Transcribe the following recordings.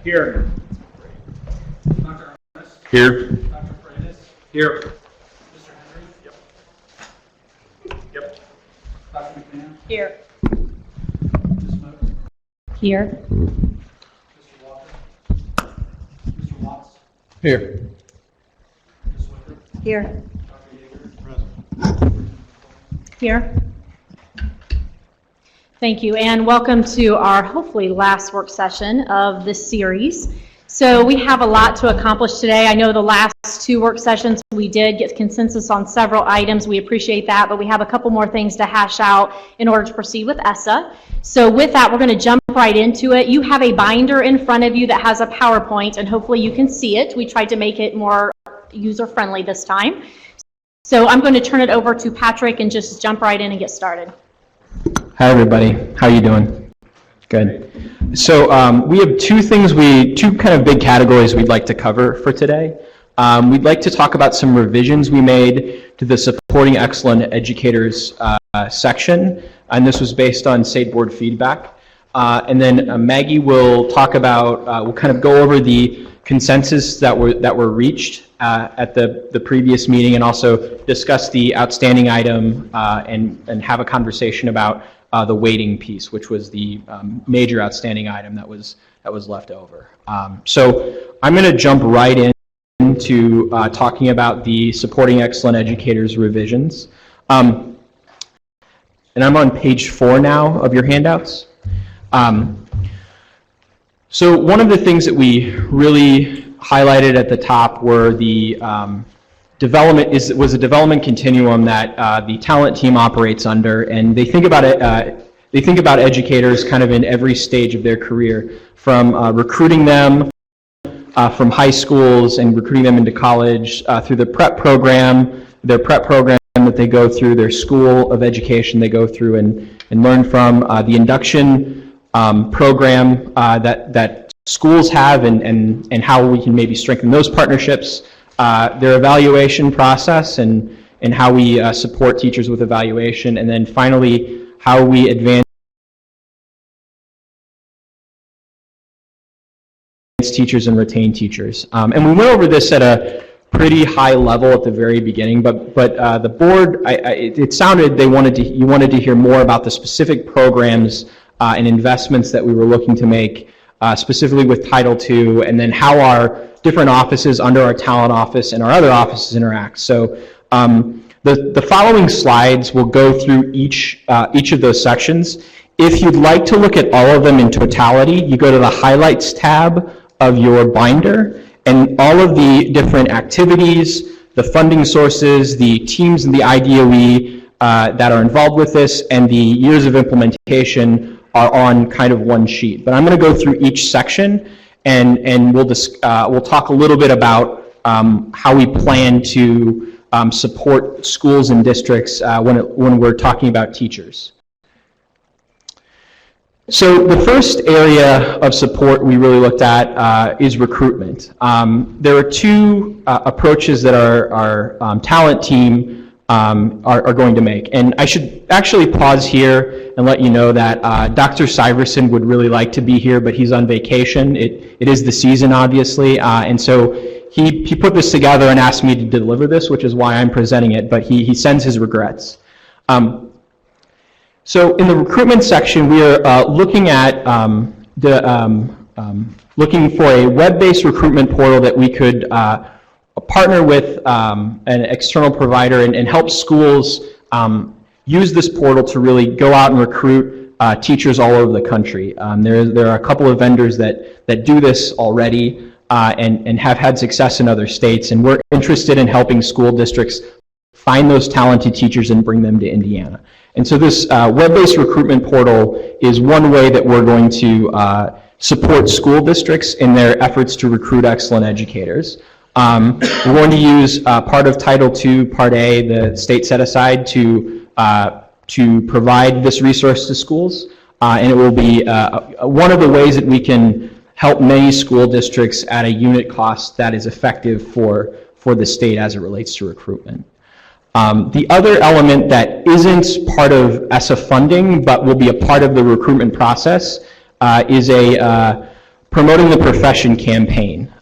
Here. Dr. Ernest. Here. Dr. Freitas. Here. Mr. Henry. Yep. Dr. McMahon. Here. Ms. Sboe. Here. Mr. Walker. Mr. Watts. Here. Ms. Wicker. Here. Dr. Yeager. Present. Here. Thank you, and welcome to our hopefully last work session of this series. So we have a lot to accomplish today. I know the last two work sessions we did get consensus on several items. We appreciate that, but we have a couple more things to hash out in order to proceed with ESSA. So with that, we're going to jump right into it. You have a binder in front of you that has a PowerPoint, and hopefully you can see it. We tried to make it more user-friendly this time. So I'm going to turn it over to Patrick and just jump right in and get started. Hi everybody, how you doing? Good. So we have two kind of big categories we'd like to cover for today. We'd like to talk about some revisions we made to the Supporting Excellent Educators section, and this was based on SAID board feedback. And then Maggie will talk about, we'll kind of go over the consensus that were reached at the previous meeting, and also discuss the outstanding item and have a conversation about the weighting piece, which was the major outstanding item that was left over. So I'm going to jump right into talking about the Supporting Excellent Educators revisions. And I'm on page 4 now of your handouts. So one of the things that we really highlighted at the top were the was a development continuum that the talent team operates under, and they think about it. They think about educators kind of in every stage of their career, from recruiting them from high schools and recruiting them into college, through the prep program, their prep program that they go through, their school of education they go through and learn from, the induction program that schools have, and how we can maybe strengthen those partnerships, their evaluation process and how we support teachers with evaluation, and then finally how we advance teachers and retain teachers. And we went over this at a pretty high level at the very beginning, but the board, it sounded you wanted to hear more about the specific programs and investments that we were looking to make, specifically with Title II, and then how our different offices under our talent office and our other offices interact. So the following slides will go through each of those sections. If you'd like to look at all of them in totality, you go to the Highlights tab of your binder, and all of the different activities, the funding sources, the teams in the IDOE that are involved with this, and the years of implementation are on kind of one sheet. But I'm going to go through each section, and we'll talk a little bit about how we plan to support schools and districts when we're talking about teachers. So the first area of support we really looked at is recruitment. There are two approaches that our talent team are going to make. And I should actually pause here and let you know that Dr. Syverson would really like to be here, but he's on vacation. It is the season, obviously, and so he put this together and asked me to deliver this, which is why I'm presenting it, but he sends his regrets. So in the recruitment section, we are looking at looking for a web-based recruitment portal that we could partner with an external provider and help schools use this portal to really go out and recruit teachers all over the country. There are a couple of vendors that do this already and have had success in other states, and we're interested in helping school districts find those talented teachers and bring them to Indiana. And so this web-based recruitment portal is one way that we're going to support school districts in their efforts to recruit excellent educators. We're going to use part of Title II, Part A, the state set aside to provide this resource to schools, and it will be one of the ways that we can help many school districts at a unit cost that is effective for the state as it relates to recruitment. The other element that isn't part of ESSA funding but will be a part of the recruitment process is a promoting the profession campaign.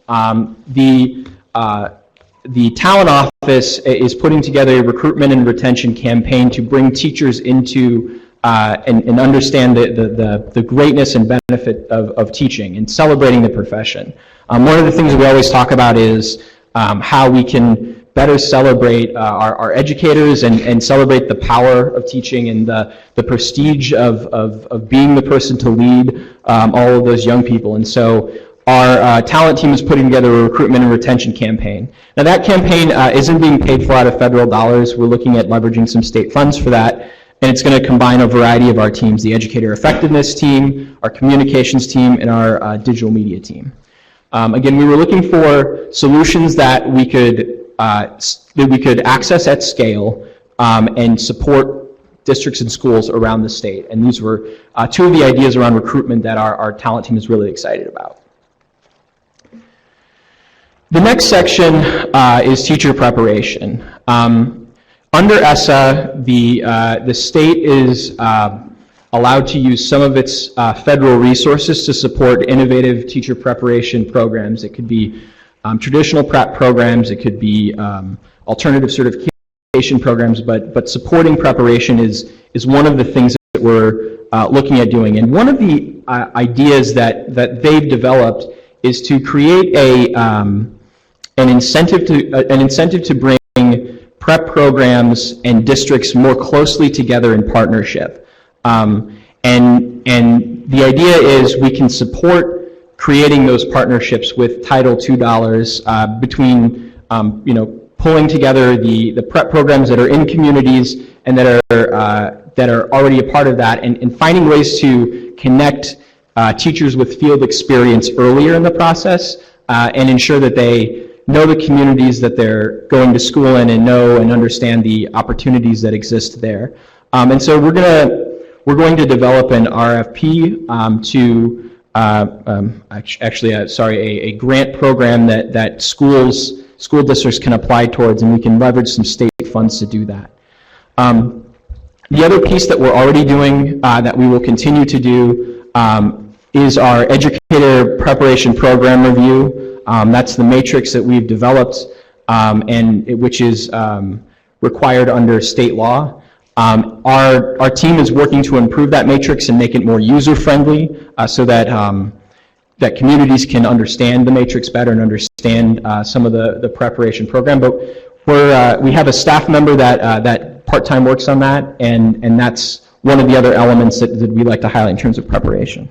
The talent office is putting together a recruitment and retention campaign to bring teachers into and understand the greatness and benefit of teaching and celebrating the profession. One of the things we always talk about is how we can better celebrate our educators and celebrate the power of teaching and the prestige of being the person to lead all of those young people. And so our talent team is putting together a recruitment and retention campaign. Now that campaign isn't being paid for out of federal dollars. We're looking at leveraging some state funds for that. And it's going to combine a variety of our teams, the educator effectiveness team, our communications team, and our digital media team. Again, we were looking for solutions that we could access at scale and support districts and schools around the state. And these were two of the ideas around recruitment that our talent team is really excited about. The next section is teacher preparation. Under ESSA, the state is allowed to use some of its federal resources to support innovative teacher preparation programs. It could be traditional prep programs, it could be alternative certification programs, but supporting preparation is one of the things that we're looking at doing. And one of the ideas that they've developed is to create an incentive to bring prep programs and districts more closely together in partnership. And the idea is we can support creating those partnerships with Title II dollars between pulling together the prep programs that are in communities and that are already a part of that, and finding ways to connect teachers with field experience earlier in the process and ensure that they know the communities that they're going to school in and know and understand the opportunities that exist there. And so we're going to develop an RFP a grant program that school districts can apply towards, and we can leverage some state funds to do that. The other piece that we're already doing that we will continue to do is our educator preparation program review. That's the matrix that we've developed, which is required under state law. Our team is working to improve that matrix and make it more user-friendly so that that communities can understand the matrix better and understand some of the preparation program. But we have a staff member that part-time works on that, and that's one of the other elements that we like to highlight in terms of preparation.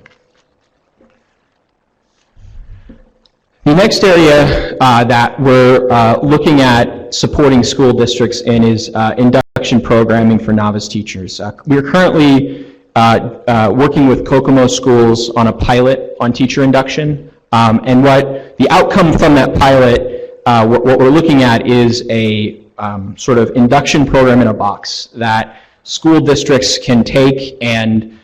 The next area that we're looking at supporting school districts in is induction programming for novice teachers. We're currently working with Kokomo schools on a pilot on teacher induction, and what the outcome from that pilot, what we're looking at is a sort of induction program in a box that school districts can take and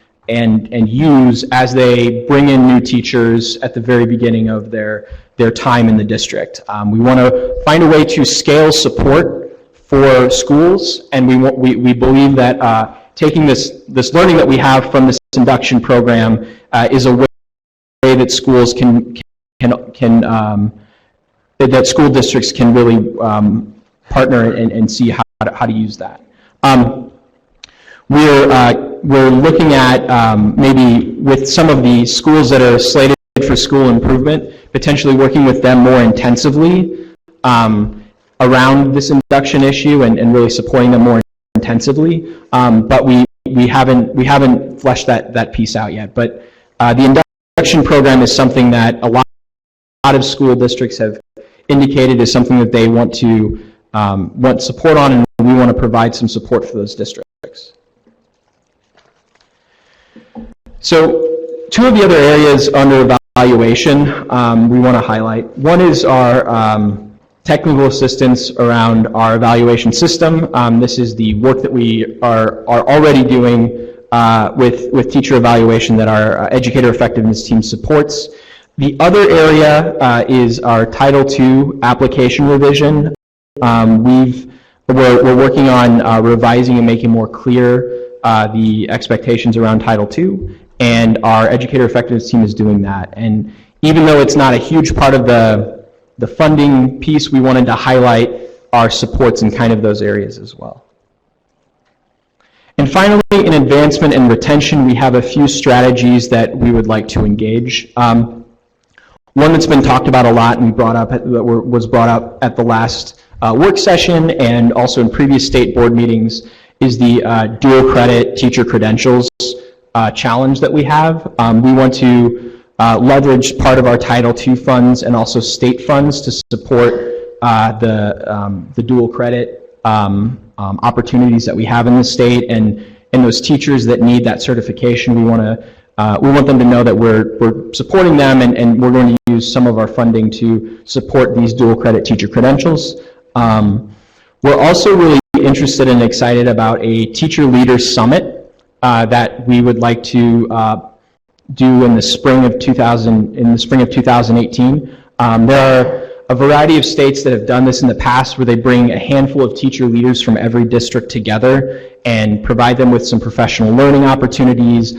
use as they bring in new teachers at the very beginning of their time in the district. We want to find a way to scale support for schools, and we believe that taking this learning that we have from this induction program is a way that schools that school districts can really partner and see how to use that. We're looking at maybe with some of the schools that are slated for school improvement, potentially working with them more intensively around this induction issue and really supporting them more intensively. But we haven't fleshed that piece out yet. But the induction program is something that a lot of school districts have indicated is something that they want support on, and we want to provide some support for those districts. So two of the other areas under evaluation we want to highlight. One is our technical assistance around our evaluation system. This is the work that we are already doing with teacher evaluation that our educator effectiveness team supports. The other area is our Title II application revision. We're working on revising and making more clear the expectations around Title II, and our educator effectiveness team is doing that. And Even though it's not a huge part of the funding piece, we wanted to highlight our supports in kind of those areas as well. And finally, in advancement and retention, we have a few strategies that we would like to engage. One that's been talked about a lot and was brought up at the last work session and also in previous state board meetings is the dual credit teacher credentials challenge that we have. We want to leverage part of our Title II funds and also state funds to support the dual credit opportunities that we have in the state, and those teachers that need that certification, we want them to know that we're supporting them, and we're going to use some of our funding to support these dual credit teacher credentials. We're also really interested and excited about a teacher leaders summit that we would like to do in the spring of 2018. There are a variety of states that have done this in the past where they bring a handful of teacher leaders from every district together and provide them with some professional learning opportunities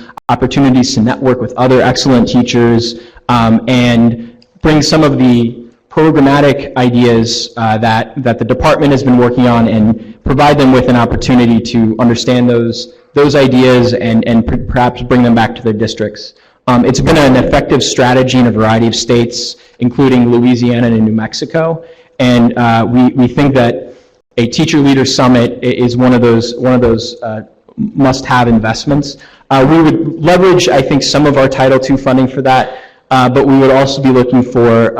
to network with other excellent teachers, and bring some of the programmatic ideas that the department has been working on and provide them with an opportunity to understand those ideas and perhaps bring them back to their districts. It's been an effective strategy in a variety of states, including Louisiana and New Mexico, and we think that a teacher leader summit is one of those must-have investments. We would leverage, I think, some of our Title II funding for that, but we would also be looking for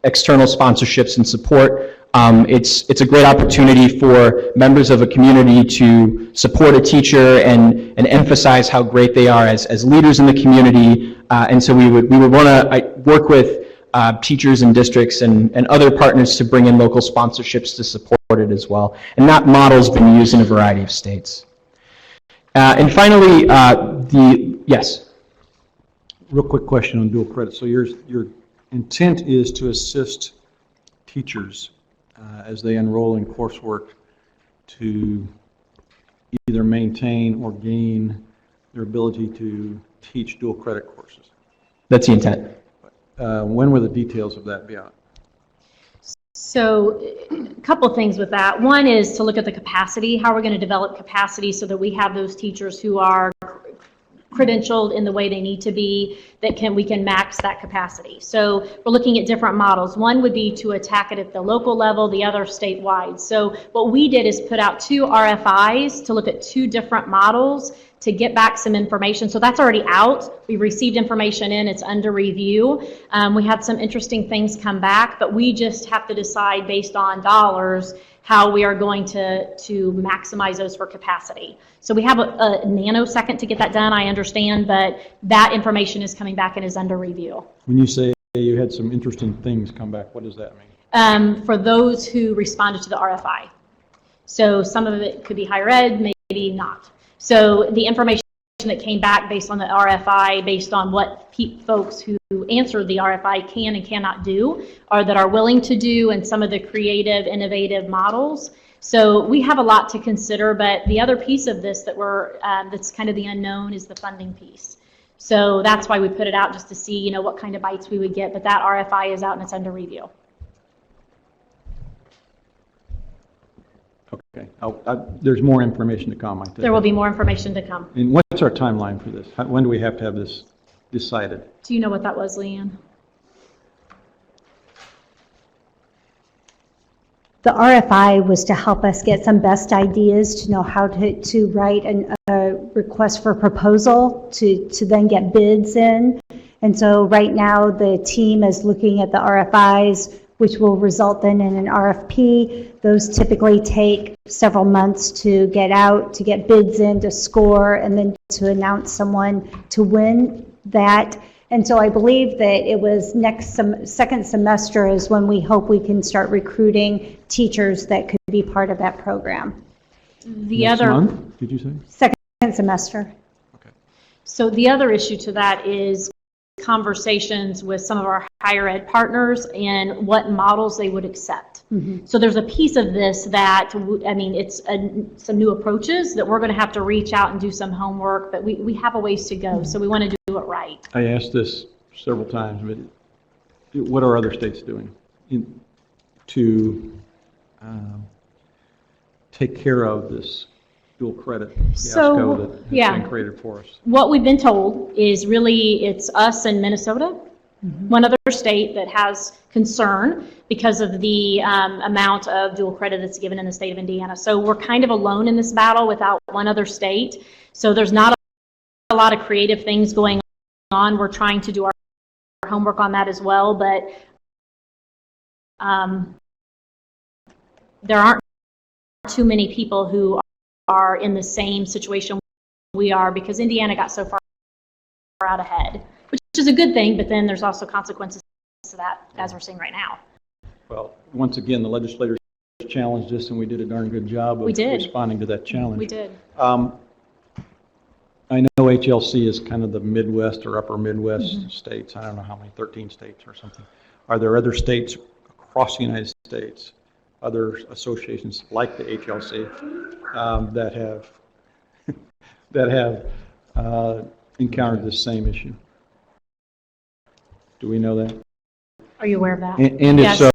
external sponsorships and support. It's a great opportunity for members of a community to support a teacher and emphasize how great they are as leaders in the community. And so we would want to work with teachers and districts and other partners to bring in local sponsorships to support it as well. And that model's been used in a variety of states. And finally, yes? Real quick question on dual credit. So your intent is to assist teachers as they enroll in coursework to either maintain or gain their ability to teach dual credit courses. That's the intent. When will the details of that be out? So a couple of things with that. One is to look at the capacity, how we're going to develop capacity so that we have those teachers who are credentialed in the way they need to be, we can max that capacity. So we're looking at different models. One would be to attack it at the local level, the other statewide. So what we did is put out 2 RFIs to look at 2 different models to get back some information. So that's already out. We received information in, it's under review. We had some interesting things come back, but we just have to decide based on dollars how we are going to maximize those for capacity. So we have a nanosecond to get that done, I understand, but that information is coming back and is under review. When you say you had some interesting things come back, what does that mean? For those who responded to the RFI. So some of it could be higher ed, maybe not. So the information that came back based on the RFI, based on what folks who answered the RFI can and cannot do, or that are willing to do, and some of the creative, innovative models. So we have a lot to consider, but the other piece of this that that's kind of the unknown is the funding piece. So that's why we put it out, just to see, what kind of bites we would get, but that RFI is out and it's under review. Okay, there's more information to come, I think. There will be more information to come. And what's our timeline for this? When do we have to have this decided? Do you know what that was, Leanne? The RFI was to help us get some best ideas, to know how to write a request for proposal, to then get bids in. And so right now the team is looking at the RFIs, which will result then in an RFP. Those typically take several months to get out, to get bids in, to score, and then to announce someone to win that. And so I believe that it was second semester is when we hope we can start recruiting teachers that could be part of that program. Next month, did you say? Second semester. Okay. So the other issue to that is conversations with some of our higher ed partners and what models they would accept. Mm-hmm. So there's a piece of this that, it's some new approaches that we're going to have to reach out and do some homework, but we have a ways to go, so we want to do it right. I asked this several times, but what are other states doing to take care of this dual credit fiasco that has been created for us? What we've been told is really it's us and Minnesota, one other state that has concern because of the amount of dual credit that's given in the state of Indiana. So we're kind of alone in this battle without one other state. So there's not a lot of creative things going on. We're trying to do our homework on that as well, but there aren't too many people who are in the same situation we are because Indiana got so far out ahead, which is a good thing, but then there's also consequences to that as we're seeing right now. Well, once again, the legislators challenged us, and we did a darn good job of responding to that challenge. We did. I know HLC is kind of the Midwest or upper Midwest states. I don't know how many, 13 states or something. Are there other states across the United States, other associations like the HLC, that have encountered this same issue? Do we know that? Are you aware of that? And if Yes. so,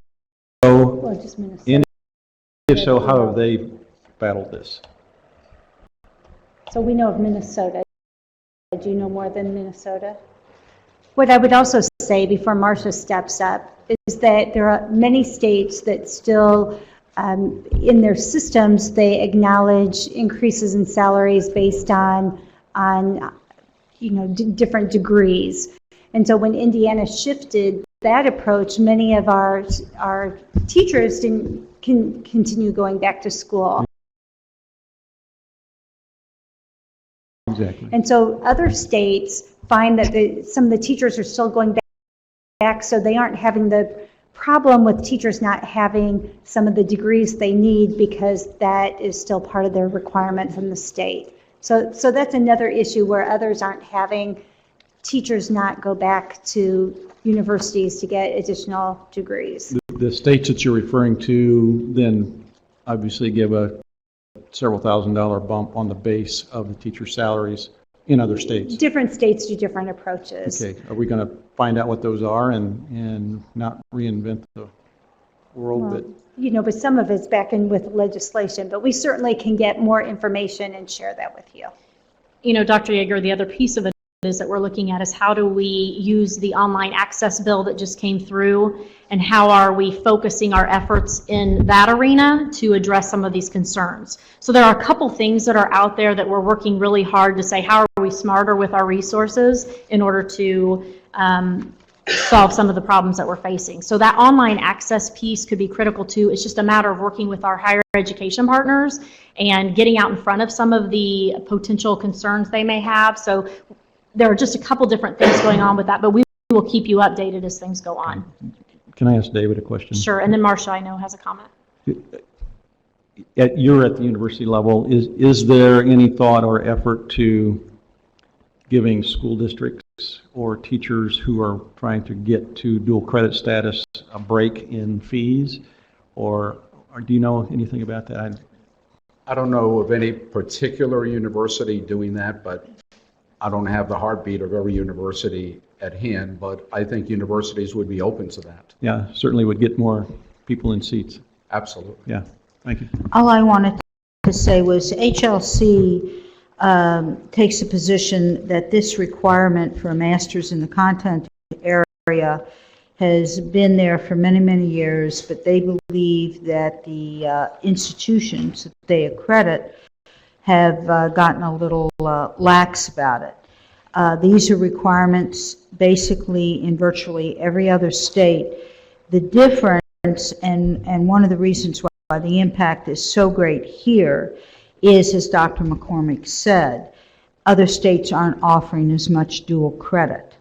Well, just Minnesota. and if so, how have they battled this? So we know of Minnesota. Do you know more than Minnesota? What I would also say before Marcia steps up is that there are many states that still, in their systems, they acknowledge increases in salaries based on different degrees. And so when Indiana shifted that approach, many of our teachers didn't continue going back to school. Exactly. And so other states find that some of the teachers are still going back, so they aren't having the problem with teachers not having some of the degrees they need because that is still part of their requirement from the state. So that's another issue where others aren't having teachers not go back to universities to get additional degrees. The states that you're referring to then obviously give a several $1,000s bump on the base of the teacher salaries in other states. Different states do different approaches. Okay, are we going to find out what those are and not reinvent the world? But some of it's back in with legislation, but we certainly can get more information and share that with you. Dr. Yeager, the other piece of it is that we're looking at is how do we use the online access bill that just came through, and how are we focusing our efforts in that arena to address some of these concerns. So there are a couple things that are out there that we're working really hard to say, how are we smarter with our resources in order to solve some of the problems that we're facing. So that online access piece could be critical too. It's just a matter of working with our higher education partners and getting out in front of some of the potential concerns they may have. So there are just a couple different things going on with that, but we will keep you updated as things go on. Can I ask David a question? Sure, and then Marcia, I know, has a comment. You're at the university level. Is there any thought or effort to giving school districts or teachers who are trying to get to dual credit status a break in fees? Or do you know anything about that? I don't know of any particular university doing that, but I don't have the heartbeat of every university at hand, but I think universities would be open to that. Yeah, certainly would get more people in seats. Absolutely. Yeah, thank you. All I wanted to say was HLC takes a position that this requirement for a master's in the content area has been there for many, many years, but they believe that the institutions that they accredit have gotten a little lax about it. These are requirements basically in virtually every other state. The difference, and one of the reasons why the impact is so great here, is, as Dr. McCormick said, other states aren't offering as much dual credit.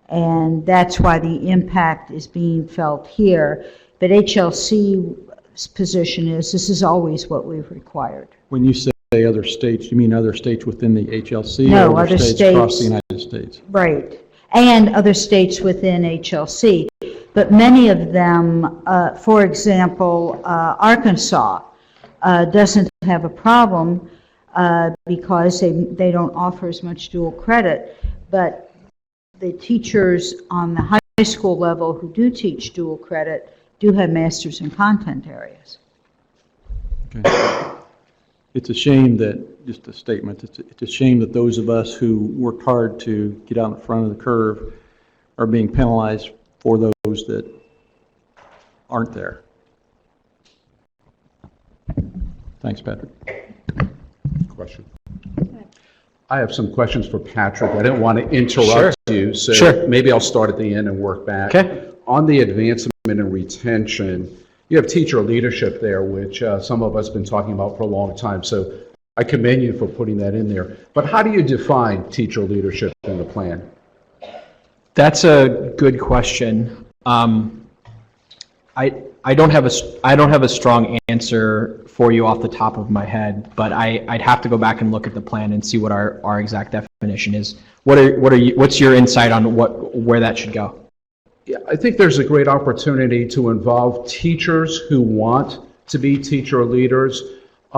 And that's why the impact is being felt here. But HLC's position is this is always what we've required. When you say other states, you mean other states within the HLC? No, or other states across the United States? Right. And other states within HLC. But many of them, for example, Arkansas doesn't have a problem because they don't offer as much dual credit. But the teachers on the high school level who do teach dual credit do have masters in content areas. Okay. It's a shame that, just a statement, it's a shame that those of us who worked hard to get out in front of the curve are being penalized for those that aren't there. Thanks, Patrick. Question. I have some questions for Patrick. I didn't want to interrupt you, so Sure. maybe I'll start at the end and work back. Okay. On the advancement and retention, you have teacher leadership there, which some of us have been talking about for a long time, so I commend you for putting that in there. But how do you define teacher leadership in the plan? That's a good question. I don't have a strong answer for you off the top of my head, but I'd have to go back and look at the plan and see what our exact definition is. What's your insight on where that should go? Yeah, I think there's a great opportunity to involve teachers who want to be teacher leaders.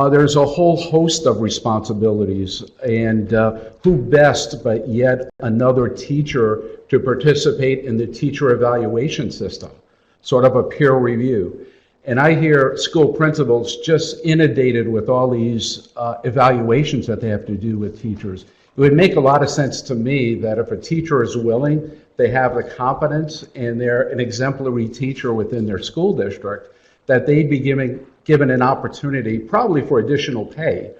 There's a whole host of responsibilities, and who best but yet another teacher to participate in the teacher evaluation system, sort of a peer review. And I hear school principals just inundated with all these evaluations that they have to do with teachers. It would make a lot of sense to me that if a teacher is willing, they have the competence, and they're an exemplary teacher within their school district, that they'd be given an opportunity, probably for additional pay,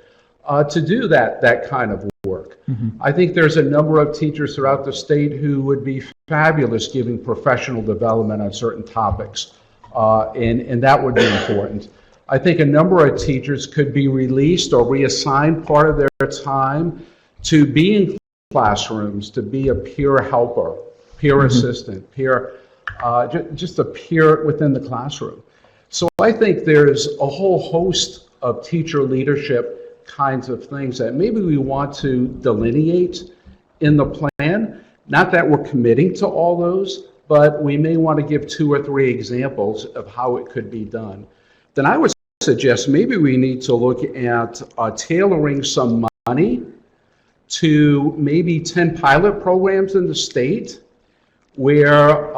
to do that kind of work. Mm-hmm. I think there's a number of teachers throughout the state who would be fabulous giving professional development on certain topics, and that would be important. I think a number of teachers could be released or reassigned part of their time to be in classrooms, to be a peer helper, peer assistant, peer, just a peer within the classroom. So I think there's a whole host of teacher leadership kinds of things that maybe we want to delineate in the plan. Not that we're committing to all those, but we may want to give 2 or 3 examples of how it could be done. Then I would suggest maybe we need to look at tailoring some money to maybe 10 pilot programs in the state where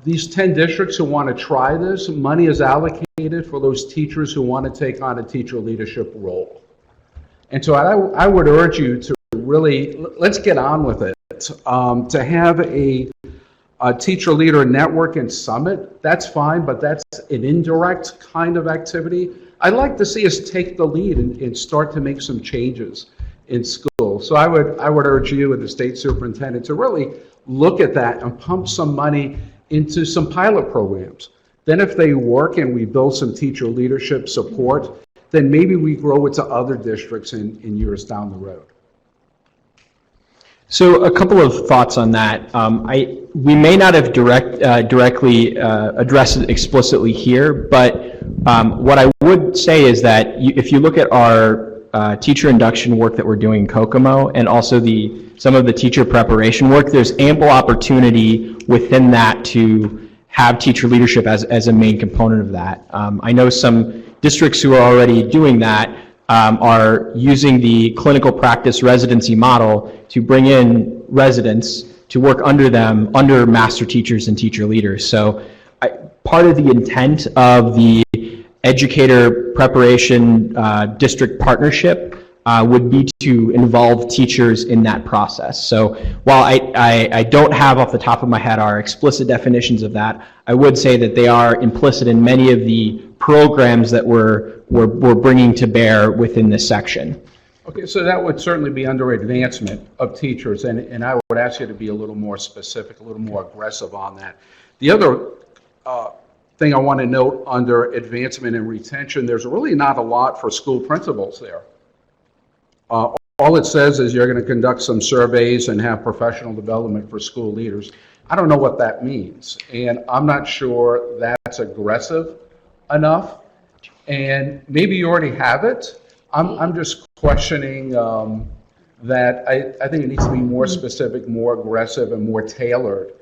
these 10 districts who want to try this, money is allocated for those teachers who want to take on a teacher leadership role. And so I would urge you to really, let's get on with it. To have a teacher leader network and summit, that's fine, but that's an indirect kind of activity. I'd like to see us take the lead and start to make some changes in school. So I would urge you and the state superintendent to really look at that and pump some money into some pilot programs. Then if they work and we build some teacher leadership support, then maybe we grow it to other districts in years down the road. So a couple of thoughts on that. We may not have directly addressed it explicitly here, but what I would say is that if you look at our teacher induction work that we're doing in Kokomo, and also some of the teacher preparation work, there's ample opportunity within that to have teacher leadership as a main component of that. I know some districts who are already doing that are using the clinical practice residency model to bring in residents to work under them, under master teachers and teacher leaders. So part of the intent of the educator preparation district partnership would be to involve teachers in that process. So while I don't have off the top of my head our explicit definitions of that, I would say that they are implicit in many of the programs that we're bringing to bear within this section. Okay, so that would certainly be under advancement of teachers, and I would ask you to be a little more specific, a little more aggressive on that. The other thing I want to note under advancement and retention, there's really not a lot for school principals there. All it says is you're going to conduct some surveys and have professional development for school leaders. I don't know what that means, and I'm not sure that's aggressive enough, and maybe you already have it. I'm just questioning that I think it needs to be more specific, more aggressive, and more tailored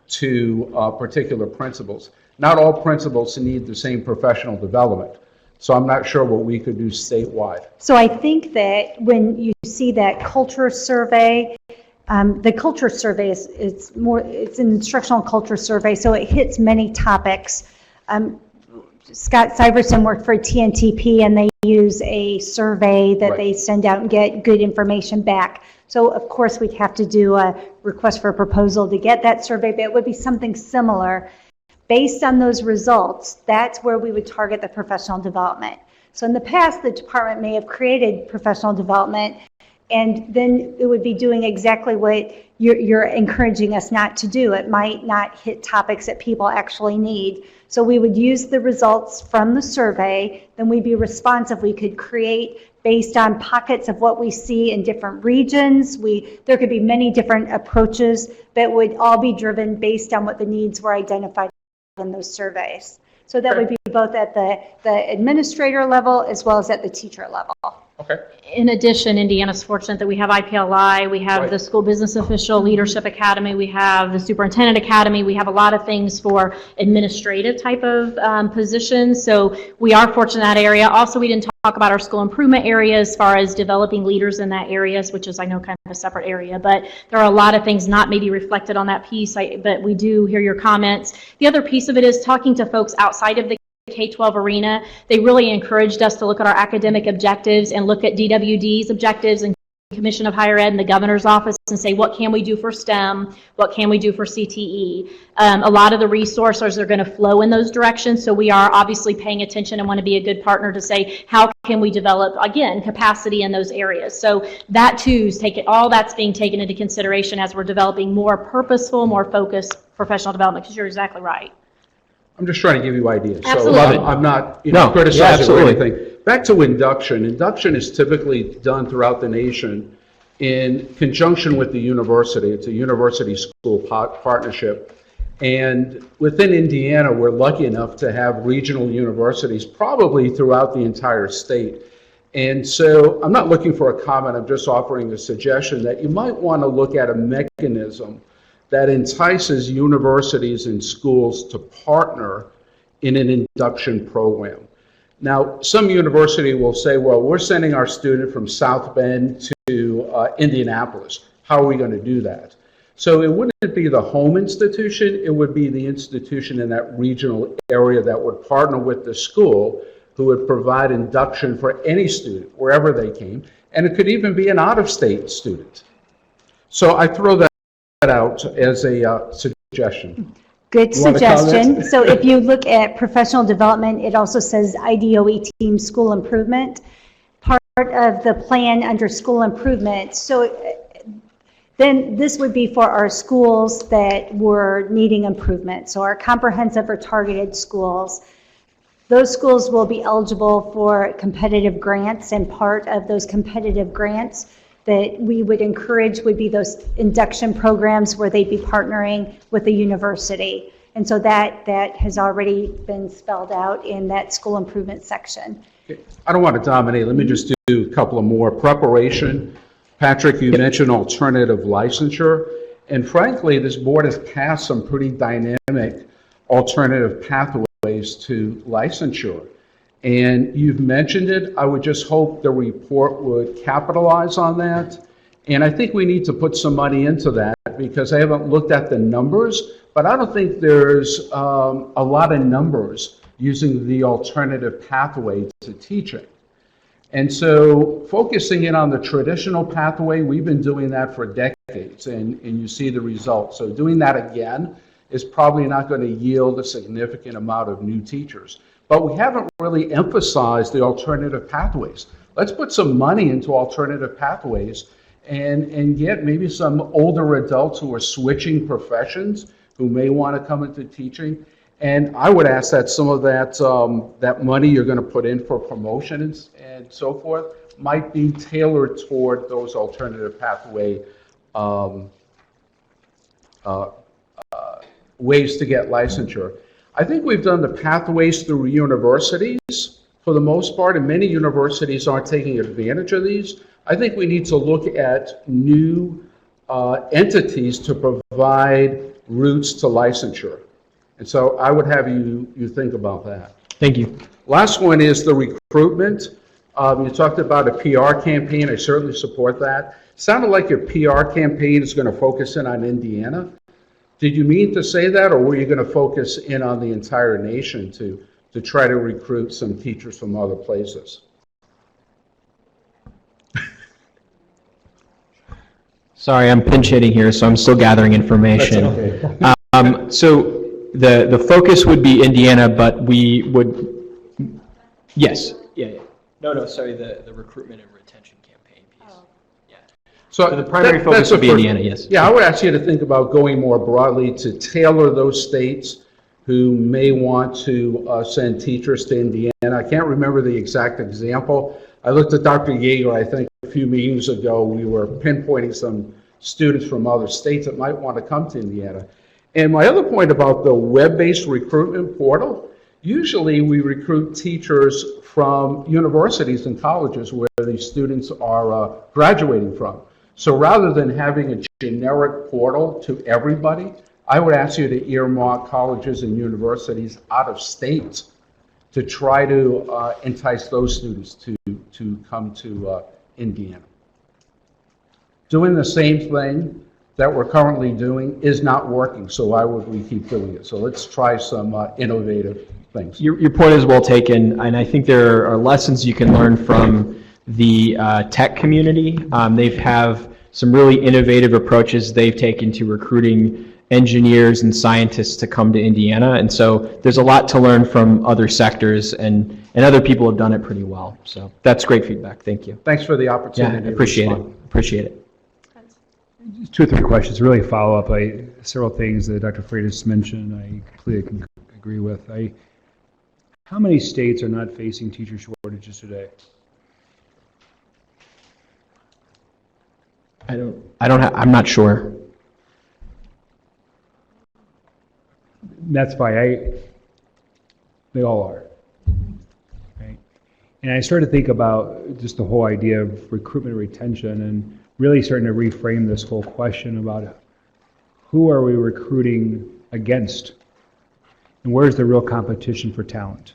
to particular principals. Not all principals need the same professional development, so I'm not sure what we could do statewide. So I think that when you see that culture survey, The culture survey it's an instructional culture survey, so it hits many topics. Scott Syverson worked for TNTP, and they use a survey that they send out and get good information back. So of course we'd have to do a request for a proposal to get that survey, but it would be something similar. Based on those results, that's where we would target the professional development. So in the past, the department may have created professional development, and then it would be doing exactly what you're encouraging us not to do. It might not hit topics that people actually need. So we would use the results from the survey, then we'd be responsive. We could create based on pockets of what we see in different regions. There could be many different approaches that would all be driven based on what the needs were identified in those surveys. So that would be both at the administrator level as well as at the teacher level. Okay. In addition, Indiana's fortunate that we have IPLI, we have the School Business Official Leadership Academy, we have the Superintendent Academy, we have a lot of things for administrative type of positions, so we are fortunate in that area. Also, we didn't talk about our school improvement area as far as developing leaders in that area, which is, I know, kind of a separate area, but there are a lot of things not maybe reflected on that piece, but we do hear your comments. The other piece of it is talking to folks outside of the K-12 arena. They really encouraged us to look at our academic objectives and look at DWD's objectives and Commission of Higher Ed and the governor's office and say, what can we do for STEM? What can we do for CTE? A lot of the resources are going to flow in those directions, so we are obviously paying attention and want to be a good partner to say, how can we develop, again, capacity in those areas? So that too, all that's being taken into consideration as we're developing more purposeful, more focused professional development, because you're exactly right. I'm just trying to give you ideas. Absolutely. So I'm not criticizing or anything. Back to induction. Induction is typically done throughout the nation in conjunction with the university. It's a university-school partnership. And within Indiana, we're lucky enough to have regional universities probably throughout the entire state. And so I'm not looking for a comment. I'm just offering a suggestion that you might want to look at a mechanism that entices universities and schools to partner in an induction program. Now, some university will say, well, we're sending our student from South Bend to Indianapolis. How are we going to do that? So it wouldn't be the home institution, it would be the institution in that regional area that would partner with the school who would provide induction for any student, wherever they came, and it could even be an out-of-state student. So I throw that out as a suggestion. Good You want to suggestion. comment? So if you look at professional development, it also says IDOE team school improvement. Part of the plan under school improvement. So then this would be for our schools that were needing improvement. So our comprehensive or targeted schools. Those schools will be eligible for competitive grants, and part of those competitive grants that we would encourage would be those induction programs where they'd be partnering with the university. And so that has already been spelled out in that school improvement section. I don't want to dominate. Let me just do a couple of more. Preparation. Patrick, you mentioned alternative licensure. And frankly, this board has passed some pretty dynamic alternative pathways to licensure. And you've mentioned it. I would just hope the report would capitalize on that. And I think we need to put some money into that, because I haven't looked at the numbers, but I don't think there's a lot of numbers using the alternative pathway to teaching. And so focusing in on the traditional pathway, we've been doing that for decades, and you see the results. So doing that again is probably not going to yield a significant amount of new teachers. But we haven't really emphasized the alternative pathways. Let's put some money into alternative pathways and get maybe some older adults who are switching professions who may want to come into teaching. And I would ask that some of that money you're going to put in for promotions and so forth might be tailored toward those alternative pathway ways to get licensure. I think we've done the pathways through universities for the most part, and many universities aren't taking advantage of these. I think we need to look at new entities to provide routes to licensure. And so I would have you think about that. Thank you. Last one is the recruitment. You talked about a PR campaign. I certainly support that. Sounded like your PR campaign is going to focus in on Indiana. Did you mean to say that, or were you going to focus in on the entire nation to try to recruit some teachers from other places? Sorry, I'm pinch hitting here, so I'm still gathering information. So the focus would be Indiana, but we would, yes. Yeah. No, sorry, the recruitment and retention campaign piece. Yeah. So the primary focus that's the would be first- Indiana, yes. Yeah, I would ask you to think about going more broadly to tailor those states who may want to send teachers to Indiana. I can't remember the exact example. I looked at Dr. Yeager, I think a few meetings ago, we were pinpointing some students from other states that might want to come to Indiana. And my other point about the web-based recruitment portal, usually we recruit teachers from universities and colleges where these students are graduating from. So rather than having a generic portal to everybody, I would ask you to earmark colleges and universities out of state to try to entice those students to come to Indiana. Doing the same thing that we're currently doing is not working, so why would we keep doing it? So let's try some innovative things. Your point is well taken, and I think there are lessons you can learn from the tech community. They have some really innovative approaches they've taken to recruiting engineers and scientists to come to Indiana, and so there's a lot to learn from other sectors, and other people have done it pretty well. So that's great feedback. Thank you. Thanks for the Yeah, opportunity. I to appreciate it. respond. Appreciate it. 2 or 3 questions, really follow up. Several things that Dr. Freitas mentioned, I completely agree with. How many states are not facing teacher shortages today? I'm not sure. That's why they all are. Right? And I started to think about just the whole idea of recruitment and retention and really starting to reframe this whole question about who are we recruiting against and where's the real competition for talent?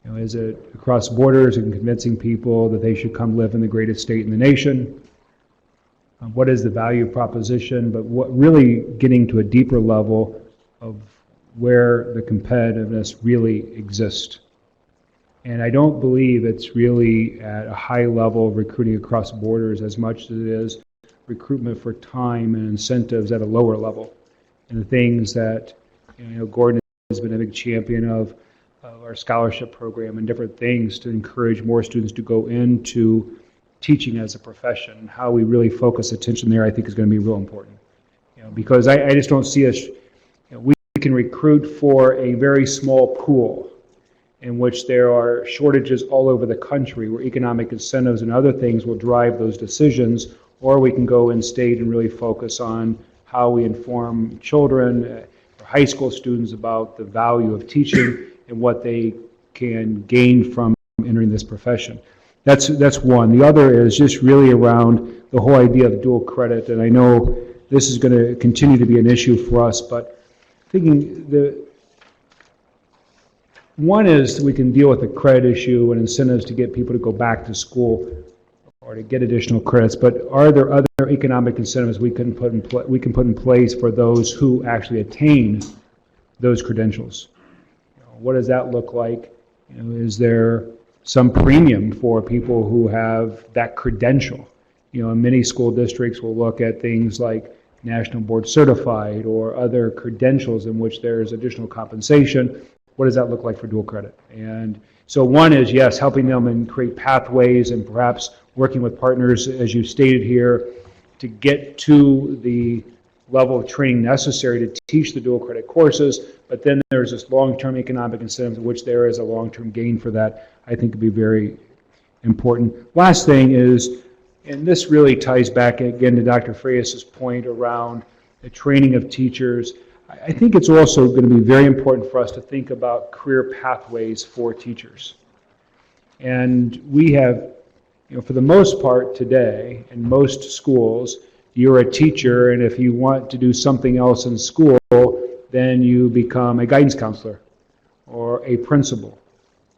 Is it across borders and convincing people that they should come live in the greatest state in the nation? What is the value proposition? But what really getting to a deeper level of where the competitiveness really exists. And I don't believe it's really at a high level of recruiting across borders as much as it is recruitment for time and incentives at a lower level. And the things that, Gordon has been a big champion of our scholarship program and different things to encourage more students to go into teaching as a profession. How we really focus attention there, I think, is going to be real important. Because I just don't see us, we can recruit for a very small pool in which there are shortages all over the country where economic incentives and other things will drive those decisions, or we can go in state and really focus on how we inform children or high school students about the value of teaching and what they can gain from entering this profession. That's one. The other is just really around the whole idea of dual credit, and I know this is going to continue to be an issue for us, but thinking one is we can deal with the credit issue and incentives to get people to go back to school or to get additional credits, but are there other economic incentives we can put in place for those who actually attain those credentials? What does that look like? Is there some premium for people who have that credential? Many school districts will look at things like National Board Certified or other credentials in which there's additional compensation. What does that look like for dual credit? And so one is, yes, helping them and create pathways and perhaps working with partners, as you stated here, to get to the level of training necessary to teach the dual credit courses. But then there's this long-term economic incentives in which there is a long-term gain for that. I think would be very important. Last thing is, and this really ties back again to Dr. Freitas' point around the training of teachers. I think it's also going to be very important for us to think about career pathways for teachers. And we have, for the most part today, in most schools, you're a teacher, and if you want to do something else in school, then you become a guidance counselor or a principal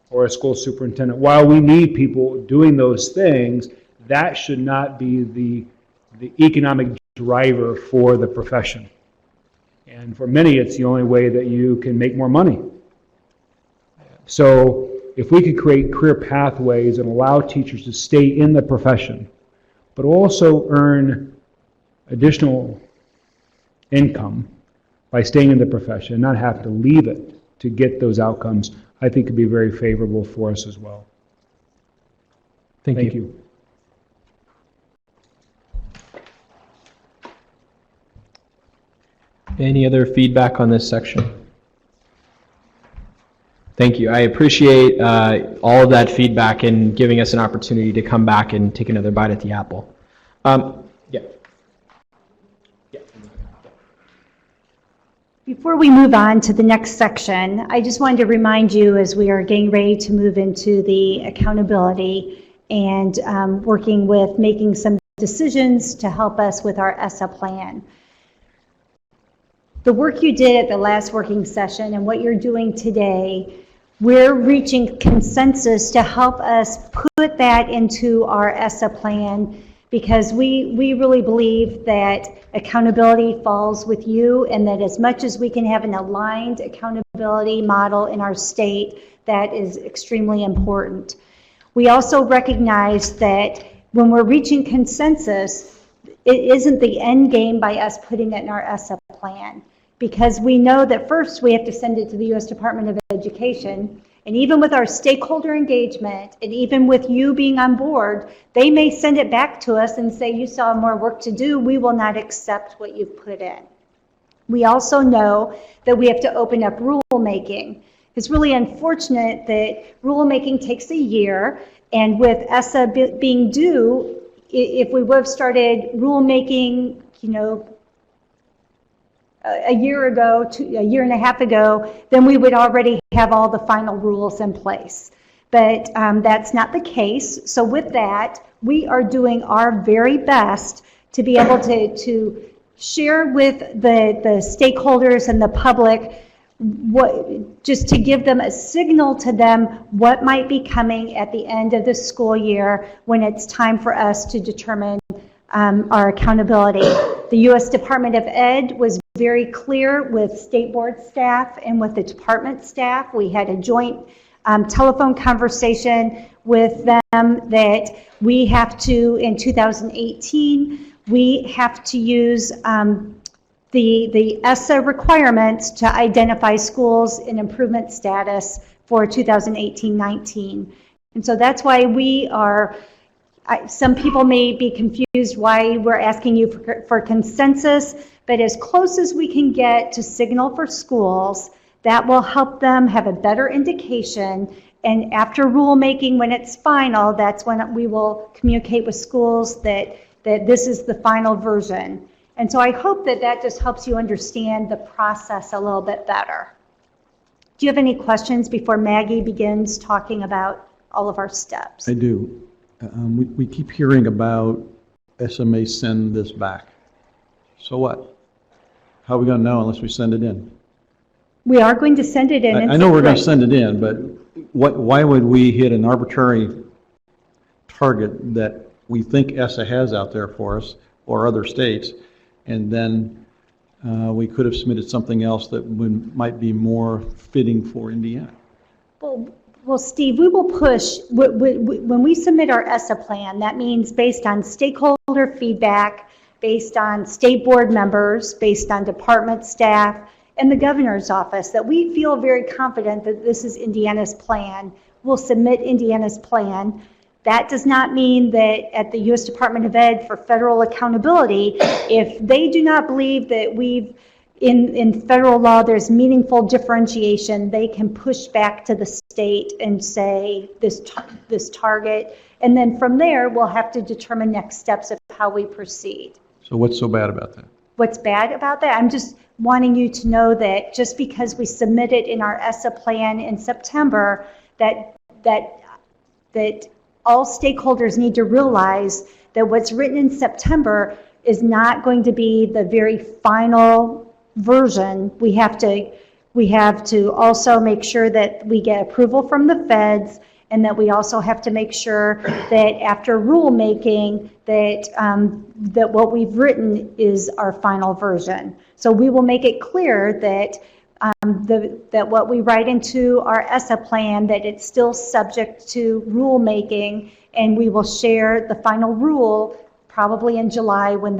or a school superintendent. While we need people doing those things, that should not be the economic driver for the profession. And for many, it's the only way that you can make more money. So if we could create career pathways and allow teachers to stay in the profession, but also earn additional income by staying in the profession, not have to leave it to get those outcomes, I think could be very favorable for us as well. Thank you. Any other feedback on this section? Thank you. I appreciate all of that feedback and giving us an opportunity to come back and take another bite at the apple. Yeah. Before we move on to the next section, I just wanted to remind you as we are getting ready to move into the accountability and working with making some decisions to help us with our ESSA plan. The work you did at the last working session and what you're doing today, we're reaching consensus to help us put that into our ESSA plan, because we really believe that accountability falls with you, and that as much as we can have an aligned accountability model in our state, that is extremely important. We also recognize that when we're reaching consensus, it isn't the end game by us putting it in our ESSA plan, because we know that first we have to send it to the U.S. Department of Education. And even with our stakeholder engagement, and even with you being on board, they may send it back to us and say, you still have more work to do. We will not accept what you've put in. We also know that we have to open up rulemaking. It's really unfortunate that rulemaking takes a year, and with ESSA being due, if we would have started rulemaking, a year ago, a year and a half ago, then we would already have all the final rules in place. But that's not the case. So with that, we are doing our very best to be able to share with the stakeholders and the public just to give them a signal to them what might be coming at the end of the school year when it's time for us to determine our accountability. The U.S. Department of Ed was very clear with state board staff and with the department staff. We had a joint telephone conversation with them that we have to, in 2018, we have to use the ESSA requirements to identify schools in improvement status for 2018-19. And so that's why we are, some people may be confused why we're asking you for consensus, but as close as we can get to signal for schools, that will help them have a better indication. And after rulemaking, when it's final, that's when we will communicate with schools that this is the final version. And so I hope that just helps you understand the process a little bit better. Do you have any questions before Maggie begins talking about all of our steps? I do. We keep hearing about SMA send this back. So what? How are we going to know unless we send it in? We are going to send it in. I know we're going to send it in, but why would we hit an arbitrary target that we think ESSA has out there for us or other states, and then we could have submitted something else that might be more fitting for Indiana? Well, Steve, we will push, when we submit our ESSA plan, that means based on stakeholder feedback, based on state board members, based on department staff, and the governor's office, that we feel very confident that this is Indiana's plan. We'll submit Indiana's plan. That does not mean that at the U.S. Department of Ed for federal accountability, if they do not believe that in federal law there's meaningful differentiation, they can push back to the state and say this target, and then from there we'll have to determine next steps of how we proceed. So what's so bad about that? What's bad about that? I'm just wanting you to know that just because we submit it in our ESSA plan in September, that all stakeholders need to realize that what's written in September is not going to be the very final version. We have to also make sure that we get approval from the feds, and that we also have to make sure that after rulemaking, that what we've written is our final version. So we will make it clear that that what we write into our ESSA plan, that it's still subject to rulemaking, and we will share the final rule probably in July when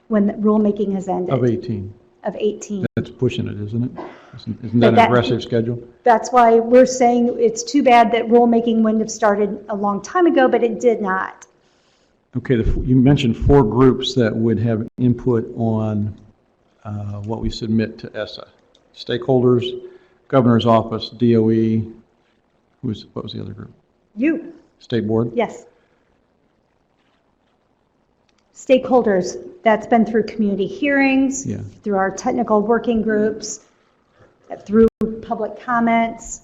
when rulemaking has ended. Of 18. Of 18. That's pushing it, isn't it? Isn't that an that- aggressive schedule? That's why we're saying it's too bad that rulemaking wouldn't have started a long time ago, but it did not. Okay, you mentioned 4 groups that would have input on what we submit to ESSA. Stakeholders, Governor's Office, DOE, what was the other group? You, State Board? yes. Stakeholders, that's been through community hearings, Yeah. through our technical working groups, through public comments.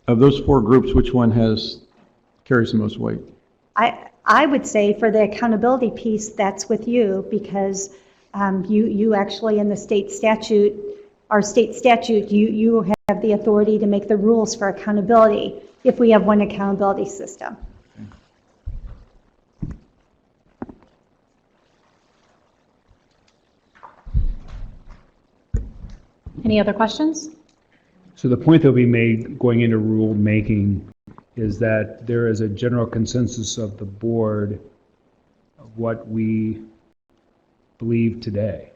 Of those 4 groups, which one carries the most weight? I would say for the accountability piece, that's with you, because you actually in the state statute, our state statute, you have the authority to make the rules for accountability if we have one accountability system. Any other questions? So the point that will be made going into rulemaking is that there is a general consensus of the board of what we believe today.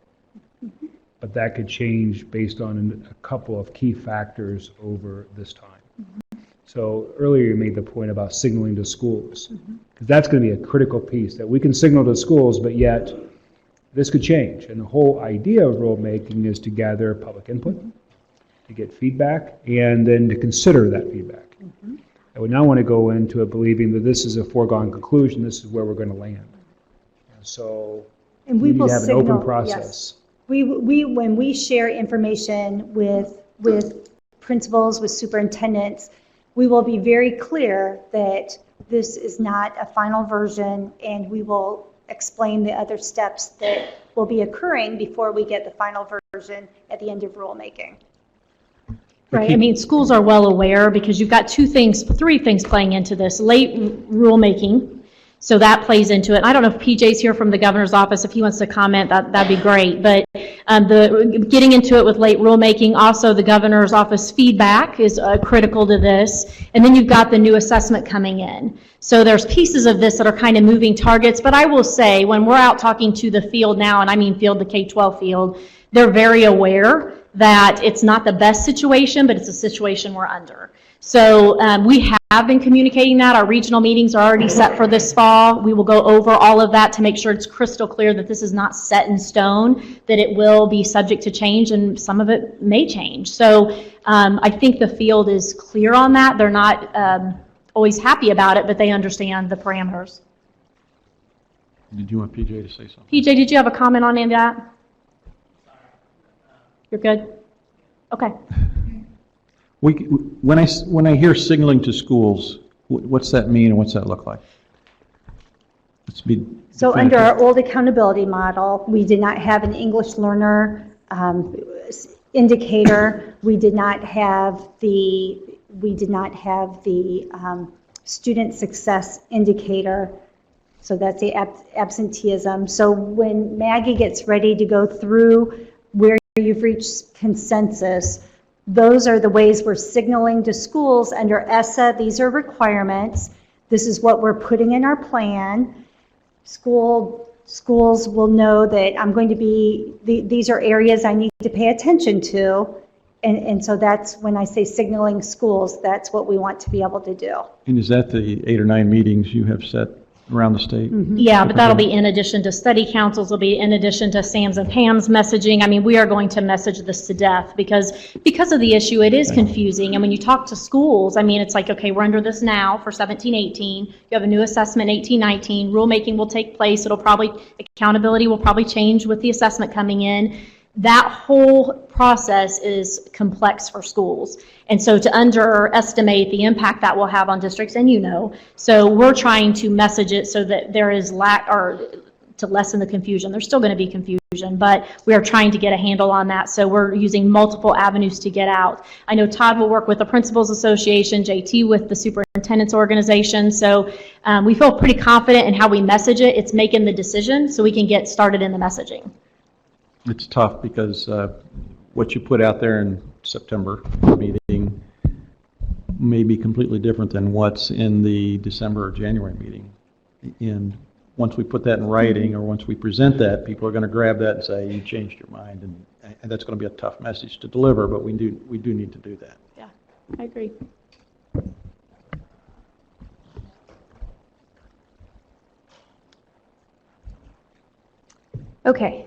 But that could change based on a couple of key factors over this time. So earlier you made the point about signaling to schools, because that's going to be a critical piece, that we can signal to schools, but yet this could change. And the whole idea of rulemaking is to gather public input, to get feedback, and then to consider that feedback. I would not want to go into it believing that this is a foregone conclusion, this is where we're going to land. So And we we need will to have an signal, open process. yes. When we share information with principals, with superintendents, we will be very clear that this is not a final version, and we will explain the other steps that will be occurring before we get the final version at the end of rulemaking. Right, I mean, schools are well aware because you've got 3 things playing into this. Late rulemaking, so that plays into it. I don't know if PJ's here from the governor's office. If he wants to comment, that'd be great. But getting into it with late rulemaking, also the governor's office feedback is critical to this. And then you've got the new assessment coming in. So there's pieces of this that are kind of moving targets. But I will say, when we're out talking to the field now, and I mean field, the K-12 field, they're very aware that it's not the best situation, but it's a situation we're under. So we have been communicating that. Our regional meetings are already set for this fall. We will go over all of that to make sure it's crystal clear that this is not set in stone, that it will be subject to change, and some of it may change. So I think the field is clear on that. They're not always happy about it, but they understand the parameters. Did you want PJ to say something? PJ, did you have a comment on any of that? You're good? Okay. When I hear signaling to schools, what's that mean and what's that look like? Let's be So under definitive. our old accountability model, we did not have an English learner indicator. We did not have the student success indicator. So that's the absenteeism. So when Maggie gets ready to go through where you've reached consensus, those are the ways we're signaling to schools under ESSA. These are requirements. This is what we're putting in our plan. Schools will know that I'm going to be, these are areas I need to pay attention to. And so that's when I say signaling schools, that's what we want to be able to do. And is that the 8 or 9 meetings you have set around the state? Yeah, but that'll be in addition to study councils, will be in addition to Sam's and Pam's messaging. I mean, we are going to message this to death because of the issue, it is confusing. And when you talk to schools, I mean, it's like, okay, we're under this now for 17-18. You have a new assessment 18-19. Rulemaking will take place. Accountability will probably change with the assessment coming in. That whole process is complex for schools. And so to underestimate the impact that will have on districts, and so we're trying to message it so that there is to lessen the confusion. There's still going to be confusion, but we are trying to get a handle on that, so we're using multiple avenues to get out. I know Todd will work with the Principals Association, JT with the Superintendent's Organization, so we feel pretty confident in how we message it. It's making the decision so we can get started in the messaging. It's tough because what you put out there in September meeting may be completely different than what's in the December or January meeting. And once we put that in writing, or once we present that, people are going to grab that and say, you changed your mind, and that's going to be a tough message to deliver, but we do need to do that. Yeah, I agree. Okay,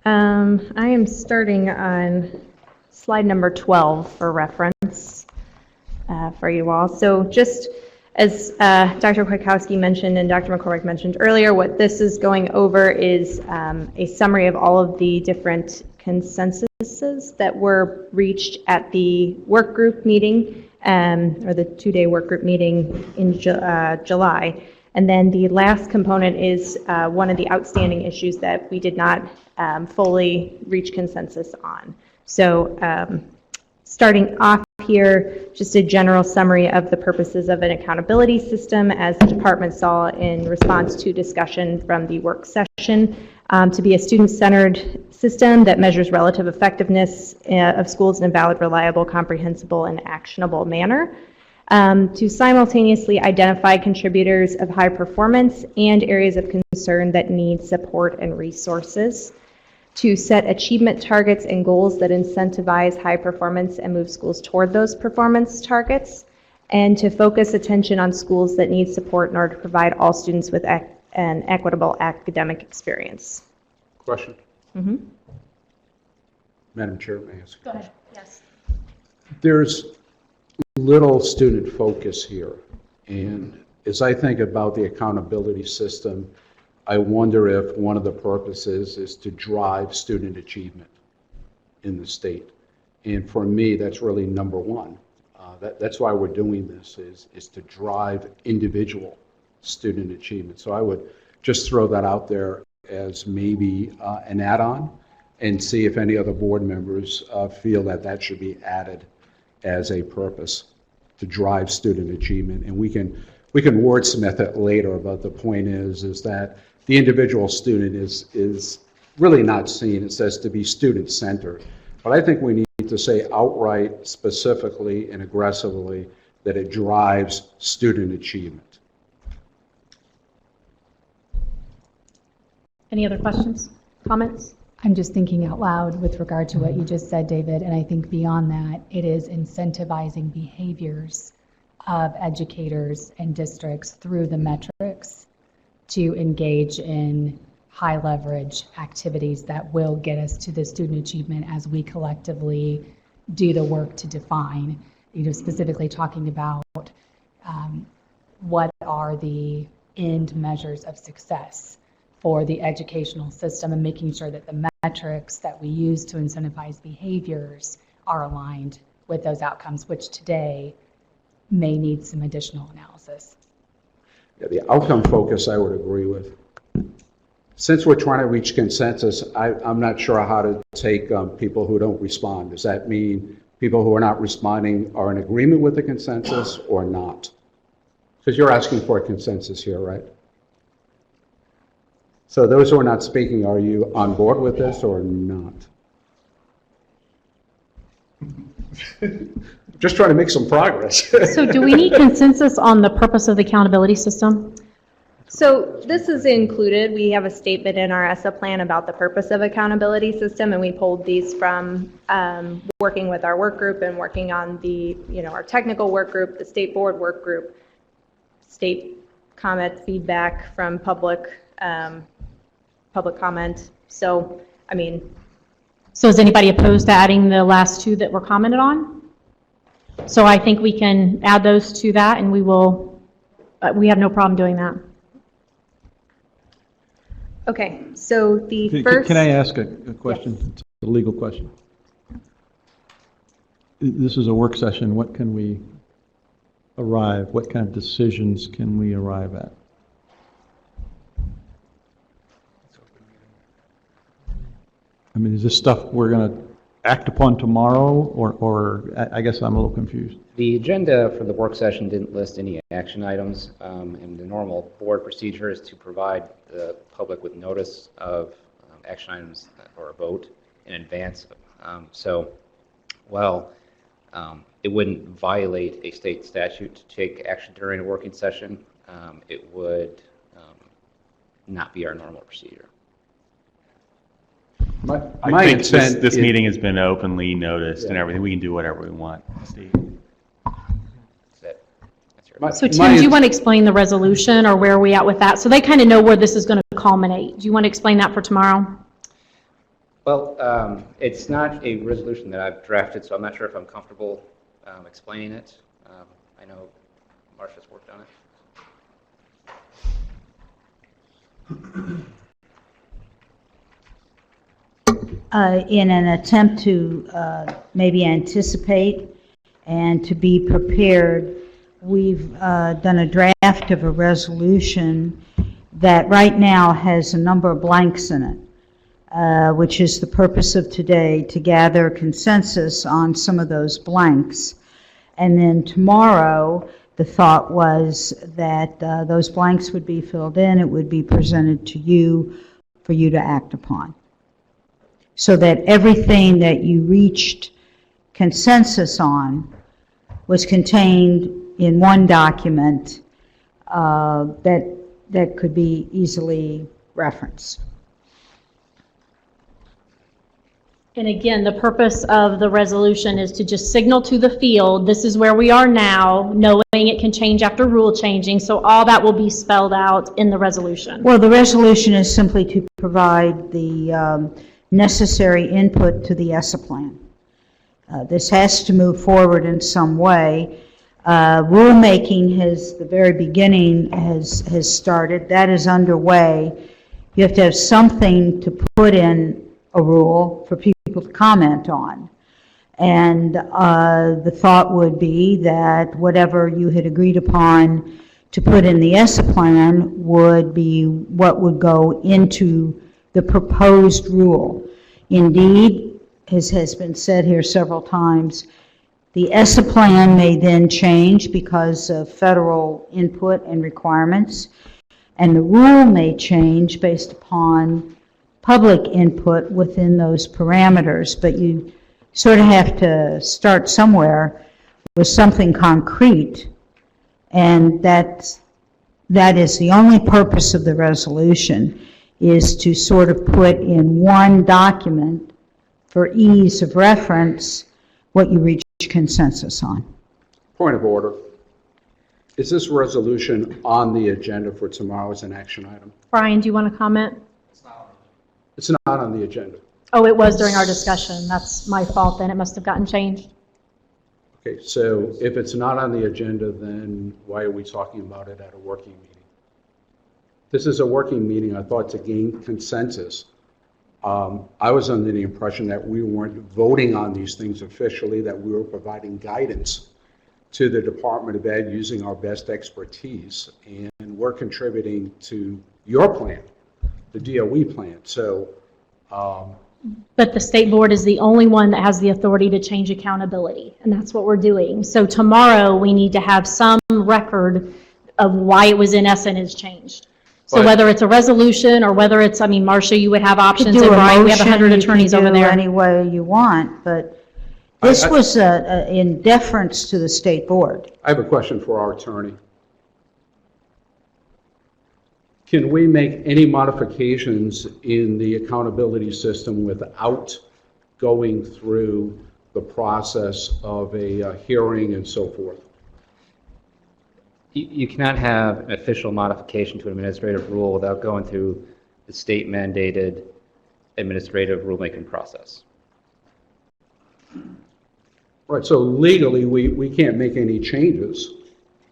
I am starting on slide number 12 for reference for you all. So just as Dr. Kwiatkowski mentioned and Dr. McCormick mentioned earlier, what this is going over is a summary of all of the different consensuses that were reached at the work group meeting, or the two-day work group meeting in July. And then the last component is one of the outstanding issues that we did not fully reach consensus on. So starting off here, just a general summary of the purposes of an accountability system as the department saw in response to discussion from the work session, to be a student-centered system that measures relative effectiveness of schools in a valid, reliable, comprehensible, and actionable manner. To simultaneously identify contributors of high performance and areas of concern that need support and resources. To set achievement targets and goals that incentivize high performance and move schools toward those performance targets. And to focus attention on schools that need support in order to provide all students with an equitable academic experience. Question? Mm-hmm. Madam Chair, may I ask? Go ahead. Yes. There's little student focus here. And as I think about the accountability system, I wonder if one of the purposes is to drive student achievement in the state. And for me, that's really number one. That's why we're doing this, is to drive individual student achievement. So I would just throw that out there as maybe an add-on, and see if any other board members feel that that should be added as a purpose to drive student achievement. And we can wordsmith it later, but the point is that the individual student is really not seen. It says to be student-centered. But I think we need to say outright, specifically, and aggressively that it drives student achievement. Any other questions, comments? I'm just thinking out loud with regard to what you just said, David, and I think beyond that, it is incentivizing behaviors of educators and districts through the metrics to engage in high leverage activities that will get us to the student achievement as we collectively do the work to define, specifically talking about what are the end measures of success for the educational system, and making sure that the metrics that we use to incentivize behaviors are aligned with those outcomes, which today may need some additional analysis. Yeah, the outcome focus I would agree with. Since we're trying to reach consensus, I'm not sure how to take people who don't respond. Does that mean people who are not responding are in agreement with the consensus or not? Because you're asking for a consensus here, right? So those who are not speaking, are you on board with this or not? Just trying to make some progress. So do we need consensus on the purpose of the accountability system? So this is included. We have a statement in our ESSA plan about the purpose of accountability system, and we pulled these from working with our work group and working on the, our technical work group, the state board work group, state comment, feedback from public comment. So, So is anybody opposed to adding the last two that were commented on? So I think we can add those to that, and we have no problem doing that. okay, so the first. Can I ask a question? Yes. It's a legal question. This is a work session. What can we arrive? What kind of decisions can we arrive at? I mean, is this stuff we're going to act upon tomorrow, or I guess I'm a little confused. The agenda for the work session didn't list any action items, and the normal board procedure is to provide the public with notice of action items or a vote in advance. So, while it wouldn't violate a state statute to take action during a working session, it would not be our normal procedure. My think this intent is- meeting has been openly noticed and everything. We can do whatever we want, Steve. That's it. That's your My- So my Tim, do you want to explain the resolution, or where are we at with that? So they kind of know where this is going to culminate. Do you want to explain that for tomorrow? Well, it's not a resolution that I've drafted, so I'm not sure if I'm comfortable explaining it. I know Marcia's worked on it. In an attempt to maybe anticipate and to be prepared, we've done a draft of a resolution that right now has a number of blanks in it, which is the purpose of today, to gather consensus on some of those blanks. And then tomorrow, the thought was that those blanks would be filled in, it would be presented to you for you to act upon, so that everything that you reached consensus on was contained in one document that could be easily referenced. And again, the purpose of the resolution is to just signal to the field, this is where we are now, knowing it can change after rule changing, so all that will be spelled out in the resolution. Well, the resolution is simply to provide the necessary input to the ESSA plan. This has to move forward in some way. Rulemaking has, the very beginning has started. That is underway. You have to have something to put in a rule for people to comment on. And the thought would be that whatever you had agreed upon to put in the ESSA plan would be what would go into the proposed rule. Indeed, as has been said here several times, the ESSA plan may then change because of federal input and requirements, and the rule may change based upon public input within those parameters, but you sort of have to start somewhere with something concrete, and that is the only purpose of the resolution, is to sort of put in one document for ease of reference what you reach consensus on. Point of order. Is this resolution on the agenda for tomorrow as an action item? Brian, do you want to comment? It's not on the agenda. Oh, it was during our discussion. That's my fault then. It must have gotten changed. Okay, so if it's not on the agenda, then why are we talking about it at a working meeting? This is a working meeting, I thought, to gain consensus. I was under the impression that we weren't voting on these things officially, that we were providing guidance to the Department of Ed using our best expertise, and we're contributing to your plan, the DOE plan. So, But the state board is the only one that has the authority to change accountability, and that's what we're doing. So tomorrow, we need to have some record of why it was in ESSA and has changed. So But- whether it's a resolution or whether it's, I mean, Marcia, you would have You options, could and do a Brian, we have motion, 100 you can attorneys over do there. any way you want, but this was in deference to the state board. I have a question for our attorney. Can we make any modifications in the accountability system without going through the process of a hearing and so forth? You cannot have an official modification to an administrative rule without going through the state mandated administrative rulemaking process. Right, so legally, we can't make any changes.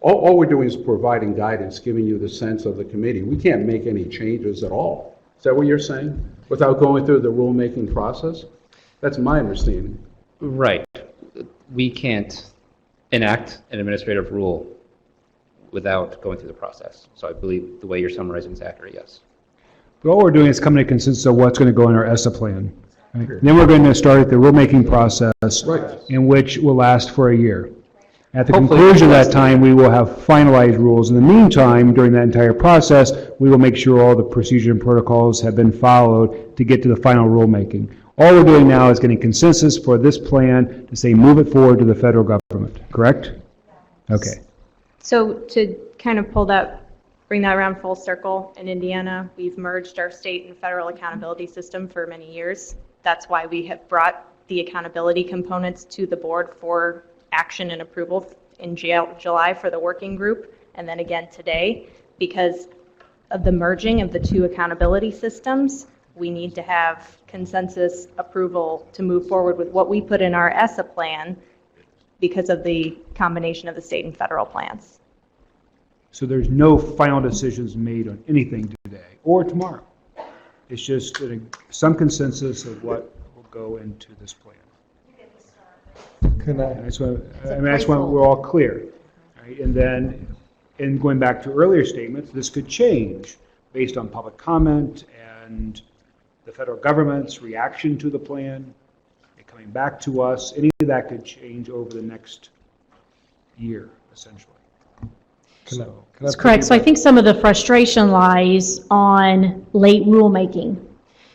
All we're doing is providing guidance, giving you the sense of the committee. We can't make any changes at all. Is that what you're saying? Without going through the rulemaking process? That's my understanding. Right. We can't enact an administrative rule without going through the process. So I believe the way you're summarizing is accurate, yes. But all we're doing is coming to consensus of what's going to go in our ESSA plan. Right. Then we're going to start the rulemaking process. Right. In which will last for a year. At the Hopefully conclusion of less that than time, we will have finalized rules. In the meantime, during that entire process, we will make sure all the procedure and protocols have been followed to get to the final rulemaking. All we're doing now is getting consensus for this plan to say move it forward to the federal government, correct? Okay. So to kind of bring that around full circle, in Indiana, we've merged our state and federal accountability system for many years. That's why we have brought the accountability components to the board for action and approval in July for the working group, and then again today. Because of the merging of the two accountability systems, we need to have consensus approval to move forward with what we put in our ESSA plan because of the combination of the state and federal plans. So there's no final decisions made on anything today or tomorrow. It's just some consensus of what will go into this plan. Can I? And that's when we're all clear. Right? And then, and going back to earlier statements, this could change based on public comment and the federal government's reaction to the plan, it coming back to us. Any of that could change over the next year, essentially. That's correct. So I think some of the frustration lies on late rulemaking.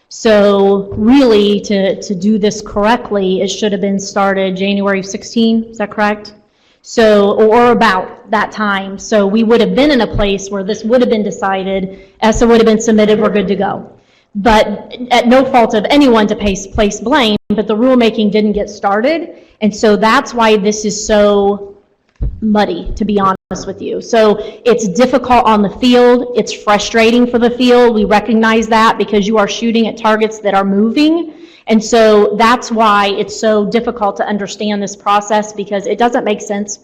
So really, to do this correctly, it should have been started January of 16, is that correct? So, or about that time. So we would have been in a place where this would have been decided, ESSA would have been submitted, we're good to go. But at no fault of anyone to place blame, but the rulemaking didn't get started. And so that's why this is so muddy, to be honest with you. So it's difficult on the field. It's frustrating for the field. We recognize that because you are shooting at targets that are moving. And so that's why it's so difficult to understand this process, because it doesn't make sense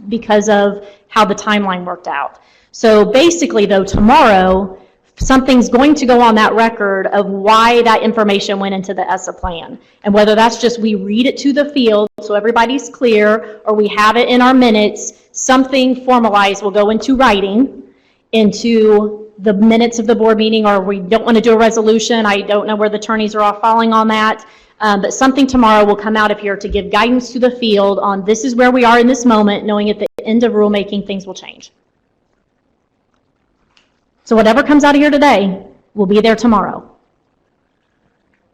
because of how the timeline worked out. So basically, though, tomorrow, something's going to go on that record of why that information went into the ESSA plan. And whether that's just we read it to the field so everybody's clear, or we have it in our minutes, something formalized will go into writing, into the minutes of the board meeting, or we don't want to do a resolution. I don't know where the attorneys are all falling on that. But something tomorrow will come out of here to give guidance to the field on this is where we are in this moment, knowing at the end of rulemaking things will change. So whatever comes out of here today will be there tomorrow.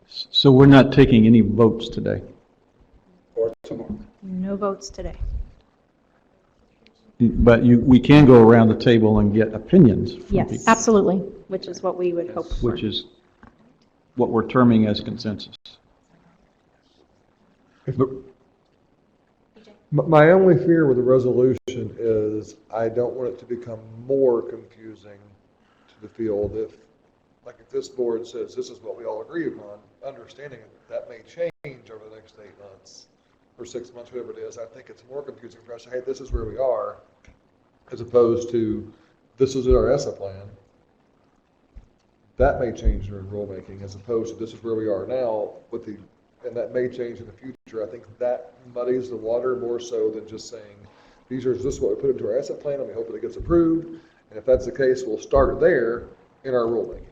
So we're not taking any votes today. Or tomorrow. No votes today. But we can go around the table and get opinions from Yes. people, Absolutely. Which is what we would hope for. which is what we're terming as consensus. My only fear with the resolution is I don't want it to become more confusing to the field if this board says this is what we all agree upon, understanding that may change over the next 8 months or 6 months, whatever it is. I think it's more confusing for us to, hey, this is where we are, as opposed to this is our ESSA plan. That may change during rulemaking, as opposed to this is where we are now and that may change in the future. I think that muddies the water more so than just saying, this is what we put into our ESSA plan, and we hope that it gets approved. And if that's the case, we'll start there in our rulemaking.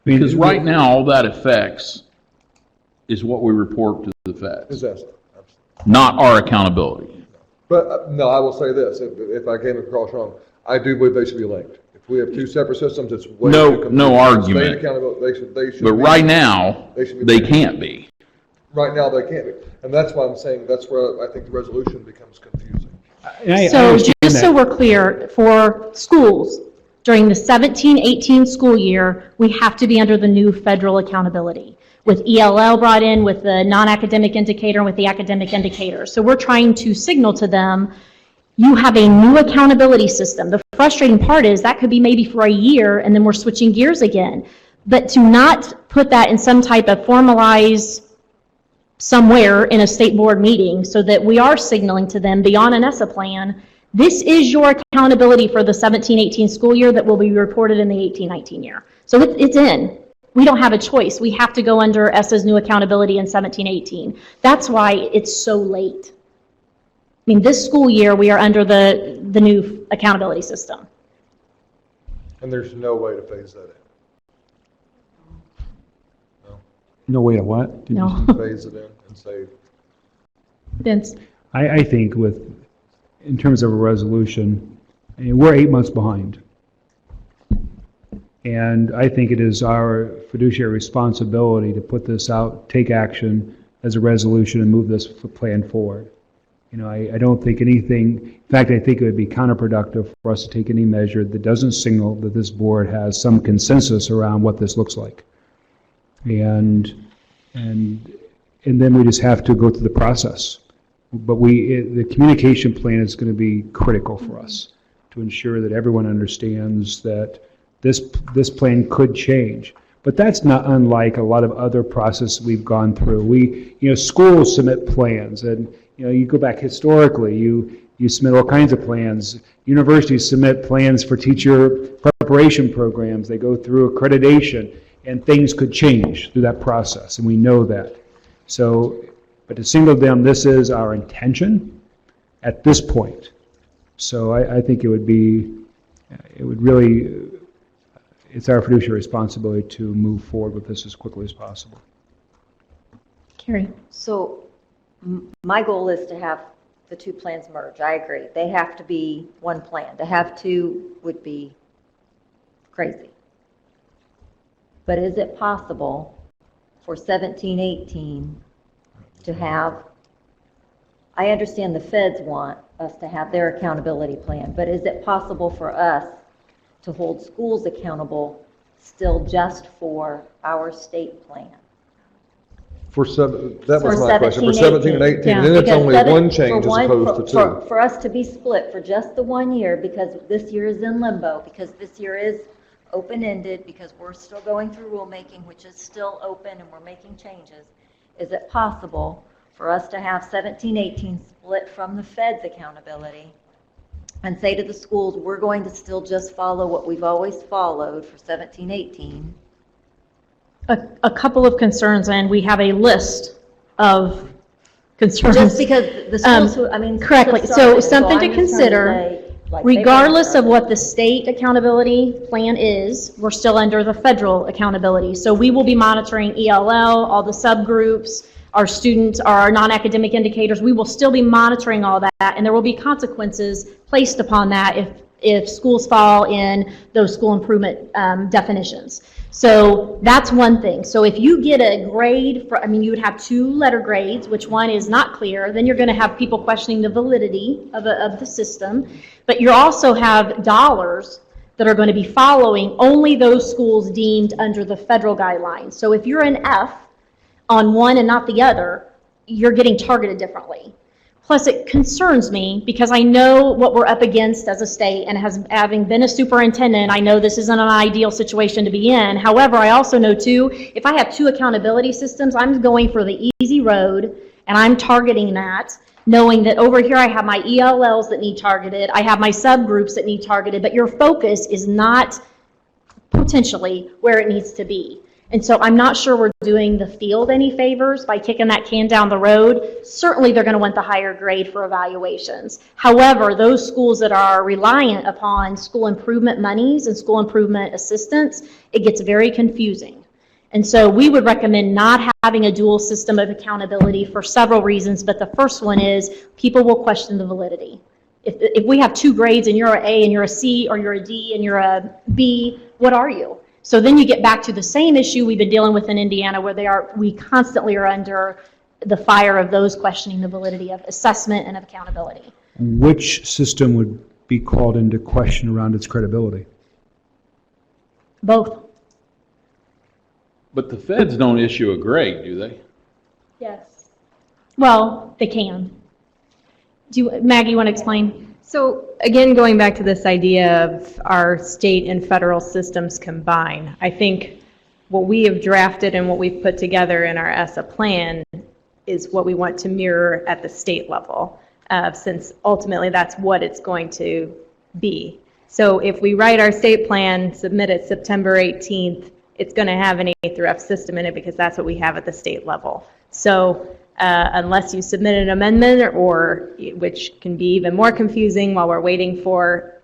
Because right now, all that affects is what we report to the feds, Is ESSA. not our accountability. But no, I will say this, if I came across wrong, I do believe they should be linked. If we have two separate systems, it's way No- too confusing. no argument. State accountability, they should But be- right now, they should be they linked. can't be. Right now, they can't be. And that's why I'm saying, that's where I think the resolution becomes confusing. So just so we're clear, for schools, during the 17-18 school year, we have to be under the new federal accountability, with ELL brought in, with the non-academic indicator, and with the academic indicator. So we're trying to signal to them, you have a new accountability system. The frustrating part is that could be maybe for a year, and then we're switching gears again. But to not put that in some type of formalized somewhere in a state board meeting so that we are signaling to them beyond an ESSA plan, this is your accountability for the 17-18 school year that will be reported in the 18-19 year. So it's in. We don't have a choice. We have to go under ESSA's new accountability in 17-18. That's why it's so late. I mean, this school year, we are under the new accountability system. And there's no way to phase that in. No way to what? Did you No. Phase it in and say, Vince? I think in terms of a resolution, I mean, we're 8 months behind. And I think it is our fiduciary responsibility to put this out, take action as a resolution and move this plan forward. You know, I don't think anything, in fact, I think it would be counterproductive for us to take any measure that doesn't signal that this board has some consensus around what this looks like. And then we just have to go through the process. But the communication plan is going to be critical for us to ensure that everyone understands that this plan could change. But that's not unlike a lot of other processes we've gone through. Schools submit plans, and you go back historically, you submit all kinds of plans. Universities submit plans for teacher preparation programs. They go through accreditation, and things could change through that process, and we know that. So, but to single them, this is our intention at this point. So I think it would really, it's our fiduciary responsibility to move forward with this as quickly as possible. Carrie? So my goal is to have the two plans merge. I agree. They have to be one plan. To have two would be crazy. But is it possible for 17, 18 to have, I understand the feds want us to have their accountability plan, but is it possible for us to hold schools accountable still just for our state plan? that was my question, for 17 and 18, yeah. then it's Because only one change as for one- opposed to two. For us to be split for just the 1 year, because this year is in limbo, because this year is open-ended, because we're still going through rulemaking, which is still open, and we're making changes, is it possible for us to have 17, 18 split from the feds accountability and say to the schools, we're going to still just follow what we've always followed for 17, 18? A couple of concerns, and we have a list of concerns. Just because the schools, I mean. Correctly. schools So started, something to I'm just trying consider, say, like, they regardless of started. what the state accountability plan is, we're still under the federal accountability. So we will be monitoring ELL, all the subgroups, our students, our non-academic indicators. We will still be monitoring all that, and there will be consequences placed upon that if schools fall in those school improvement definitions. So that's one thing. So if you get a grade, you would have 2 letter grades, which one is not clear, then you're going to have people questioning the validity of the system. But you also have dollars that are going to be following only those schools deemed under the federal guidelines. So if you're an F on one and not the other, you're getting targeted differently. Plus, it concerns me because I know what we're up against as a state, and having been a superintendent, I know this isn't an ideal situation to be in. However, I also know too, if I have 2 accountability systems, I'm going for the easy road, and I'm targeting that, knowing that over here I have my ELLs that need targeted, I have my subgroups that need targeted, but your focus is not potentially where it needs to be. And so I'm not sure we're doing the field any favors by kicking that can down the road. Certainly they're going to want the higher grade for evaluations. However, those schools that are reliant upon school improvement monies and school improvement assistance, it gets very confusing. And so we would recommend not having a dual system of accountability for several reasons, but the first one is people will question the validity. If we have 2 grades and you're an A and you're a C, or you're a D and you're a B, what are you? So then you get back to the same issue we've been dealing with in Indiana, where we constantly are under the fire of those questioning the validity of assessment and of accountability. Which system would be called into question around its credibility? Both. But the feds don't issue a grade, do they? Yes. Well, they can. Maggie, you want to explain? So again, going back to this idea of our state and federal systems combined, I think what we have drafted and what we've put together in our ESSA plan is what we want to mirror at the state level, since ultimately that's what it's going to be. So if we write our state plan, submit it September 18th, it's going to have an A through F system in it because that's what we have at the state level. So unless you submit an amendment, or which can be even more confusing while we're waiting for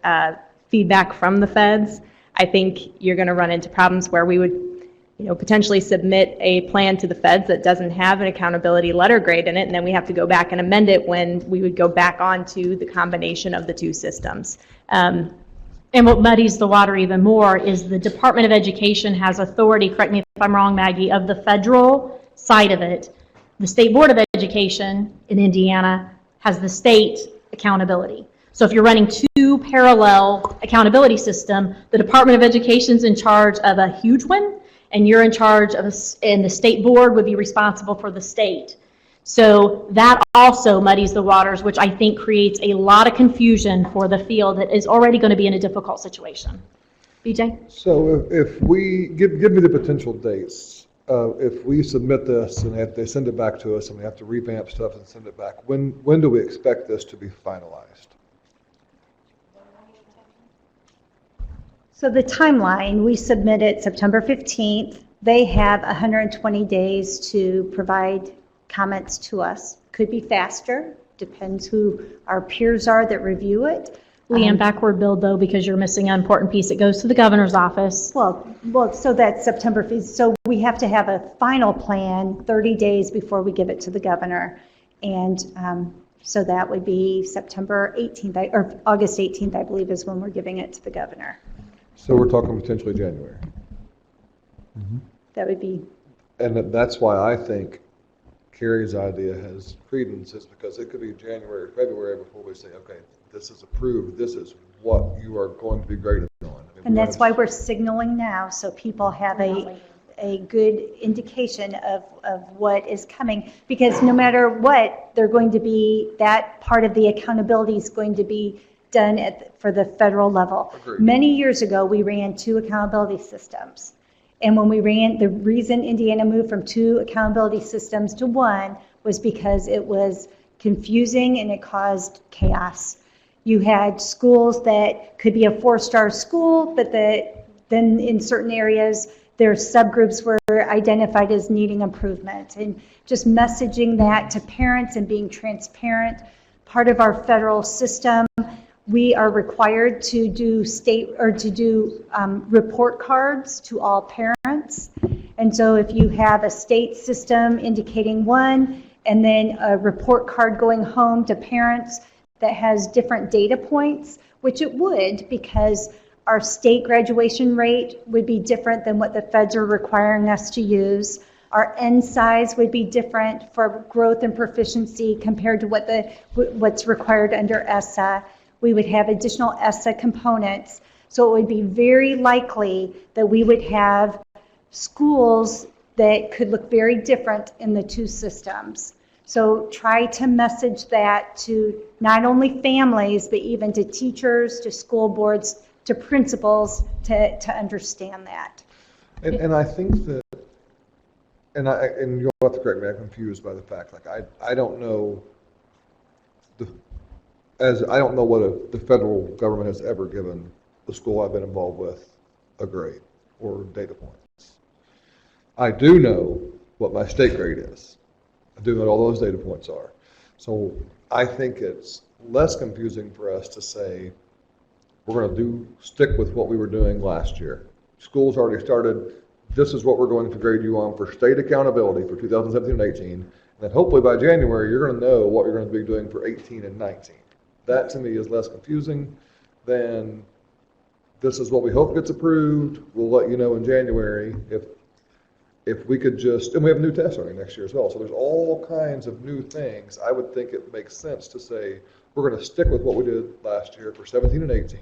feedback from the feds, I think you're going to run into problems where we would, potentially submit a plan to the feds that doesn't have an accountability letter grade in it, and then we have to go back and amend it when we would go back onto the combination of the two systems. And what muddies the water even more is the Department of Education has authority, correct me if I'm wrong, Maggie, of the federal side of it. The State Board of Education in Indiana has the state accountability. So if you're running two parallel accountability system, the Department of Education's in charge of a huge one, and you're in charge of, and the state board would be responsible for the state. So that also muddies the waters, which I think creates a lot of confusion for the field that is already going to be in a difficult situation. BJ? So if we, give me the potential dates. If we submit this and they send it back to us and we have to revamp stuff and send it back, when do we expect this to be finalized? So the timeline, we submit it September 15th. They have 120 days to provide comments to us. Could be faster, depends who our peers are that review it. Leanne, backward build though, because you're missing an important piece. It goes to the governor's office. Well, so that's September 5th. So we have to have a final plan 30 days before we give it to the governor. And so that would be September 18th, or August 18th, I believe, is when we're giving it to the governor. So we're talking potentially January. That would be, And that's why I think Carrie's idea has credence, is because it could be January or February before we say, okay, this is approved, this is what you are going to be graded on. I mean, and that's why we're signaling now, so people have a good indication of what is coming. Because no matter what, they're going to be, that part of the accountability is going to be done for the federal level. Agreed. Many years ago, we ran 2 accountability systems. And when we ran, the reason Indiana moved from 2 accountability systems to 1 was because it was confusing and it caused chaos. You had schools that could be a 4-star school, but then in certain areas, their subgroups were identified as needing improvement. And just messaging that to parents and being transparent. Part of our federal system, we are required to do report cards to all parents. And so if you have a state system indicating one, and then a report card going home to parents that has different data points, which it would, because our state graduation rate would be different than what the feds are requiring us to use. Our N size would be different for growth and proficiency compared to what's required under ESSA. We would have additional ESSA components. So it would be very likely that we would have schools that could look very different in the 2 systems. So try to message that to not only families, but even to teachers, to school boards, to principals, to understand that. And I think that, and you'll have to correct me, I'm confused by the fact, like I don't know I don't know what the federal government has ever given the school I've been involved with a grade or data points. I do know what my state grade is. I do know what all those data points are. So I think it's less confusing for us to say, we're going to stick with what we were doing last year. School's already started. This is what we're going to grade you on for state accountability for 2017 and 18. And then hopefully by January, you're going to know what you're going to be doing for 18 and 19. That to me is less confusing than this is what we hope gets approved. We'll let you know in January if we could just, and we have a new test starting next year as well. So there's all kinds of new things. I would think it makes sense to say, we're going to stick with what we did last year for 17 and 18.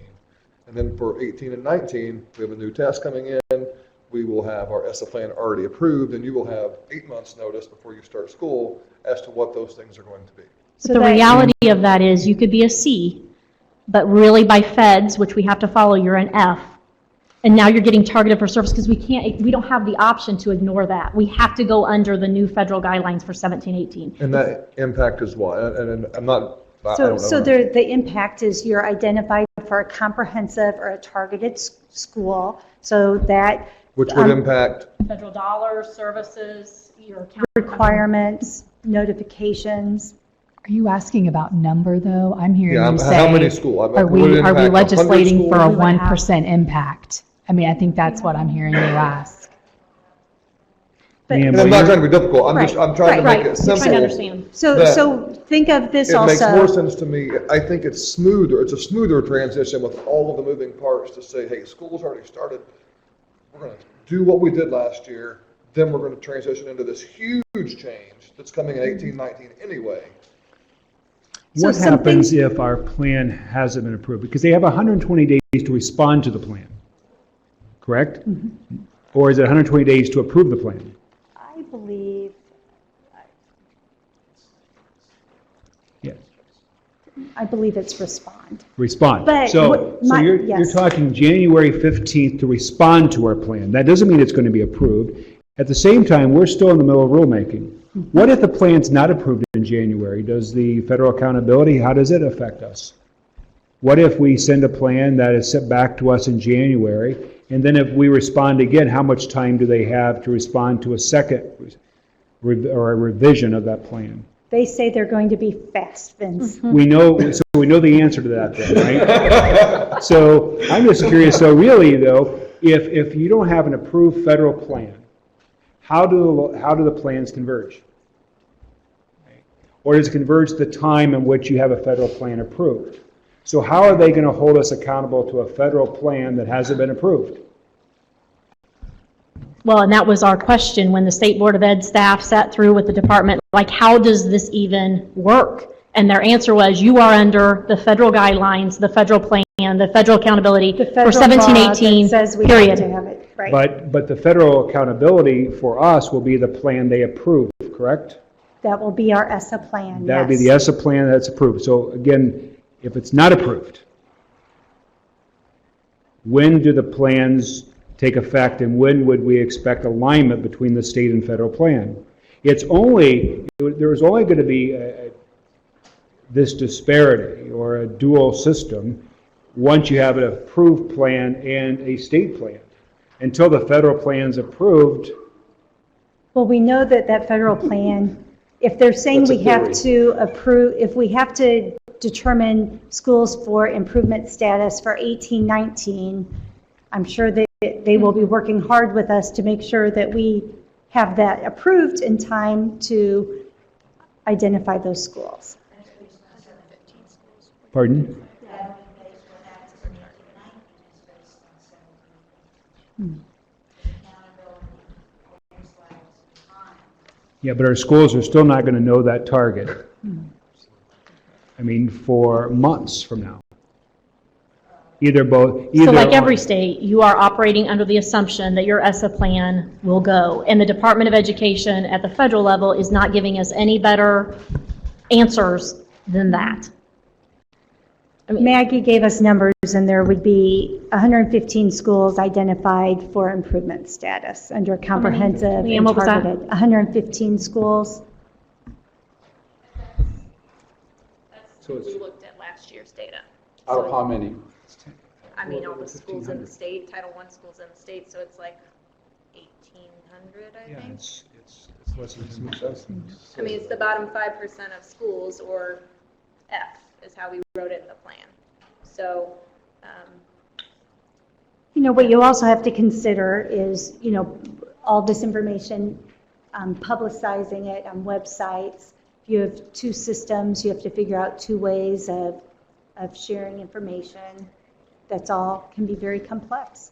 And then for 18 and 19, we have a new test coming in. We will have our ESSA plan already approved, and you will have 8 months notice before you start school as to what those things are going to be. But the reality of that is you could be a C, but really by feds, which we have to follow, you're an F. And now you're getting targeted for service because we don't have the option to ignore that. We have to go under the new federal guidelines for 17, 18. And that impact is what? And I'm not, I don't know. So the impact is you're identified for a comprehensive or a targeted school, so that. Which would impact? Federal dollars, services, your account. Requirements, notifications. Are you asking about number, though? I'm hearing you say. How many schools? Are we legislating for a 1% impact? I mean, I think that's what I'm hearing you ask. Ma'am, And well, I'm not you're- trying to be difficult, I'm trying to make Right, it you're simple. trying to understand. So, that so think of this It makes more also, sense to me, I think it's smoother, it's a smoother transition with all of the moving parts to say, hey, school's already started. We're gonna do what we did last year, then we're gonna transition into this huge change that's coming in 18, 19 anyway. What some happens things- if our plan hasn't been approved? Because they have 120 days to respond to the plan, correct? Or is it 120 days to approve the plan? I believe, Yes. I believe it's respond. Respond. But So, what- so my- you're yes. talking January 15th to respond to our plan. That doesn't mean it's going to be approved. At the same time, we're still in the middle of rulemaking. What if the plan's not approved in January? Does the federal accountability, how does it affect us? What if we send a plan that is sent back to us in January, and then if we respond again, how much time do they have to respond to a second or a revision of that plan? They say they're going to be fast, Vince. We know, so we know the answer to that then, right? So I'm just curious, so really though, if you don't have an approved federal plan, how do the plans converge? Or does it converge the time in which you have a federal plan approved? So how are they going to hold us accountable to a federal plan that hasn't been approved? Well, and that was our question when the State Board of Ed staff sat through with the department, like, how does this even work? And their answer was, you are under the federal guidelines, the federal plan, the federal accountability The for federal 17, law that 18, says we have period. to have it, right? But the federal accountability for us will be the plan they approve, correct? That will be our ESSA plan, That would be the yes. ESSA plan that's approved. So again, if it's not approved, when do the plans take effect and when would we expect alignment between the state and federal plan? There's only going to be this disparity or a dual system once you have an approved plan and a state plan. Until the federal plan's approved, Well, we know that that federal plan, if they're saying That's a we have theory. to approve, if we have to determine schools for improvement status for 18, 19, I'm sure that they will be working hard with us to make sure that we have that approved in time to identify those schools. pardon? Yeah, but our schools are still not going to know that target. I mean, for months from now. Either So like every on- state, you are operating under the assumption that your ESSA plan will go. And the Department of Education at the federal level is not giving us any better answers than that. Maggie gave us numbers, and there would be 115 schools identified for improvement status under comprehensive Leanne, and what was that? targeted. 115 schools. So it's looked at last year's data. out of how many? I mean, all the schools in the state, Title I schools in the state, so it's like 1,800, I Yeah, think. it's less than 10%. I mean, it's the bottom 5% of schools, or F is how we wrote it in the plan. So, You know, what you also have to consider is, you know, all this information, publicizing it on websites. If you have two systems, you have to figure out two ways of sharing information. That's all can be very complex.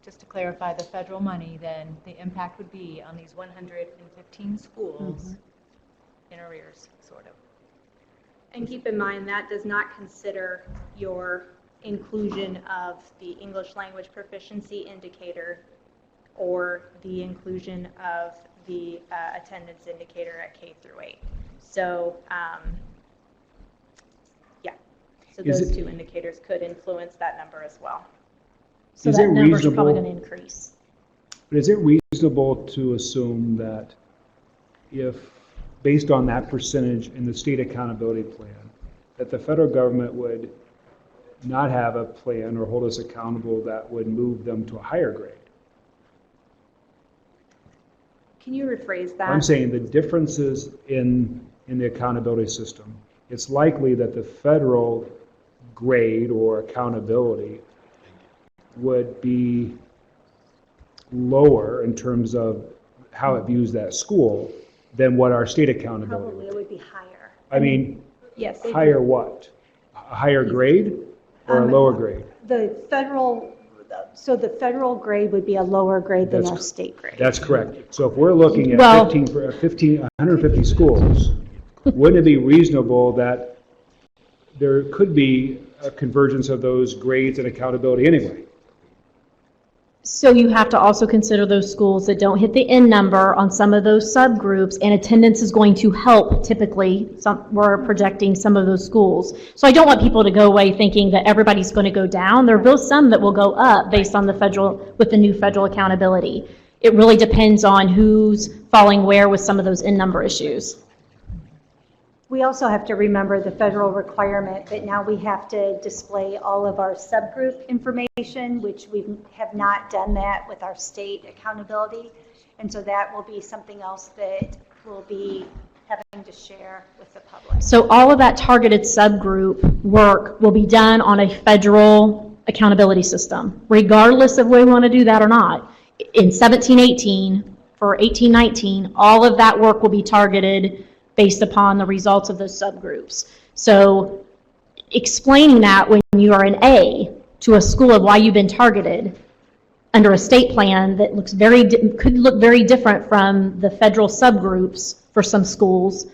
Just to clarify, the federal money, then the impact would be on these 115 schools in arrears, sort of. and keep in mind, that does not consider your inclusion of the English language proficiency indicator or the inclusion of the attendance indicator at K through 8. So, yeah, so Is those it- two indicators could influence that number as well. So Is that it number's probably reasonable- going to increase. But is it reasonable to assume that if, based on that percentage in the state accountability plan, that the federal government would not have a plan or hold us accountable that would move them to a higher grade? Can you rephrase that? I'm saying the differences in the accountability system, it's likely that the federal grade or accountability would be lower in terms of how it views that school than what our state accountability Probably would it be. would be higher. I mean, Yes. higher what? A higher grade or a lower grade? The federal, so the federal grade would be a lower grade than That's our c- state grade. That's correct. So if we're looking at Well- 150 schools, wouldn't it be reasonable that there could be a convergence of those grades and accountability anyway? So you have to also consider those schools that don't hit the N number on some of those subgroups, and attendance is going to help typically. We're projecting some of those schools. So I don't want people to go away thinking that everybody's going to go down. There will be some that will go up based on with the new federal accountability. It really depends on who's falling where with some of those N number issues. We also have to remember the federal requirement that now we have to display all of our subgroup information, which we have not done that with our state accountability. And so that will be something else that we'll be having to share with the public. So all of that targeted subgroup work will be done on a federal accountability system, regardless of whether we want to do that or not. In 17-18, for 18-19, all of that work will be targeted based upon the results of those subgroups. So explaining that when you are an A to a school of why you've been targeted under a state plan that looks could look very different from the federal subgroups for some schools,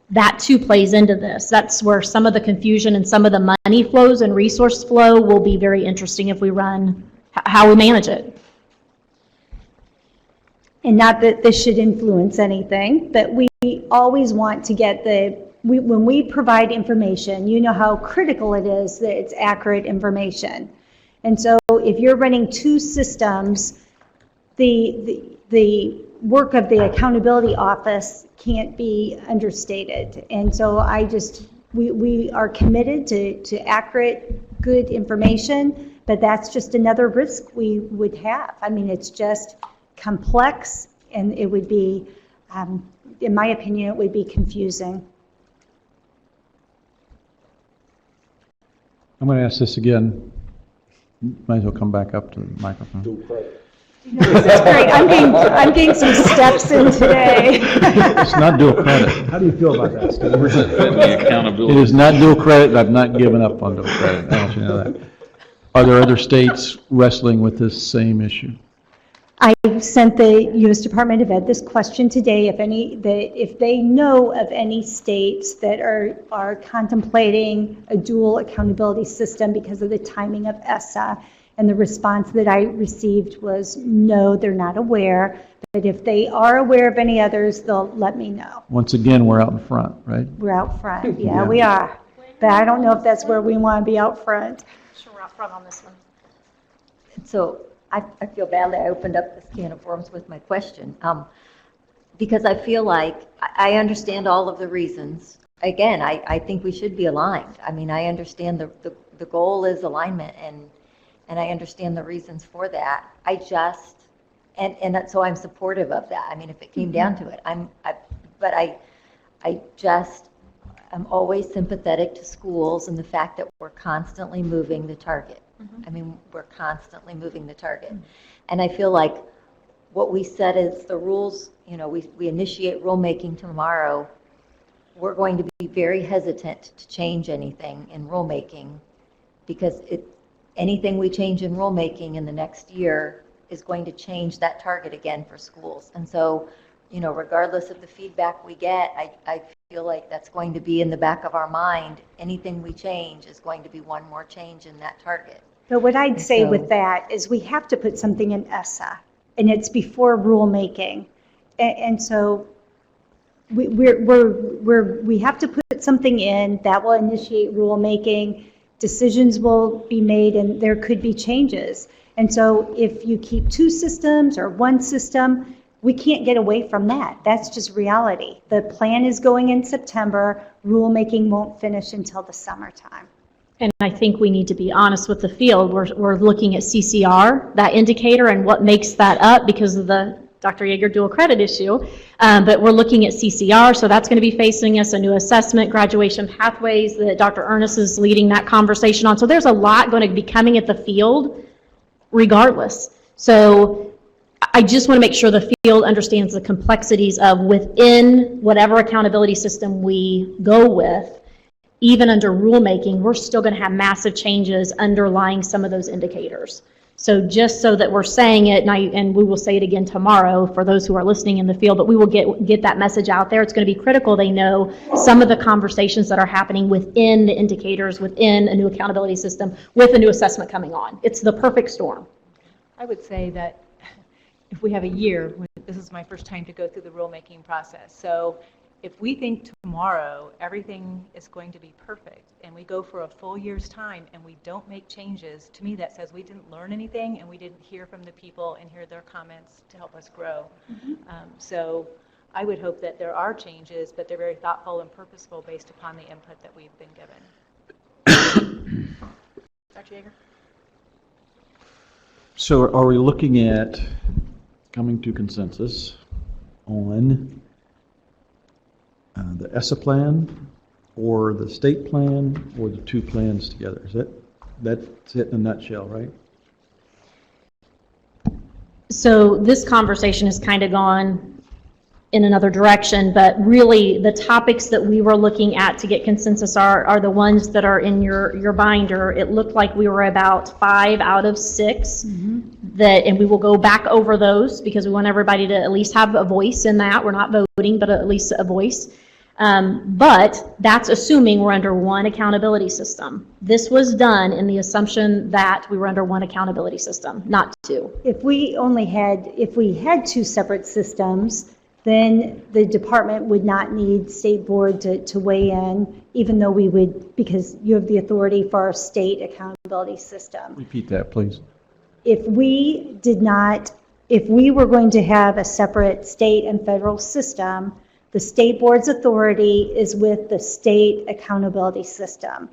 that too plays into this. That's where some of the confusion and some of the money flows and resource flow will be very interesting if we run, how we manage it. And not that this should influence anything, but we always want to get when we provide information, you know how critical it is that it's accurate information. And so if you're running two systems, the work of the accountability office can't be understated. And so we are committed to accurate, good information, but that's just another risk we would have. I mean, it's just complex, and it would be, in my opinion, it would be confusing. I'm going to ask this again. Might as well come back up to the microphone. This is great. I'm getting some steps in today. It's not dual credit. How do you feel about that, Steve? It is not dual credit, and I've not given up on dual credit. I want you to know that. Are there other states wrestling with this same issue? I sent the U.S. Department of Ed this question today, if they know of any states that are contemplating a dual accountability system because of the timing of ESSA. And the response that I received was, no, they're not aware. But if they are aware of any others, they'll let me know. Once again, we're out in front, right? We're out front. Yeah, we are. But I don't know if that's where we want to be out front. Sure, we're out front on this one. So I feel badly I opened up this can of worms with my question, because I feel like I understand all of the reasons. Again, I think we should be aligned. I mean, I understand the goal is alignment, and I understand the reasons for that. So I'm supportive of that. I mean, if it came down to it, but I just am always sympathetic to schools and the fact that we're constantly moving the target. I mean, we're constantly moving the target. And I feel like what we said is the rules, we initiate rulemaking tomorrow. We're going to be very hesitant to change anything in rulemaking because anything we change in rulemaking in the next year is going to change that target again for schools. And so, regardless of the feedback we get, I feel like that's going to be in the back of our mind. Anything we change is going to be one more change in that target. But what I'd say with that is we have to put something in ESSA, and it's before rulemaking. And so we have to put something in that will initiate rulemaking. Decisions will be made, and there could be changes. And so if you keep two systems or one system, we can't get away from that. That's just reality. The plan is going in September. Rulemaking won't finish until the summertime. And I think we need to be honest with the field. We're looking at CCR, that indicator, and what makes that up because of the Dr. Yeager dual credit issue. But we're looking at CCR, so that's going to be facing us, a new assessment, graduation pathways that Dr. Ernest is leading that conversation on. So there's a lot going to be coming at the field regardless. So I just want to make sure the field understands the complexities of within whatever accountability system we go with, even under rulemaking, we're still going to have massive changes underlying some of those indicators. So just so that we're saying it, and we will say it again tomorrow for those who are listening in the field, but we will get that message out there. It's going to be critical they know some of the conversations that are happening within the indicators, within a new accountability system, with a new assessment coming on. It's the perfect storm. I would say that if we have a year, this is my first time to go through the rulemaking process. So if we think tomorrow everything is going to be perfect and we go for a full year's time and we don't make changes, to me that says we didn't learn anything and we didn't hear from the people and hear their comments to help us grow. So I would hope that there are changes, but they're very thoughtful and purposeful based upon the input that we've been given. Dr. Yeager? So are we looking at coming to consensus on the ESSA plan or the state plan or the two plans together? That's it in a nutshell, right? So this conversation has kind of gone in another direction, but really the topics that we were looking at to get consensus are the ones that are in your binder. It looked like we were about 5 out of 6 and we will go back over those because we want everybody to at least have a voice in that. We're not voting, but at least a voice. But that's assuming we're under one accountability system. This was done in the assumption that we were under one accountability system, not two. If we had 2 separate systems, then the department would not need state board to weigh in, even though we would, because you have the authority for our state accountability system. Repeat that, please. If we were going to have a separate state and federal system, the state board's authority is with the state accountability system.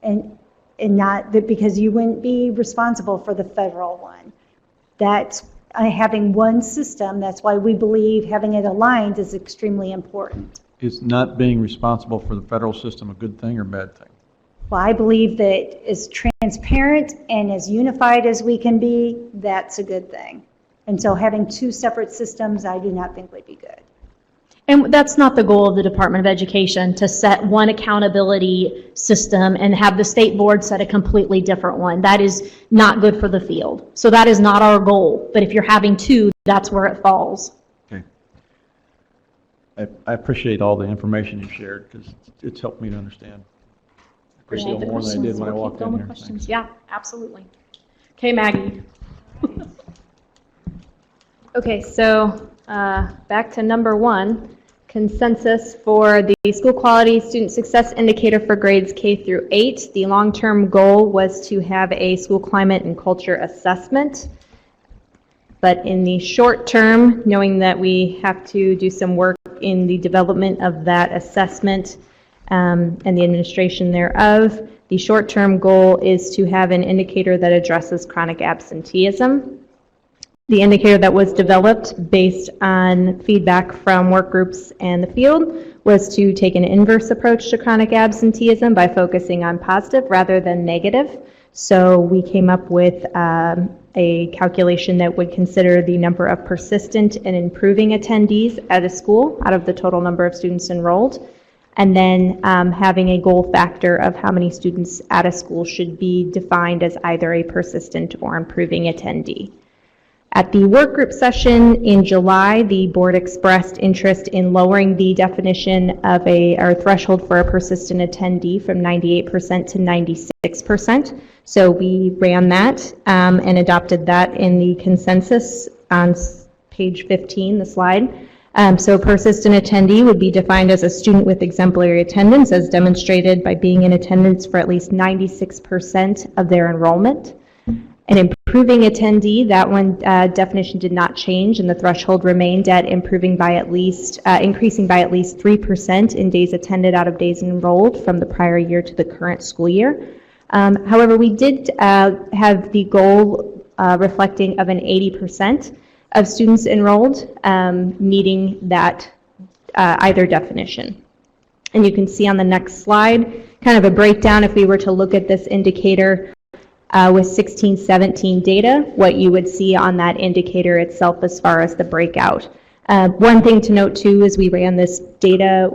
And not that, because you wouldn't be responsible for the federal one. That's having one system. That's why we believe having it aligned is extremely important. Is not being responsible for the federal system a good thing or bad thing? Well, I believe that as transparent and as unified as we can be, that's a good thing. And so having 2 separate systems, I do not think would be good. And that's not the goal of the Department of Education, to set one accountability system and have the state board set a completely different one. That is not good for the field. So that is not our goal. But if you're having 2, that's where it falls. Okay. I appreciate all the information you shared because it's helped me to understand. I appreciate it more than I did when I walked in here. Thanks. Yeah, absolutely. Okay, Maggie. Okay, so back to number 1, consensus for the school quality student success indicator for grades K through 8. The long-term goal was to have a school climate and culture assessment. But in the short term, knowing that we have to do some work in the development of that assessment and the administration thereof, the short-term goal is to have an indicator that addresses chronic absenteeism. The indicator that was developed based on feedback from work groups and the field was to take an inverse approach to chronic absenteeism by focusing on positive rather than negative. So we came up with a calculation that would consider the number of persistent and improving attendees at a school out of the total number of students enrolled, and then having a goal factor of how many students at a school should be defined as either a persistent or improving attendee. At the work group session in July, the board expressed interest in lowering the definition of our threshold for a persistent attendee from 98% to 96%. So we ran that and adopted that in the consensus on page 15, the slide. So persistent attendee would be defined as a student with exemplary attendance as demonstrated by being in attendance for at least 96% of their enrollment. An improving attendee, that one definition did not change, and the threshold remained at increasing by at least 3% in days attended out of days enrolled from the prior year to the current school year. However, we did have the goal reflecting of an 80% of students enrolled meeting that either definition. And you can see on the next slide kind of a breakdown if we were to look at this indicator with 16-17 data, what you would see on that indicator itself as far as the breakout. One thing to note too is we ran this data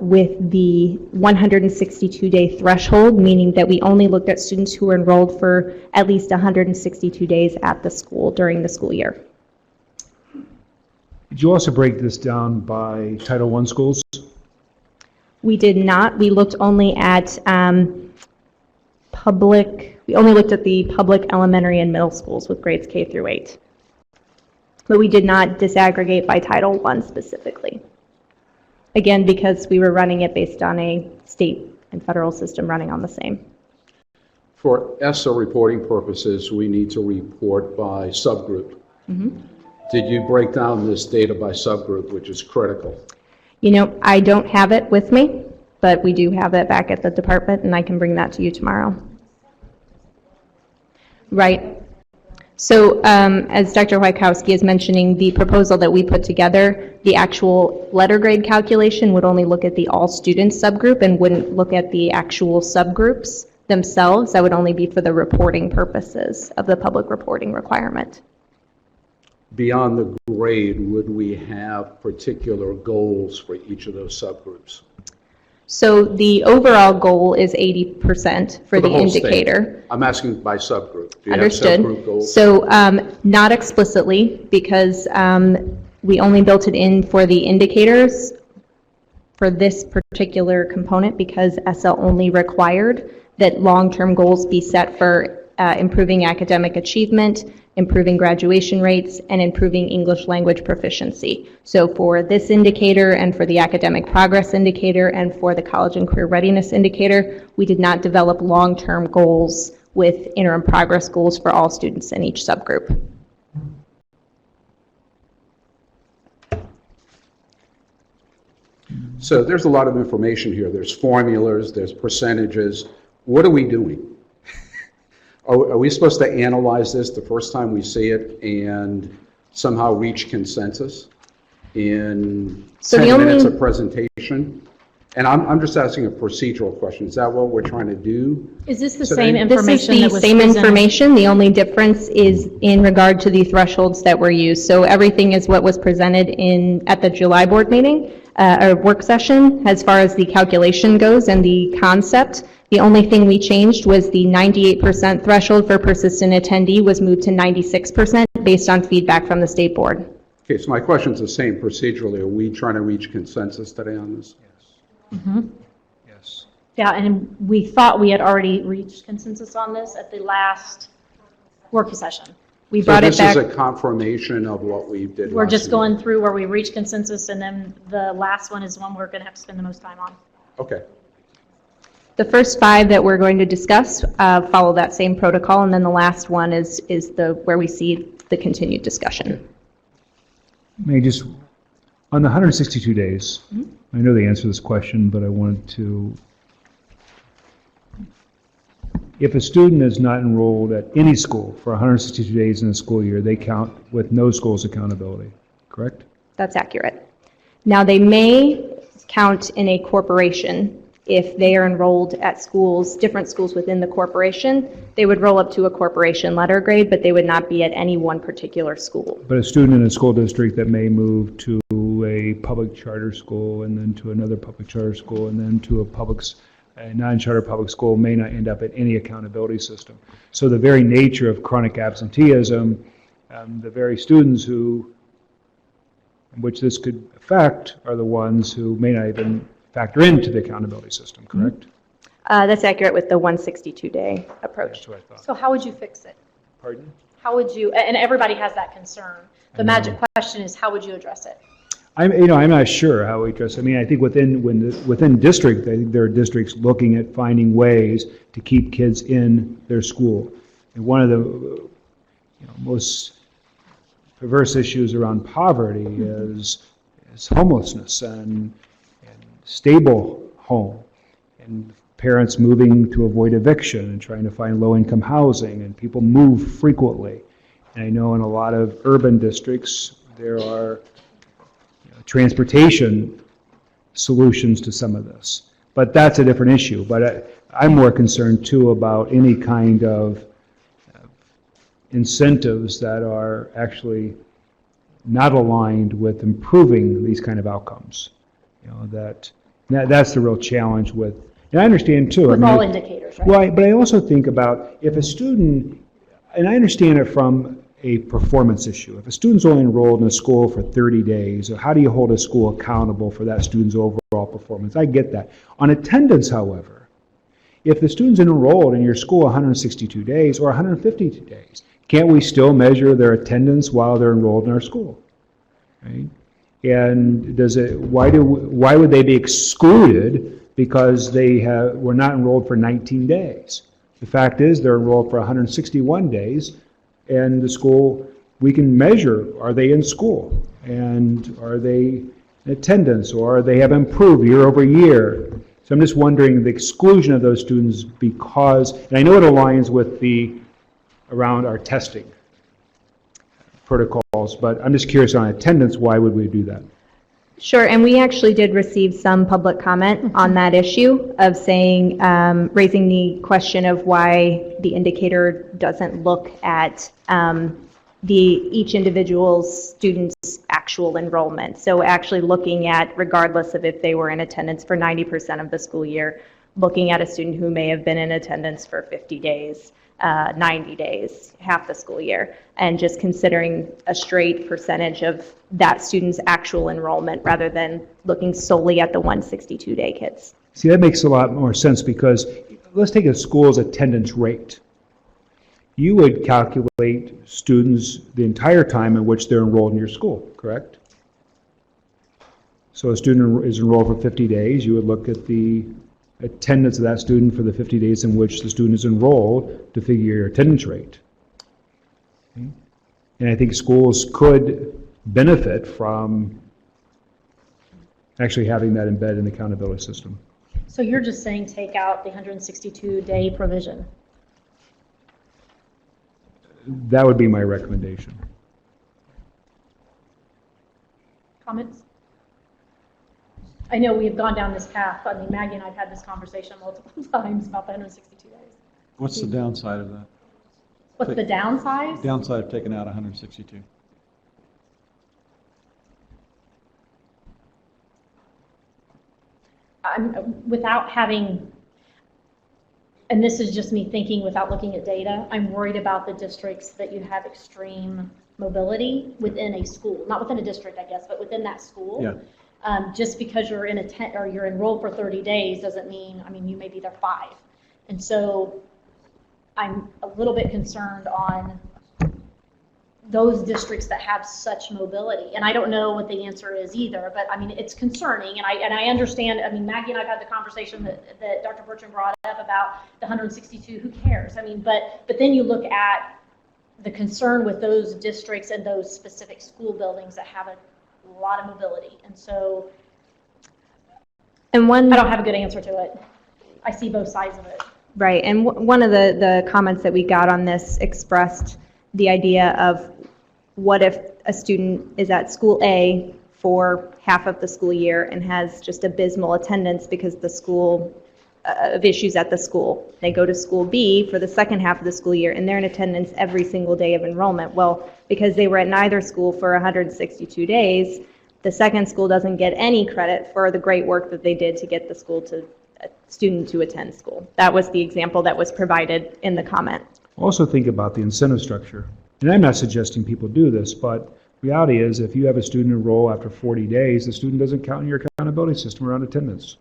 with the 162-day threshold, meaning that we only looked at students who were enrolled for at least 162 days at the school during the school year. Did you also break this down by Title I schools? We did not. We looked only at we only looked at the public elementary and middle schools with grades K through 8. But we did not disaggregate by Title I specifically. Again, because we were running it based on a state and federal system running on the same. For ESSA reporting purposes, we need to report by subgroup. Did you break down this data by subgroup, which is critical? You know, I don't have it with me, but we do have it back at the department, and I can bring that to you tomorrow. Right. So as Dr. Wajkowski is mentioning, the proposal that we put together, the actual letter grade calculation would only look at the all students subgroup and wouldn't look at the actual subgroups themselves. That would only be for the reporting purposes of the public reporting requirement. Beyond the grade, would we have particular goals for each of those subgroups? So the overall goal is 80% for the whole state. indicator. I'm asking by subgroup. Do you Understood. have subgroup goals? So not explicitly, because we only built it in for the indicators for this particular component, because ESSA only required that long-term goals be set for improving academic achievement, improving graduation rates, and improving English language proficiency. So for this indicator and for the academic progress indicator and for the college and career readiness indicator, we did not develop long-term goals with interim progress goals for all students in each subgroup. So there's a lot of information here. There's formulas, there's percentages. What are we doing? Are we supposed to analyze this the first time we see it and somehow reach consensus in 10 minutes of presentation? And I'm just asking a procedural question. Is that what we're trying to do? Is this the today? same information that This is was the same presented? information. The only difference is in regard to the thresholds that were used. So everything is what was presented at the July board meeting, or work session, as far as the calculation goes and the concept. The only thing we changed was the 98% threshold for persistent attendee was moved to 96% based on feedback from the state board. Okay, so my question's the same procedurally. Are we trying to reach consensus today on this? Yes. Yeah, and we thought we had already reached consensus on this at the last work session. We So brought it this back. is a confirmation of what we did We're last just meeting? going through where we reached consensus, and then the last one is the one we're going to have to spend the most time on. Okay. The first 5 that we're going to discuss follow that same protocol, and then the last one is where we see the continued discussion. May I just, on the 162 days, I know the answer to this question, but I wanted to, if a student is not enrolled at any school for 162 days in a school year, they count with no school's accountability, correct? That's accurate. Now, they may count in a corporation. If they are enrolled at schools, different schools within the corporation, they would roll up to a corporation letter grade, but they would not be at any one particular school. But a student in a school district that may move to a public charter school and then to another public charter school and then to a non-charter public school may not end up at any accountability system. So the very nature of chronic absenteeism, the very students which this could affect are the ones who may not even factor into the accountability system, correct? That's accurate with the 162-day approach. That's what I thought. So how would you fix it? Pardon? How would you, and everybody has that concern. The magic question is, how would you address it? I'm not sure how we address. I mean, I think within district, I think there are districts looking at finding ways to keep kids in their school. And one of the most perverse issues around poverty is homelessness and stable home, and parents moving to avoid eviction and trying to find low-income housing, and people move frequently. And I know in a lot of urban districts there are transportation solutions to some of this. But that's a different issue. But I'm more concerned too about any kind of incentives that are actually not aligned with improving these kind of outcomes. You know, that's the real challenge with, and I understand too. With I mean, all indicators, right? Right, but I also think about if a student, and I understand it from a performance issue. If a student's only enrolled in a school for 30 days, how do you hold a school accountable for that student's overall performance? I get that. On attendance, however, if the student's enrolled in your school 162 days or 152 days, can't we still measure their attendance while they're enrolled in our school? Right? And why would they be excluded because they were not enrolled for 19 days? The fact is they're enrolled for 161 days, and the school, we can measure, are they in school? And are they in attendance, or they have improved year over year? So I'm just wondering the exclusion of those students because, and I know it aligns with around our testing protocols, but I'm just curious on attendance, why would we do that? Sure, and we actually did receive some public comment on that issue of saying, raising the question of why the indicator doesn't look at each individual student's actual enrollment. So actually looking at, regardless of if they were in attendance for 90% of the school year, looking at a student who may have been in attendance for 50 days, 90 days, half the school year, and just considering a straight percentage of that student's actual enrollment rather than looking solely at the 162-day kids. See, that makes a lot more sense because let's take a school's attendance rate. You would calculate students the entire time in which they're enrolled in your school, correct? So a student is enrolled for 50 days, you would look at the attendance of that student for the 50 days in which the student is enrolled to figure your attendance rate. Okay? And I think schools could benefit from actually having that embedded in the accountability system. So you're just saying take out the 162-day provision? That would be my recommendation. Comments? I know we've gone down this path. I mean, Maggie and I have had this conversation multiple times about the 162 days. What's the downside of that? What's the downside? Downside of taking out 162? Without having, and this is just me thinking without looking at data, I'm worried about the districts that you have extreme mobility within a school, not within a district, I guess, but within that school. Yeah. Just because you're or you're enrolled for 30 days doesn't mean, I mean, you may be there 5. And so I'm a little bit concerned on those districts that have such mobility. And I don't know what the answer is either, but I mean, it's concerning. And I understand, I mean, Maggie and I've had the conversation that Dr. Bertrand brought up about the 162, who cares? I mean, but then you look at the concern with those districts and those specific school buildings that have a lot of mobility. And so I don't have a good answer to it. I see both sides of it. Right, and one of the comments that we got on this expressed the idea of what if a student is at school A for half of the school year and has just abysmal attendance because the school of issues at the school. They go to school B for the second half of the school year and they're in attendance every single day of enrollment. Well, because they were at neither school for 162 days, the second school doesn't get any credit for the great work that they did to get the student to attend school. That was the example that was provided in the comment. Also think about the incentive structure. And I'm not suggesting people do this, but reality is if you have a student enroll after 40 days, the student doesn't count in your accountability system around attendance.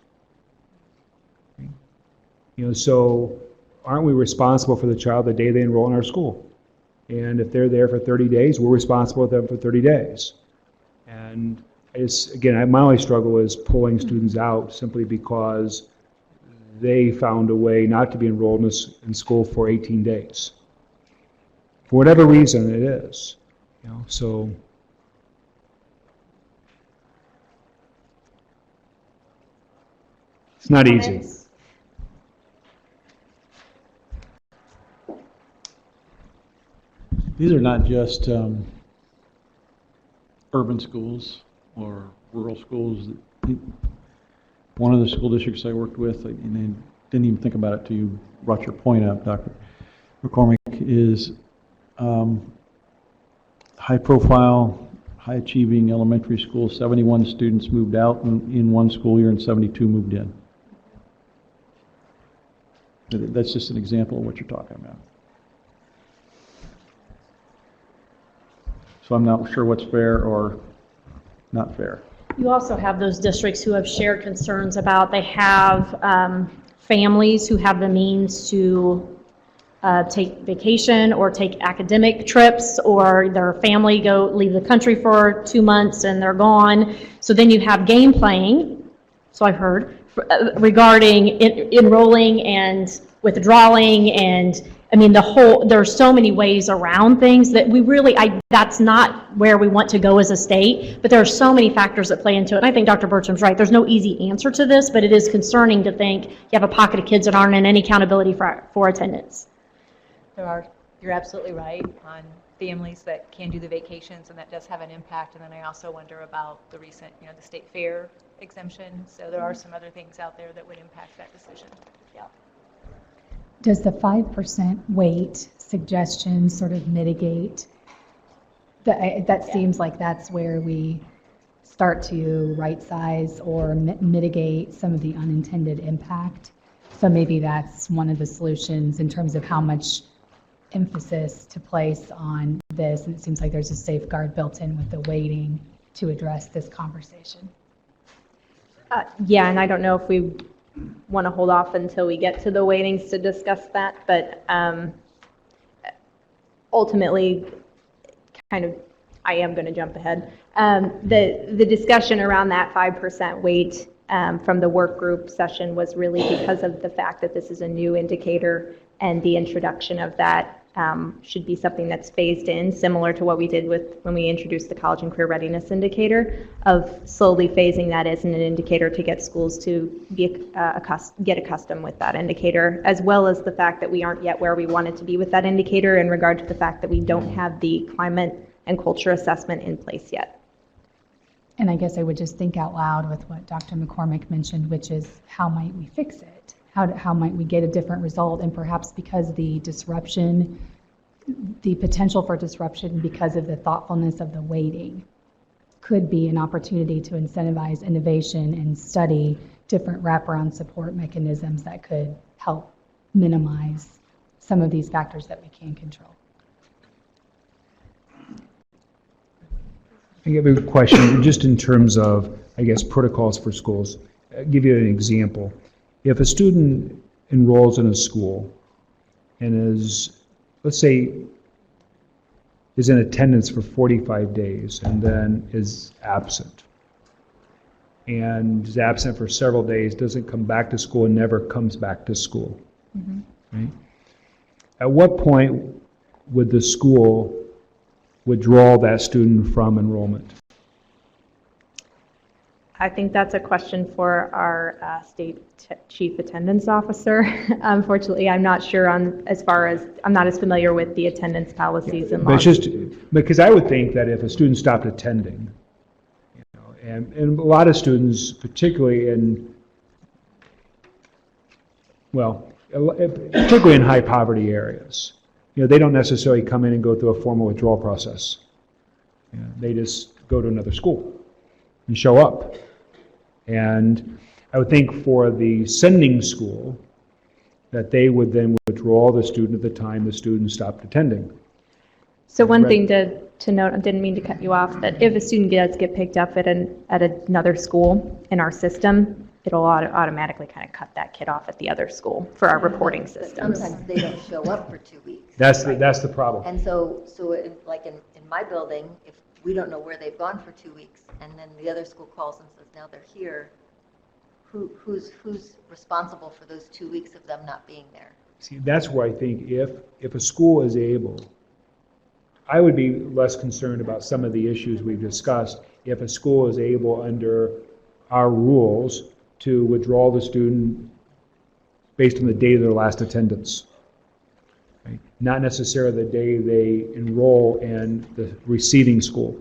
You know, so aren't we responsible for the child the day they enroll in our school? And if they're there for 30 days, we're responsible with them for 30 days. And again, my only struggle is pulling students out simply because they found a way not to be enrolled in school for 18 days. For whatever reason it is. You know, so it's not easy. These are not just urban schools or rural schools. One of the school districts I worked with, and they didn't even think about it till you brought your point up, Dr. McCormick, is high-profile, high-achieving elementary school, 71 students moved out in one school year and 72 moved in. That's just an example of what you're talking about. So I'm not sure what's fair or not fair. You also have those districts who have shared concerns about, they have families who have the means to take vacation or take academic trips, or their family leave the country for 2 months and they're gone. So then you have game playing, so I've heard, regarding enrolling and withdrawing, and I mean, there's so many ways around things that we really, that's not where we want to go as a state, but there are so many factors that play into it. And I think Dr. Bertram's right. There's no easy answer to this, but it is concerning to think you have a pocket of kids that aren't in any accountability for attendance. You're absolutely right on families that can do the vacations, and that does have an impact. And then I also wonder about the recent, the state fair exemption. So there are some other things out there that would impact that decision. Yeah. Does the 5% weight suggestion sort of mitigate? That seems like that's where we start to right size or mitigate some of the unintended impact. So maybe that's one of the solutions in terms of how much emphasis to place on this. And it seems like there's a safeguard built in with the weighting to address this conversation. Yeah, and I don't know if we want to hold off until we get to the weightings to discuss that, but ultimately, kind of, I am going to jump ahead. The discussion around that 5% weight from the work group session was really because of the fact that this is a new indicator, and the introduction of that should be something that's phased in, similar to what we did when we introduced the college and career readiness indicator, of slowly phasing that as an indicator to get schools to get accustomed with that indicator, as well as the fact that we aren't yet where we wanted to be with that indicator in regard to the fact that we don't have the climate and culture assessment in place yet. And I guess I would just think out loud with what Dr. McCormick mentioned, which is how might we fix it? How might we get a different result? And perhaps because the potential for disruption because of the thoughtfulness of the weighting could be an opportunity to incentivize innovation and study different wraparound support mechanisms that could help minimize some of these factors that we can control. I have a question, just in terms of, I guess, protocols for schools. I'll give you an example. If a student enrolls in a school and is, let's say, is in attendance for 45 days and then is absent, and is absent for several days, doesn't come back to school, and never comes back to school, right? At what point would the school withdraw that student from enrollment? I think that's a question for our state chief attendance officer. Unfortunately, I'm not sure I'm not as familiar with the attendance policies and But laws. it's just, because I would think that if a student stopped attending, and a lot of students, particularly in high poverty areas, they don't necessarily come in and go through a formal withdrawal process. They just go to another school and show up. And I would think for the sending school that they would then withdraw the student at the time the student stopped attending. So one thing to note, I didn't mean to cut you off, that if a student does get picked up at another school in our system, it'll automatically kind of cut that kid off at the other school for our reporting systems. Sometimes they don't show up for 2 weeks. That's the problem. And so like in my building, if we don't know where they've gone for 2 weeks, and then the other school calls and says, now they're here, who's responsible for those 2 weeks of them not being there? See, that's where I think if a school is able, I would be less concerned about some of the issues we've discussed if a school is able, under our rules, to withdraw the student based on the date of their last attendance. Right? Not necessarily the day they enroll in the receiving school.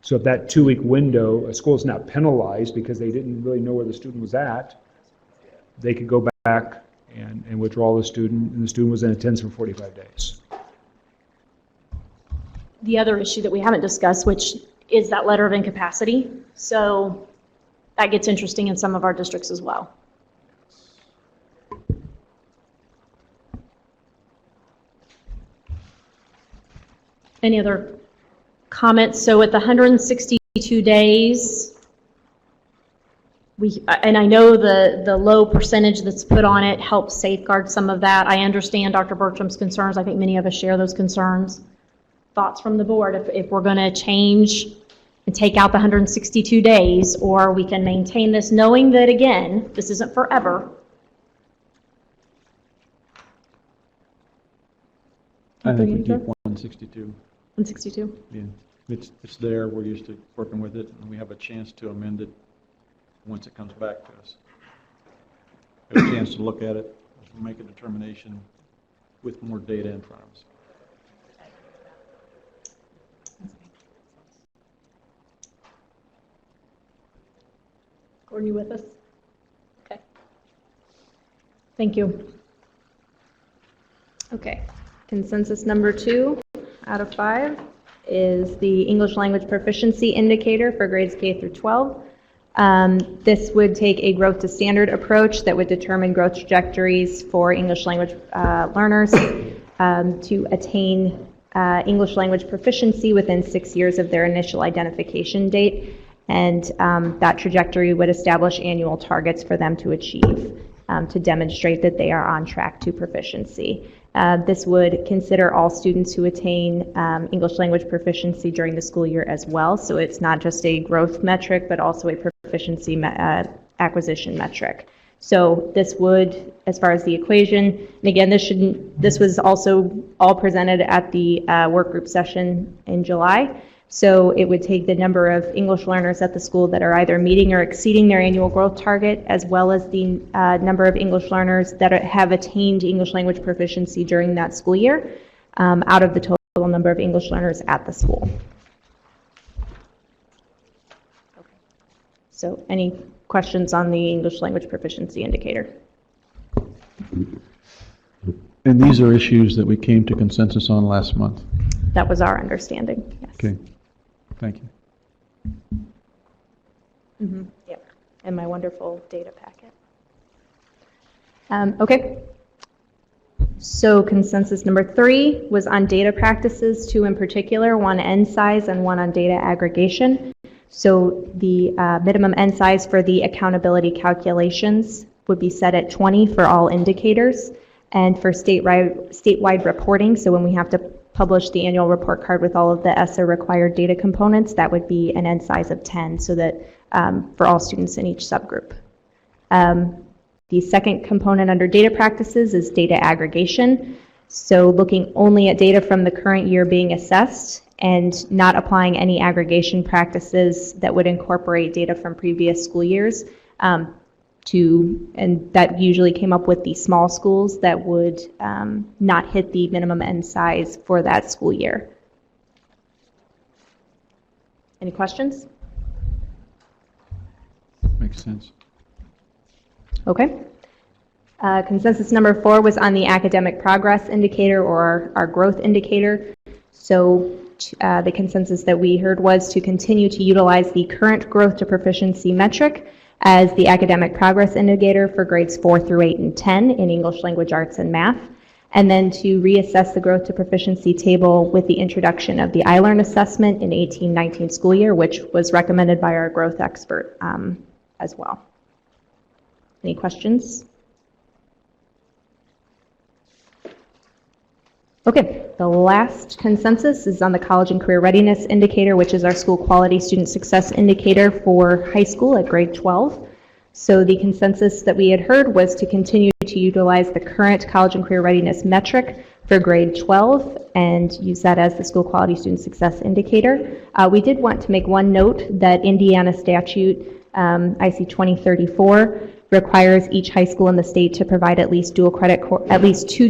So if that 2 week window, a school is not penalized because they didn't really know where the student was at, they could go back and withdraw the student, and the student was in attendance for 45 days. the other issue that we haven't discussed, which is that letter of incapacity. So that gets interesting in some of our districts as well. Any other comments? So at the 162 days, and I know the low percentage that's put on it helps safeguard some of that. I understand Dr. Bertram's concerns. I think many of us share those concerns. Thoughts from the board, if we're going to change and take out the 162 days, or we can maintain this knowing that, again, this isn't forever. I think we keep 162. 162? Yeah, it's there, we're used to working with it, and we have a chance to amend it once it comes back to us. We have a chance to look at it, make a determination with more data in front of us. Gordon, you with us? Okay. Thank you. Okay. Consensus number 2 out of 5 is the English language proficiency indicator for grades K through 12. This would take a growth to standard approach that would determine growth trajectories for English language learners to attain English language proficiency within 6 years of their initial identification date. And that trajectory would establish annual targets for them to achieve to demonstrate that they are on track to proficiency. This would consider all students who attain English language proficiency during the school year as well. So it's not just a growth metric, but also a proficiency acquisition metric. So this would, as far as the equation, and again, this was also all presented at the work group session in July. So it would take the number of English learners at the school that are either meeting or exceeding their annual growth target, as well as the number of English learners that have attained English language proficiency during that school year, out of the total number of English learners at the school. Okay. So any questions on the English language proficiency indicator? And these are issues that we came to consensus on last month. That was our understanding, yes. Okay, thank you. Mm-hmm. Yep, and my wonderful data packet. Okay. So consensus number 3 was on data practices, 2 in particular, 1 N size and 1 on data aggregation. So the minimum N size for the accountability calculations would be set at 20 for all indicators, and for statewide reporting, so when we have to publish the annual report card with all of the ESSA required data components, that would be an N size of 10, so that for all students in each subgroup. The second component under data practices is data aggregation. So looking only at data from the current year being assessed and not applying any aggregation practices that would incorporate data from previous school years and that usually came up with the small schools that would not hit the minimum N size for that school year. Any questions? Makes sense. Okay. Consensus number 4 was on the academic progress indicator, or our growth indicator. So the consensus that we heard was to continue to utilize the current growth to proficiency metric as the academic progress indicator for grades 4 through 8 and 10 in English language arts and math, and then to reassess the growth to proficiency table with the introduction of the iLearn assessment in 18-19 school year, which was recommended by our growth expert as well. Any questions? Okay, the last consensus is on the college and career readiness indicator, which is our school quality student success indicator for high school at grade 12. So the consensus that we had heard was to continue to utilize the current college and career readiness metric for grade 12 and use that as the school quality student success indicator. We did want to make one note that Indiana statute IC 2034 requires each high school in the state to provide at least 2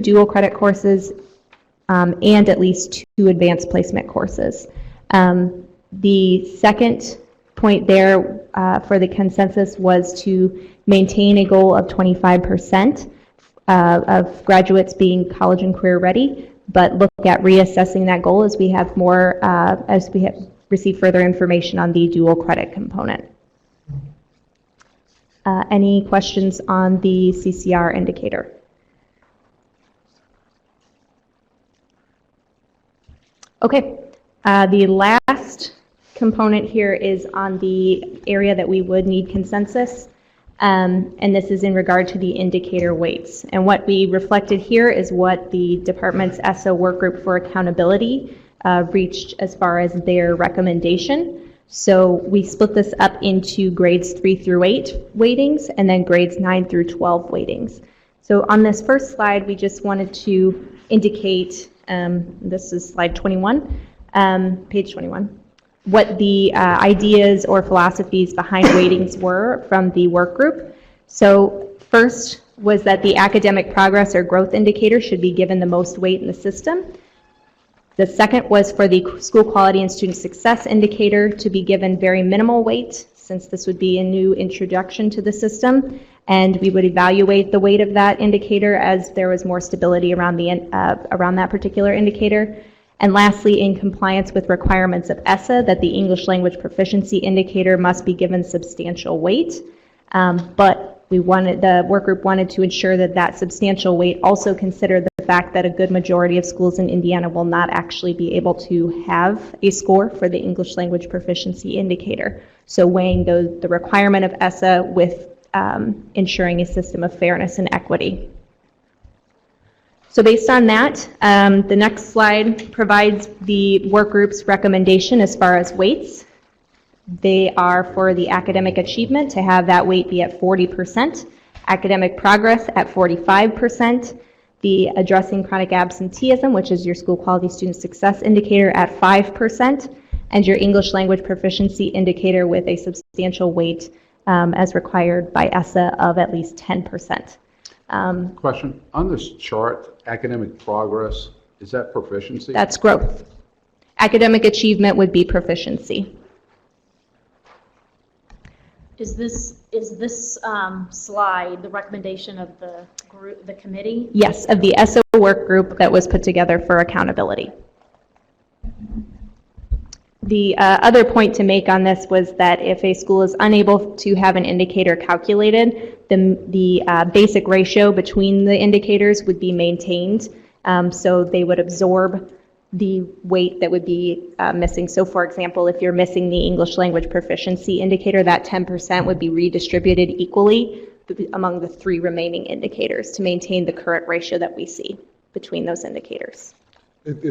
dual credit courses and at least 2 advanced placement courses. The second point there for the consensus was to maintain a goal of 25% of graduates being college and career ready but look at reassessing that goal as we have more, as we have received further information on the dual credit component. Any questions on the CCR indicator? Okay, the last component here is on the area that we would need consensus, and this is in regard to the indicator weights. And what we reflected here is what the department's ESSA workgroup for accountability reached as far as their recommendation. So we split this up into grades 3 through 8 weightings and then grades 9 through 12 weightings. So on this first slide, we just wanted to indicate, this is slide 21, page 21, what the ideas or philosophies behind weightings were from the work group. So first was that the academic progress or growth indicator should be given the most weight in the system. The second was for the school quality and student success indicator to be given very minimal weight, since this would be a new introduction to the system, and we would evaluate the weight of that indicator as there was more stability around around that particular indicator. And lastly, in compliance with requirements of ESSA, that the English language proficiency indicator must be given substantial weight. But the work group wanted to ensure that that substantial weight also considered the fact that a good majority of schools in Indiana will not actually be able to have a score for the English language proficiency indicator. So weighing the requirement of ESSA with ensuring a system of fairness and equity. So based on that, the next slide provides the work group's recommendation as far as weights. They are for the academic achievement to have that weight be at 40%, academic progress at 45%, the addressing chronic absenteeism, which is your school quality student success indicator, at 5%, and your English language proficiency indicator with a substantial weight as required by ESSA of at least 10%. Question, on this chart, academic progress, is that proficiency? That's growth. Academic achievement would be proficiency. Is this slide the recommendation of the group, the committee? Yes, of the ESSA work group that was put together for accountability. The other point to make on this was that if a school is unable to have an indicator calculated, the basic ratio between the indicators would be maintained, so they would absorb the weight that would be missing. So for example, if you're missing the English language proficiency indicator, that 10% would be redistributed equally among the 3 remaining indicators to maintain the current ratio that we see between those indicators. Can I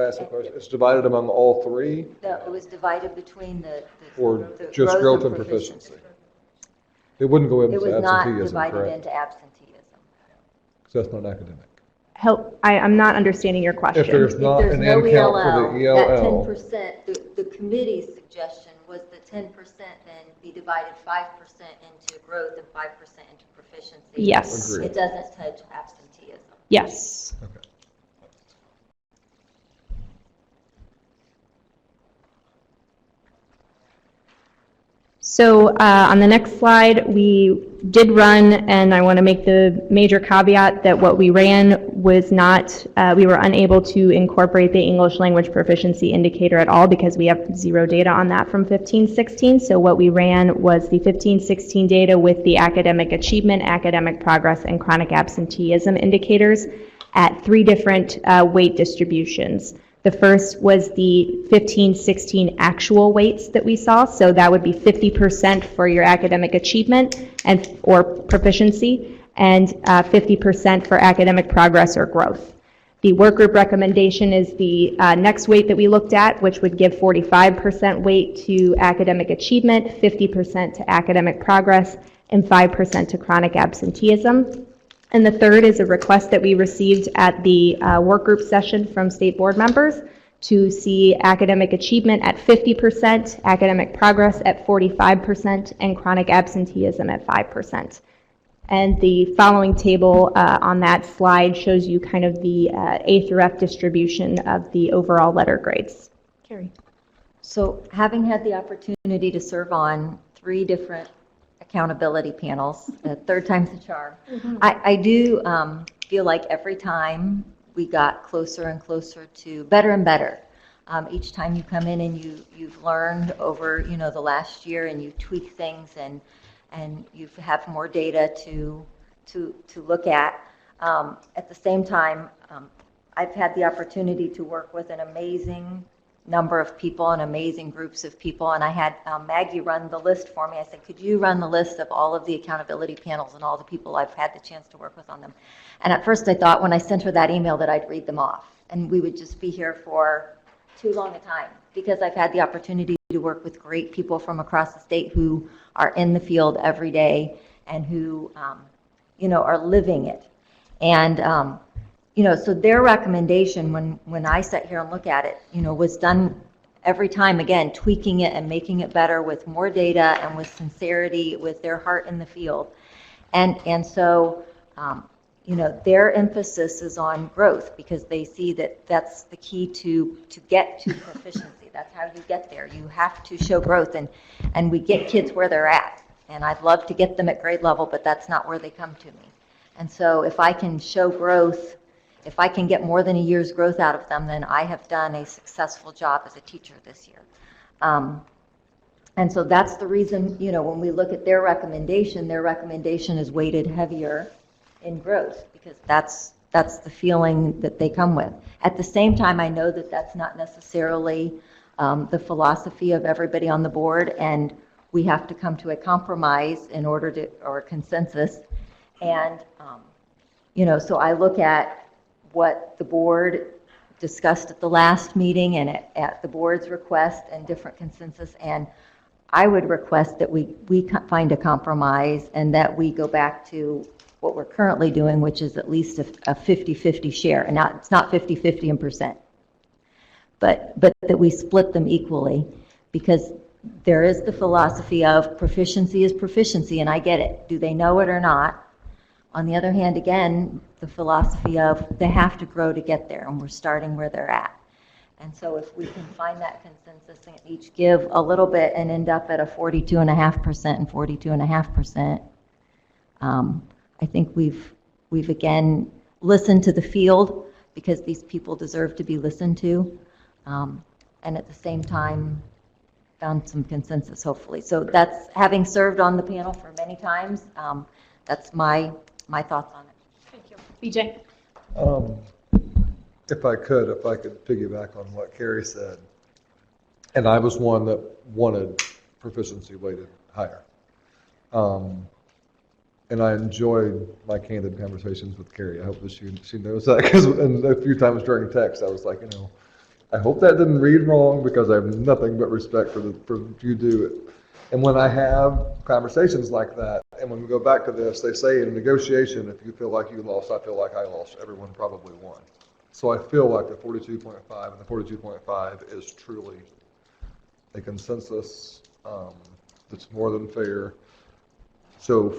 ask a question? It's divided among all 3? No, it was divided between the Or the just growth and proficiency? It wouldn't go into It was not absenteeism, divided correct? into absenteeism. So that's not academic. I'm not understanding your question. If there's not If there's an no end count for the that ELL, 10%, the committee's suggestion was that 10% then be divided 5% into growth and 5% into proficiency. Yes. Agreed. It doesn't touch absenteeism. Yes. okay. So on the next slide, we did run, and I want to make the major caveat that what we ran was not, we were unable to incorporate the English language proficiency indicator at all because we have 0 data on that from 15-16. So what we ran was the 15-16 data with the academic achievement, academic progress, and chronic absenteeism indicators at 3 different weight distributions. The first was the 15-16 actual weights that we saw, so that would be 50% for your academic achievement or proficiency, and 50% for academic progress or growth. The work group recommendation is the next weight that we looked at, which would give 45% weight to academic achievement, 50% to academic progress, and 5% to chronic absenteeism. And the third is a request that we received at the work group session from state board members to see academic achievement at 50%, academic progress at 45%, and chronic absenteeism at 5%. And the following table on that slide shows you kind of the A through F distribution of the overall letter grades. Carrie. So having had the opportunity to serve on 3 different accountability panels, 3rd time's the charm. I do feel like every time we got closer and closer to better and better. Each time you come in and you've learned over, the last year, and you tweak things, and you have more data to look at. At the same time, I've had the opportunity to work with an amazing number of people and amazing groups of people, and I had Maggie run the list for me. I said, could you run the list of all of the accountability panels and all the people I've had the chance to work with on them? And at first I thought when I sent her that email that I'd read them off, and we would just be here for too long a time, because I've had the opportunity to work with great people from across the state who are in the field every day and who, are living it. And, so their recommendation when I sat here and look at it, was done every time, again, tweaking it and making it better with more data and with sincerity, with their heart in the field. And so, their emphasis is on growth, because they see that that's the key to get to proficiency. That's how you get there. You have to show growth, and we get kids where they're at. And I'd love to get them at grade level, but that's not where they come to me. And so if I can show growth, if I can get more than a year's growth out of them, then I have done a successful job as a teacher this year. And so that's the reason, when we look at their recommendation is weighted heavier in growth, because that's the feeling that they come with. At the same time, I know that that's not necessarily the philosophy of everybody on the board, and we have to come to a compromise or a consensus. And, so I look at what the board discussed at the last meeting and at the board's request and different consensus, and I would request that we find a compromise and that we go back to what we're currently doing, which is at least a 50-50 share. And it's not 50-50 in percent, but that we split them equally, because there is the philosophy of proficiency is proficiency, and I get it. Do they know it or not? On the other hand, again, the philosophy of they have to grow to get there, and we're starting where they're at. And so if we can find that consensus and each give a little bit and end up at a 42.5% and 42.5%, I think we've again listened to the field, because these people deserve to be listened to, and at the same time found some consensus, hopefully. So that's, having served on the panel for many times, that's my thoughts on it. Thank you. BJ? If I could piggyback on what Carrie said, and I was one that wanted proficiency weighted higher. And I enjoyed my candid conversations with Carrie. I hope that she knows that, because a few times during text I was like, I hope that didn't read wrong, because I have nothing but respect for you do it. And when I have conversations like that, and when we go back to this, they say in a negotiation, if you feel like you lost, I feel like I lost, everyone probably won. So I feel like the 42.5 and the 42.5 is truly a consensus that's more than fair. So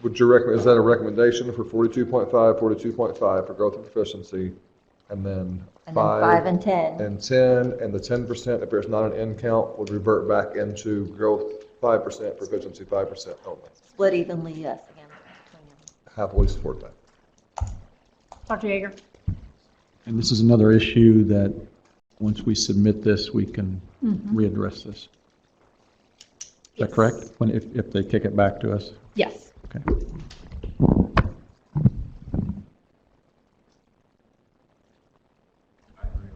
would you recommend, is that a recommendation for 42.5, 42.5 for growth and proficiency, and then 5 and 10. And 10, and the 10%, if there's not an end count, would revert back into growth 5%, proficiency 5% only. Split evenly, yes, again, between them. Happily support that. Dr. Yeager? And this is another issue that, once we submit this, we can readdress this. Is that correct? If they kick it back to us? Yes. Okay.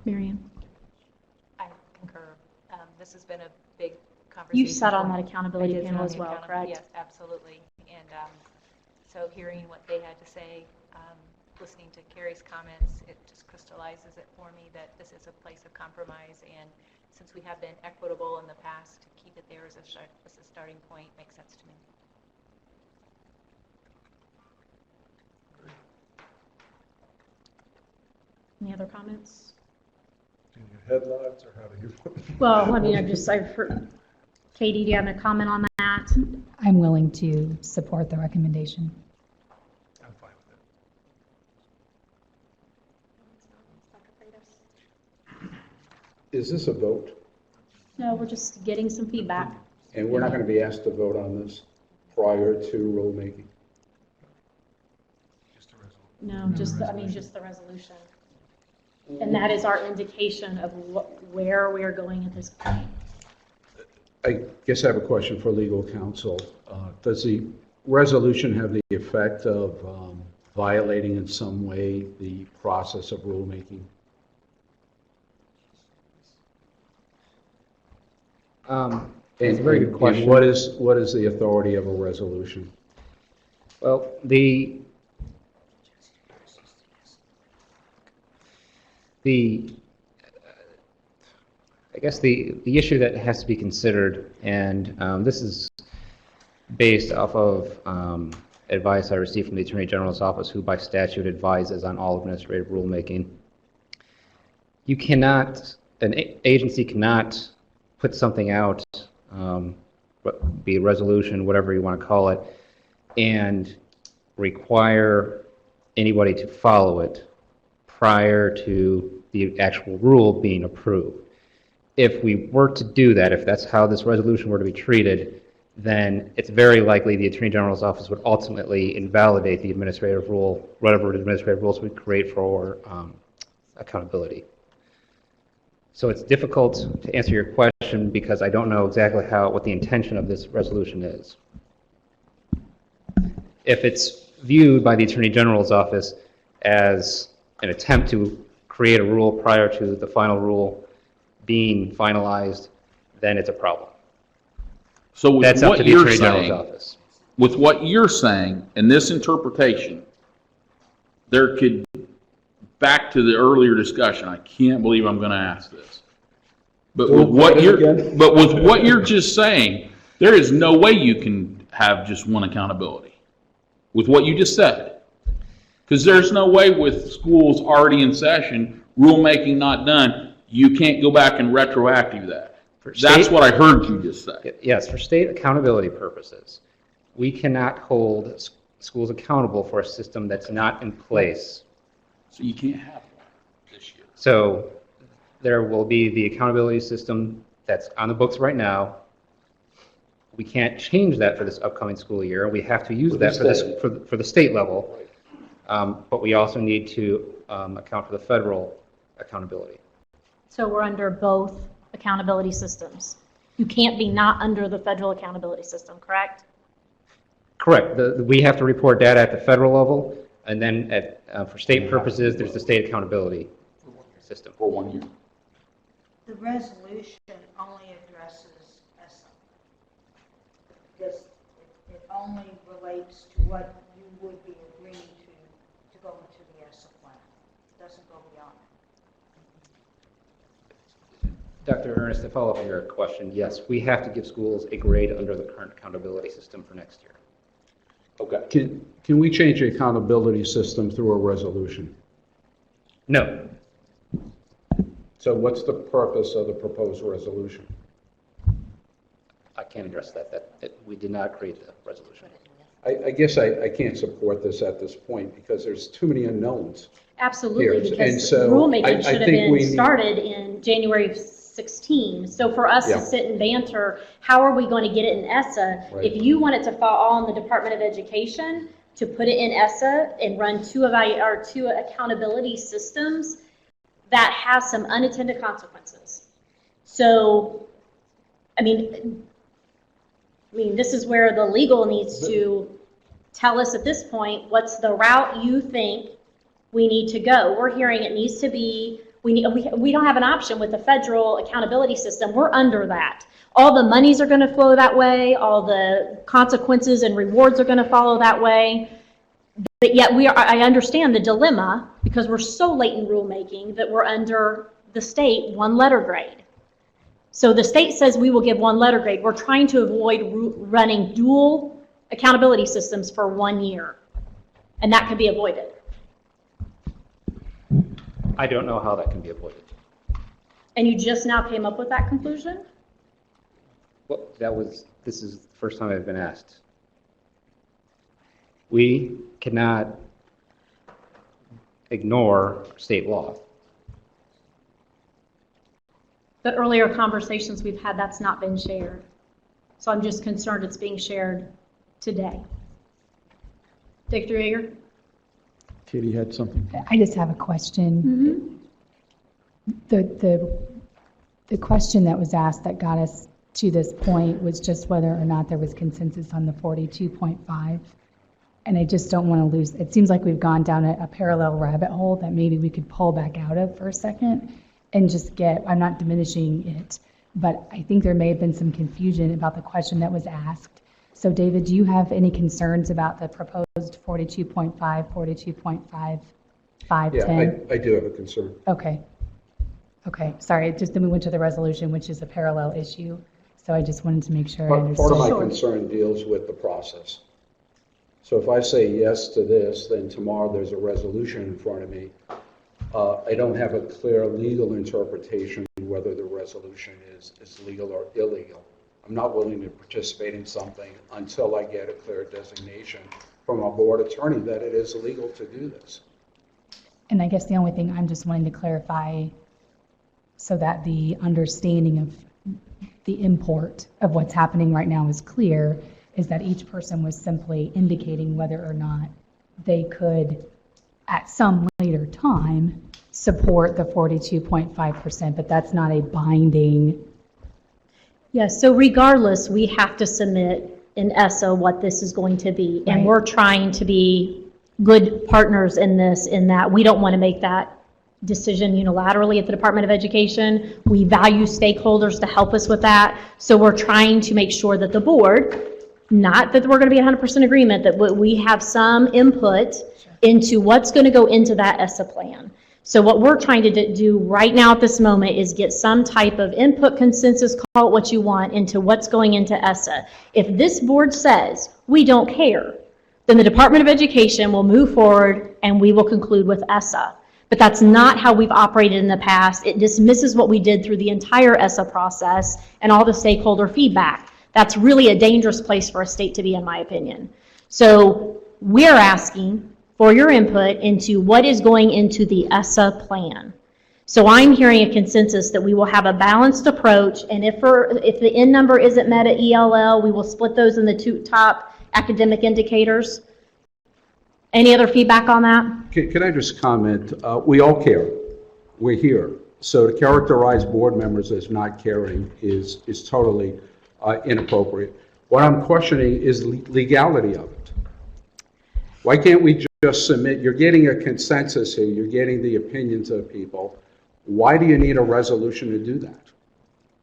Marianne? I concur. This has been a big conversation. You sat on for that me. accountability I did sit panel on as the well, correct? Yes, absolutely. And so hearing what they had to say, listening to Carrie's comments, it just crystallizes it for me that this is a place of compromise. And since we have been equitable in the past, to keep it there as a starting point makes sense to me. Any other comments? Headlines, or how do you? Well, I mean, I've heard, Katie, do you have a comment on that? I'm willing to support the recommendation. I'm fine with it. Is this a vote? No, we're just getting some feedback. And we're not going to be asked to vote on this prior to rulemaking? No, just the resolution. And that is our indication of where we are going at this point. I guess I have a question for legal counsel. Does the resolution have the effect of violating in some way the process of rulemaking? It's a very good question. And what is the authority of a resolution? Well, I guess the issue that has to be considered, and this is based off of advice I received from the Attorney General's office, who by statute advises on all administrative rulemaking. You cannot, an agency cannot put something out, be a resolution, whatever you want to call it, and require anybody to follow it prior to the actual rule being approved. If we were to do that, if that's how this resolution were to be treated, then it's very likely the Attorney General's office would ultimately invalidate the administrative rule, whatever administrative rules we create for accountability. So it's difficult to answer your question because I don't know exactly what the intention of this resolution is. If it's viewed by the Attorney General's office as an attempt to create a rule prior to the final rule being finalized, then it's a problem. So with That's up what to the you're Attorney General's saying, office. with what you're saying and this interpretation, there could, back to the earlier discussion, I can't believe I'm going to ask this. But with what you're just saying, there is no way you can have just one accountability. With what you just said. Because there's no way with schools already in session, rulemaking not done, you can't go back and retroactive that. That's what I heard you just say. Yes, for state accountability purposes, we cannot hold schools accountable for a system that's not in place. So you can't have one this year. So there will be the accountability system that's on the books right now. We can't change that for this upcoming school year. We have to use that for the state level. But we also need to account for the federal accountability. So we're under both accountability systems. You can't be not under the federal accountability system, correct? Correct. We have to report data at the federal level, and then for state purposes, there's the state accountability system. For 1 year. The resolution only addresses ESSA. Because it only relates to what you would be agreeing to go into the ESSA plan. It doesn't go beyond that. Dr. Ernest, to follow up on your question, yes, we have to give schools a grade under the current accountability system for next year. Okay. Can we change the accountability system through a resolution? No. So what's the purpose of the proposed resolution? I can't address that. We did not create the resolution. I guess I can't support this at this point because there's too many unknowns. Absolutely, Here, and because so rulemaking I should have think we been need- started in January of 16. So for us Yeah. to sit and banter, how are we going to get it in ESSA? Right. If you want it to fall all on the Department of Education to put it in ESSA and run two accountability systems, that has some unintended consequences. So, I mean, this is where the legal needs to tell us at this point, what's the route you think we need to go? We're hearing it needs to be, we don't have an option with the federal accountability system. We're under that. All the monies are going to flow that way. All the consequences and rewards are going to follow that way. But yet I understand the dilemma because we're so late in rulemaking that we're under the state one letter grade. So the state says we will give one letter grade. We're trying to avoid running dual accountability systems for 1 year. And that could be avoided. I don't know how that can be avoided. And you just now came up with that conclusion? Well, this is the first time I've been asked. We cannot ignore state law. The earlier conversations we've had, that's not been shared. So I'm just concerned it's being shared today. Dr. Yeager? Katie had something. I just have a question. The question that was asked that got us to this point was just whether or not there was consensus on the 42.5. And I just don't want to lose, it seems like we've gone down a parallel rabbit hole that maybe we could pull back out of for a second and just get, I'm not diminishing it, but I think there may have been some confusion about the question that was asked. So David, do you have any concerns about the proposed 42.5, 42.5, 510? I do have a concern. Okay. Okay, sorry, just then we went to the resolution, which is a parallel issue. So I just wanted to make sure I understood. Part of my concern deals with the process. So if I say yes to this, then tomorrow there's a resolution in front of me. I don't have a clear legal interpretation whether the resolution is legal or illegal. I'm not willing to participate in something until I get a clear designation from a board attorney that it is legal to do this. And I guess the only thing I'm just wanting to clarify so that the understanding of the import of what's happening right now is clear, is that each person was simply indicating whether or not they could, at some later time, support the 42.5%, but that's not a binding. Yes, so regardless, we have to submit in ESSA what this is going to be. And Right. we're trying to be good partners in this, in that we don't want to make that decision unilaterally at the Department of Education. We value stakeholders to help us with that. So we're trying to make sure that the board, not that we're going to be 100% agreement, that we have some input into what's going to go into that ESSA plan. So what we're trying to do right now at this moment is get some type of input, consensus, call it what you want, into what's going into ESSA. If this board says we don't care, then the Department of Education will move forward and we will conclude with ESSA. But that's not how we've operated in the past. It dismisses what we did through the entire ESSA process and all the stakeholder feedback. That's really a dangerous place for a state to be, in my opinion. So we're asking for your input into what is going into the ESSA plan. So I'm hearing a consensus that we will have a balanced approach, and if the N number isn't met at ELL, we will split those in the two top academic indicators. Any other feedback on that? Can I just comment? We all care. We're here. So to characterize board members as not caring is totally inappropriate. What I'm questioning is legality of it. Why can't we just submit? You're getting a consensus here. You're getting the opinions of people. Why do you need a resolution to do that?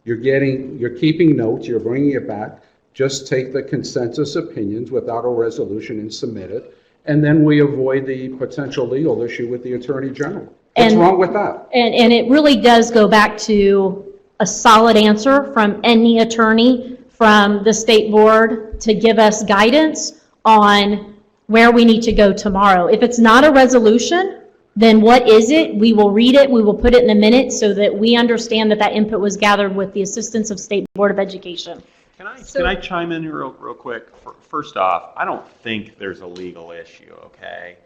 You're keeping notes. You're bringing it back. Just take the consensus opinions without a resolution and submit it. And then we avoid the potential legal issue with the Attorney General. What's wrong with that? And it really does go back to a solid answer from any attorney from the state board to give us guidance on where we need to go tomorrow. If it's not a resolution, then what is it? We will read it, we will put it in a minute so that we understand that that input was gathered with the assistance of State Board of Education. Can I chime in real quick? First off, I don't think there's a legal issue, okay?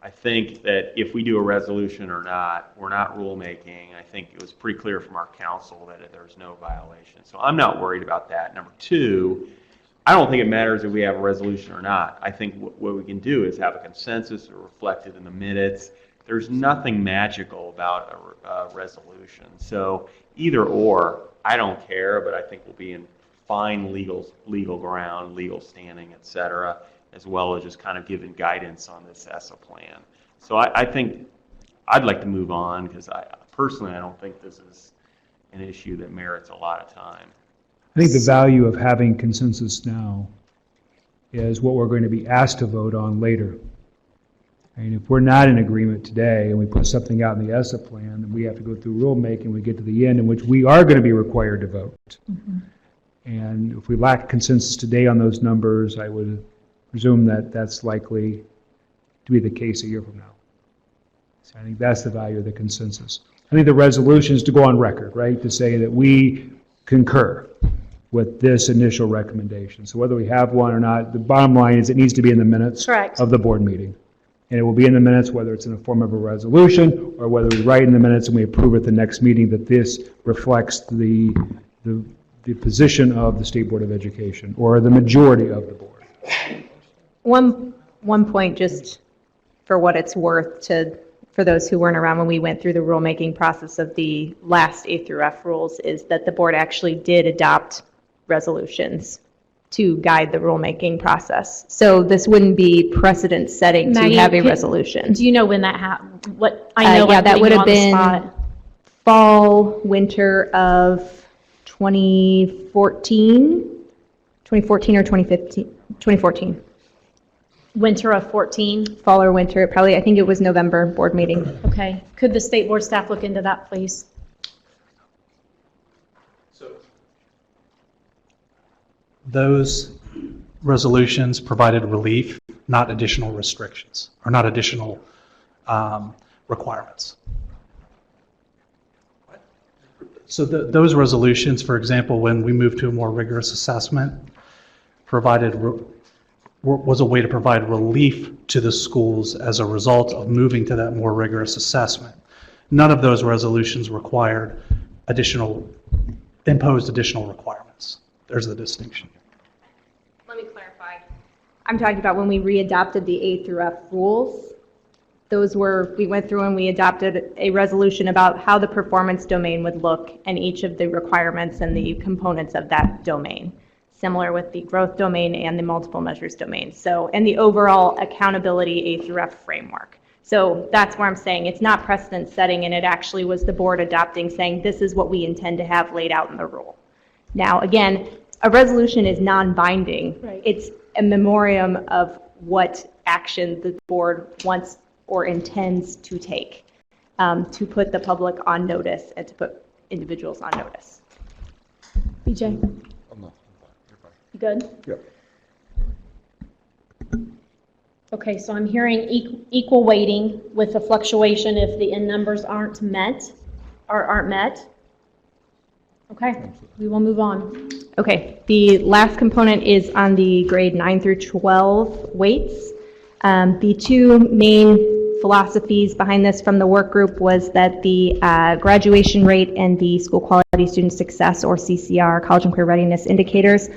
I think that if we do a resolution or not, we're not rulemaking. I think it was pretty clear from our counsel that there's no violation. So I'm not worried about that. Number two, I don't think it matters if we have a resolution or not. I think what we can do is have a consensus reflected in the minutes. There's nothing magical about a resolution. So either or, I don't care, but I think we'll be in fine legal ground, legal standing, et cetera, as well as just kind of giving guidance on this ESSA plan. So I think I'd like to move on because personally I don't think this is an issue that merits a lot of time. I think the value of having consensus now is what we're going to be asked to vote on later. And if we're not in agreement today and we put something out in the ESSA plan, then we have to go through rulemaking, we get to the end in which we are going to be required to vote. Mm-hmm. And if we lack consensus today on those numbers, I would presume that that's likely to be the case a year from now. So I think that's the value of the consensus. I think the resolution is to go on record, right, to say that we concur with this initial recommendation. So whether we have one or not, the bottom line is it needs to be in the minutes Correct. of the board meeting. And it will be in the minutes, whether it's in the form of a resolution or whether we write in the minutes and we approve at the next meeting that this reflects the position of the State Board of Education or the majority of the board. One point, just for what it's worth, for those who weren't around when we went through the rulemaking process of the last A through F rules, is that the board actually did adopt resolutions to guide the rulemaking process. So this wouldn't be precedent setting to Maggie, have a can- resolution. Do you know when that happened? What, I know Yeah, I'm that putting would you have on the been spot. fall, winter of 2014 or 2015, 2014. Winter of 14? Fall or winter, probably, I think it was November board meeting. Okay. Could the state board staff look into that, please? Those resolutions provided relief, not additional restrictions, or not additional requirements. So those resolutions, for example, when we moved to a more rigorous assessment, was a way to provide relief to the schools as a result of moving to that more rigorous assessment. None of those resolutions required imposed additional requirements. There's the distinction. Let me clarify. I'm talking about when we readopted the A through F rules. We went through and we adopted a resolution about how the performance domain would look and each of the requirements and the components of that domain, similar with the growth domain and the multiple measures domain. So, and the overall accountability A through F framework. So that's where I'm saying it's not precedent setting, and it actually was the board adopting, saying this is what we intend to have laid out in the rule. Now, again, a resolution is non-binding. Right. It's a memoriam of what action the board wants or intends to take to put the public on notice and to put individuals on notice. BJ, I'm not, you're fine. you good? Yep. Okay, so I'm hearing equal weighting with a fluctuation if the end numbers aren't met or aren't met. Okay, we will move on. Okay, the last component is on the grade 9 through 12 weights. The two main philosophies behind this from the work group was that the graduation rate and the school quality student success, or CCR, college and career readiness indicators,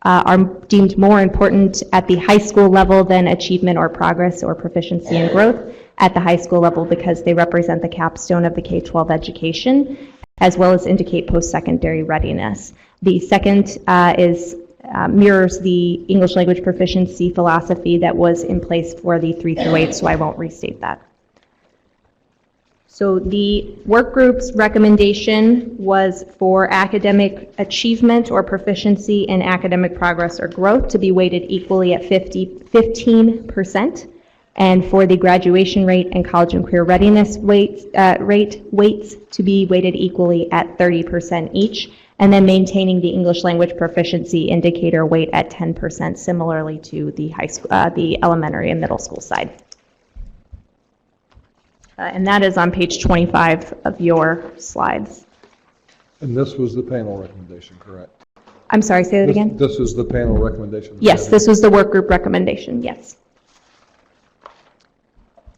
are deemed more important at the high school level than achievement or progress or proficiency and growth at the high school level, because they represent the capstone of the K-12 education, as well as indicate post-secondary readiness. The second mirrors the English language proficiency philosophy that was in place for the 3 through 8, so I won't restate that. So the work group's recommendation was for academic achievement or proficiency in academic progress or growth to be weighted equally at 15%, and for the graduation rate and college and career readiness weights to be weighted equally at 30% each, and then maintaining the English language proficiency indicator weight at 10%, similarly to the high school, the elementary and middle school side. And that is on page 25 of your slides. And this was the panel recommendation, correct? I'm sorry, say that again? This is the panel recommendation? Yes, this was the work group recommendation, yes.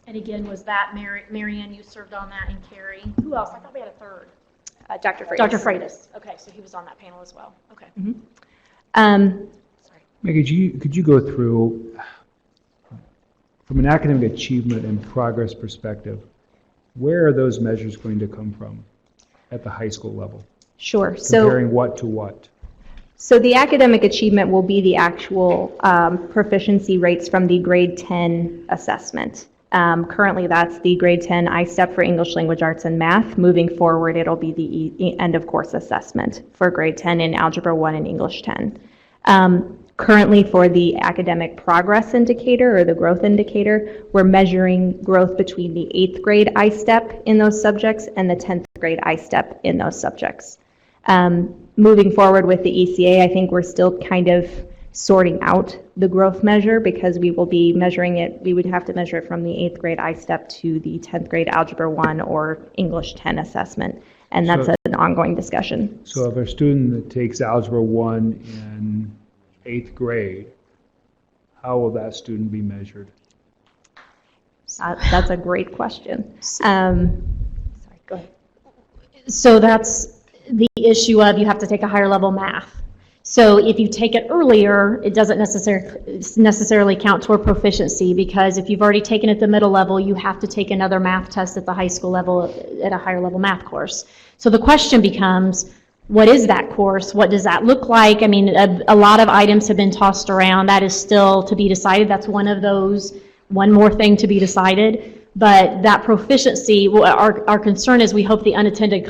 And again, was that Marianne, you served on that, and Carrie? Who else? I thought we had a third. Dr. Freitas. Dr. Freitas. Okay, so he was on that panel as well. Okay. Maggie, could you go through, from an academic achievement and progress perspective, where are those measures going to come from at the high school level? Sure. Comparing what to what? So the academic achievement will be the actual proficiency rates from the grade 10 assessment. Currently, that's the grade 10 ISTEP for English Language Arts and Math. Moving forward, it'll be the end of course assessment for grade 10 in Algebra 1 and English 10. Currently, for the academic progress indicator or the growth indicator, we're measuring growth between the 8th grade ISTEP in those subjects and the 10th grade ISTEP in those subjects. Moving forward with the ECA, I think we're still kind of sorting out the growth measure, because we will be measuring it, we would have to measure it from the 8th grade ISTEP to the 10th grade Algebra 1 or English 10 assessment, and that's an ongoing discussion. So if a student that takes Algebra 1 in 8th grade, how will that student be measured? That's a great question. Sorry, go ahead. So that's the issue of you have to take a higher level math. So if you take it earlier, it doesn't necessarily count toward proficiency, because if you've already taken it at the middle level, you have to take another math test at the high school level at a higher level math course. So the question becomes, what is that course? What does that look like? I mean, a lot of items have been tossed around. That is still to be decided. That's one of those, one more thing to be decided. But that proficiency, our concern is we hope the unintended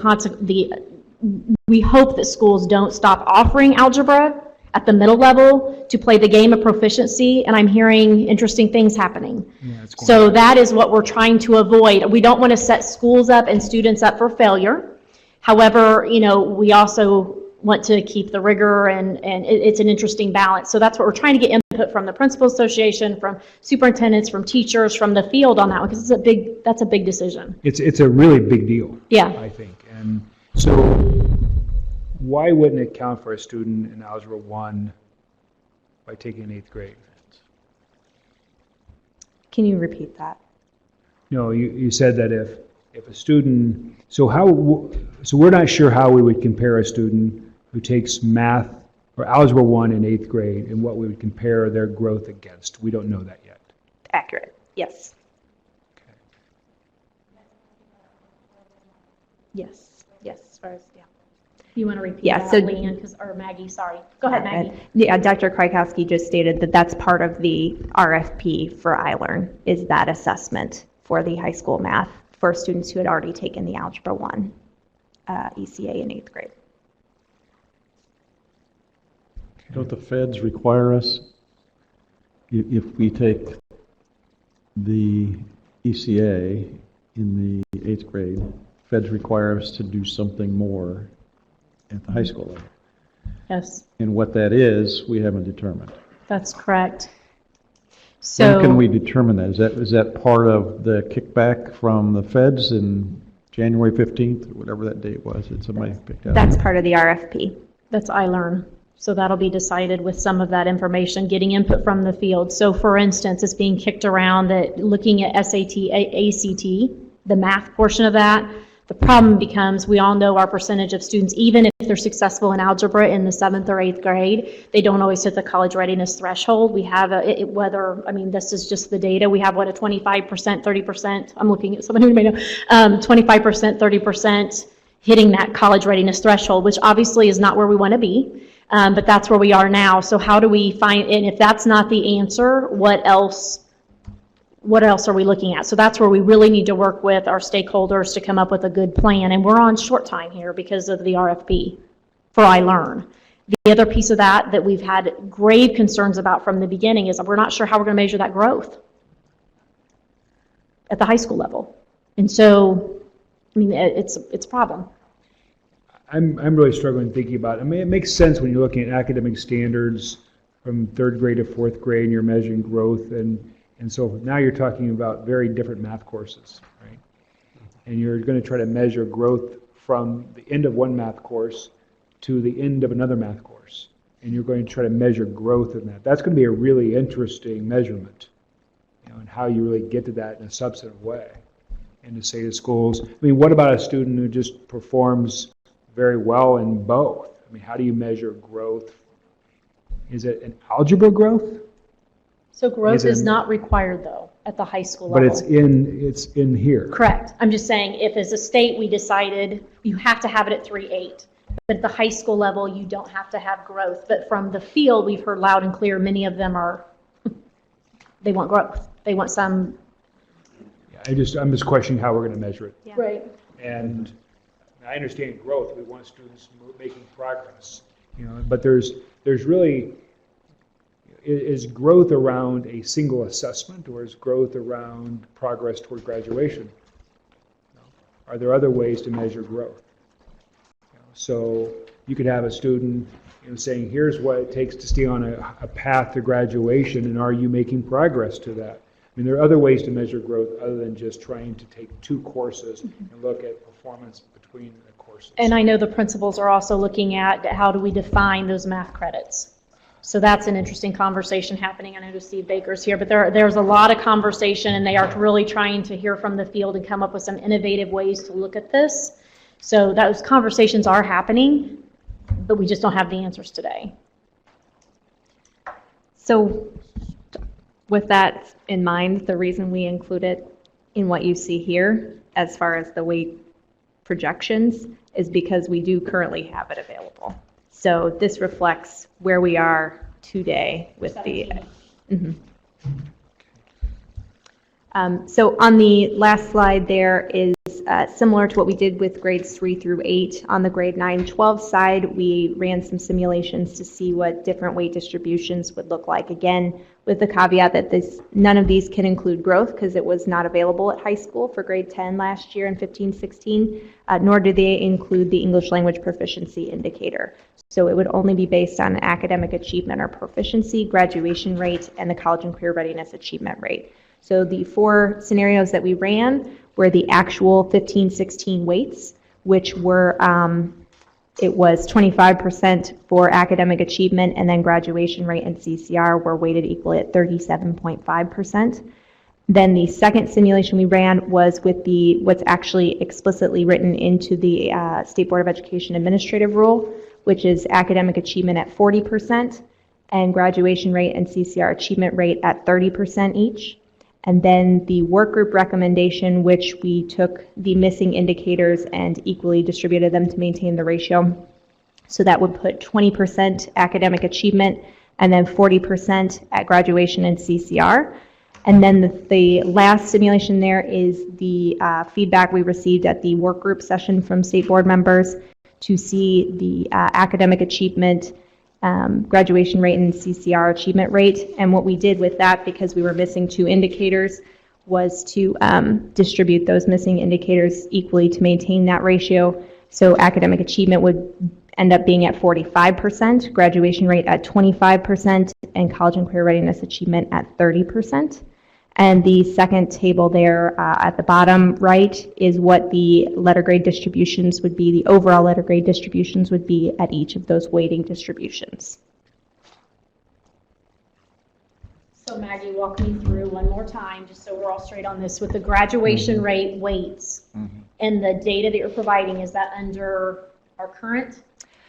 we hope that schools don't stop offering algebra at the middle level to play the game of proficiency, and I'm hearing interesting things happening. So that is what we're trying to avoid. We don't want to set schools up and students up for failure. However, we also want to keep the rigor, and it's an interesting balance. So that's what we're trying to get input from the Principal Association, from superintendents, from teachers, from the field on that one, because that's a big decision. It's a really big deal. Yeah. I think. And so why wouldn't it count for a student in Algebra 1 by taking 8th grade? Can you repeat that? No, you said that if a student, so we're not sure how we would compare a student who takes math or Algebra 1 in 8th grade and what we would compare their growth against. We don't know that yet. Accurate, yes. Okay. Yes, as far as, yeah. You want to repeat Yeah, that, so- Leanne, or Maggie, sorry. Go ahead, Maggie. Yeah, Dr. Krajkowski just stated that that's part of the RFP for iLearn, is that assessment for the high school math for students who had already taken the Algebra 1 ECA in 8th grade. Don't the feds require us, if we take the ECA in the 8th grade, feds require us to do something more at the high school level? Yes, And what that is, we haven't determined. that's correct. So. When can we determine that? Is that part of the kickback from the feds in January 15th, or whatever that date was that somebody picked out? That's part of the RFP. That's iLearn. So that'll be decided with some of that information, getting input from the field. So for instance, it's being kicked around that looking at SAT, ACT, the math portion of that, the problem becomes, we all know our percentage of students, even if they're successful in algebra in the 7th or 8th grade, they don't always hit the college readiness threshold. We have this is just the data, we have a 25%, 30%, I'm looking at someone who may know, 25%, 30% hitting that college readiness threshold, which obviously is not where we want to be, but that's where we are now. So how do we find, and if that's not the answer, what else are we looking at? So that's where we really need to work with our stakeholders to come up with a good plan. And we're on short time here because of the RFP for iLearn. The other piece of that we've had grave concerns about from the beginning is we're not sure how we're going to measure that growth at the high school level. And so, it's a problem. I'm really struggling thinking about it. It makes sense when you're looking at academic standards from 3rd grade to 4th grade and you're measuring growth, and so now you're talking about very different math courses, right? And you're going to try to measure growth from the end of one math course to the end of another math course. And you're going to try to measure growth in that. That's going to be a really interesting measurement, and how you really get to that in a substantive way. And to say to schools, what about a student who just performs very well in both? How do you measure growth? Is it an algebra growth? So growth is it- not required though at the high school But level. it's in here. Correct. I'm just saying, if as a state we decided you have to have it at 3.8, but at the high school level you don't have to have growth. But from the field, we've heard loud and clear, many of them they want growth. They want some. I'm just questioning how we're going to measure it. Yeah. Right. And I understand growth. We want students making progress, but there's really, is growth around a single assessment, or is growth around progress toward graduation? Are there other ways to measure growth? So you could have a student saying, here's what it takes to stay on a path to graduation, and are you making progress to that? There are other ways to measure growth other than just trying to take 2 courses and look at performance between the courses. And I know the principals are also looking at how do we define those math credits. So that's an interesting conversation happening. I know Steve Baker's here, but there's a lot of conversation, and they are really trying to hear from the field and come up with some innovative ways to look at this. So those conversations are happening, but we just don't have the answers today. So with that in mind, the reason we include it in what you see here, as far as the weight projections, is because we do currently have it available. So this reflects where we are today with the. Mhm. So on the last slide there is similar to what we did with grades 3 through 8. On the grade 9-12 side, we ran some simulations to see what different weight distributions would look like. Again, with the caveat that none of these can include growth because it was not available at high school for grade 10 last year in 15-16, nor do they include the English language proficiency indicator. So it would only be based on academic achievement or proficiency, graduation rate, and the college and career readiness achievement rate. So the 4 scenarios that we ran were the actual 15-16 weights, which were, it was 25% for academic achievement, and then graduation rate and CCR were weighted equally at 37.5%. Then the second simulation we ran was with what's actually explicitly written into the State Board of Education administrative rule, which is academic achievement at 40% and graduation rate and CCR achievement rate at 30% each. And then the work group recommendation, which we took the missing indicators and equally distributed them to maintain the ratio. So that would put 20% academic achievement and then 40% at graduation and CCR. And then the last simulation there is the feedback we received at the work group session from state board members to see the academic achievement, graduation rate, and CCR achievement rate. And what we did with that, because we were missing 2 indicators, was to distribute those missing indicators equally to maintain that ratio. So academic achievement would end up being at 45%, graduation rate at 25%, and college and career readiness achievement at 30%. And the second table there at the bottom right is what the letter grade distributions would be, the overall letter grade distributions would be at each of those weighting distributions. So Maggie, walk me through one more time, just so we're all straight on this, with the graduation rate weights and the data that you're providing, is that under our current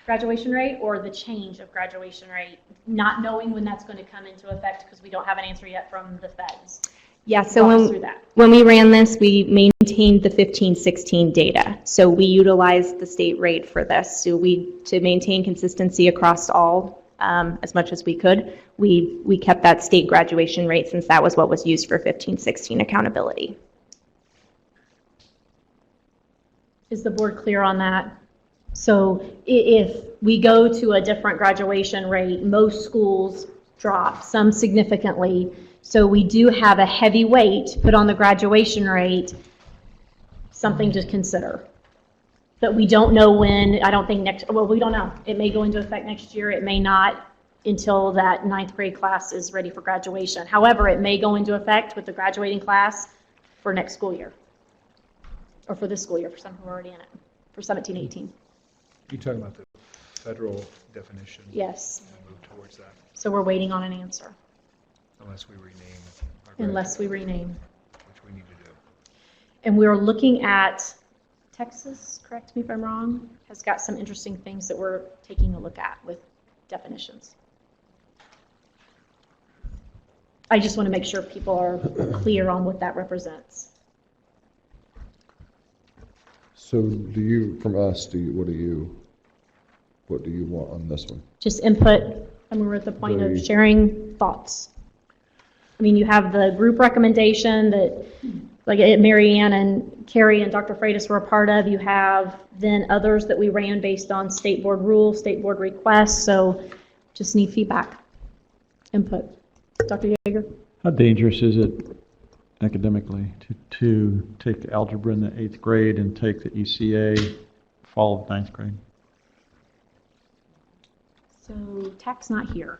graduation rate or the change of graduation rate, not knowing when that's going to come into effect because we don't have an answer yet from the feds? Yeah, so Walk us through that. when we ran this, we maintained the 15-16 data. So we utilized the state rate for this. So to maintain consistency across all, as much as we could, we kept that state graduation rate since that was what was used for 15-16 accountability. Is the board clear on that? So if we go to a different graduation rate, most schools drop, some significantly. So we do have a heavy weight put on the graduation rate, something to consider. But we don't know when, I don't think we don't know. It may go into effect next year, it may not until that 9th grade class is ready for graduation. However, it may go into effect with the graduating class for next school year. Or for this school year, for some who are already in it, for 17-18. You're talking about the federal definition? Yes. And move towards that, So we're waiting on an answer, unless we rename our unless we rename. which we need to do. And we're looking at Texas, correct me if I'm wrong, has got some interesting things that we're taking a look at with definitions. I just want to make sure people are clear on what that represents. So what do you want on this one? Just input, and we're at the point of sharing thoughts. I mean, you have the group recommendation that, like Mary Ann and Carrie and Dr. Freitas were a part of. You have then others that we ran based on state board rules, state board requests, so just need feedback, input. Dr. Yeager? How dangerous is it academically to take algebra in the 8th grade and take the ECA fall of 9th grade? So TAC's not here.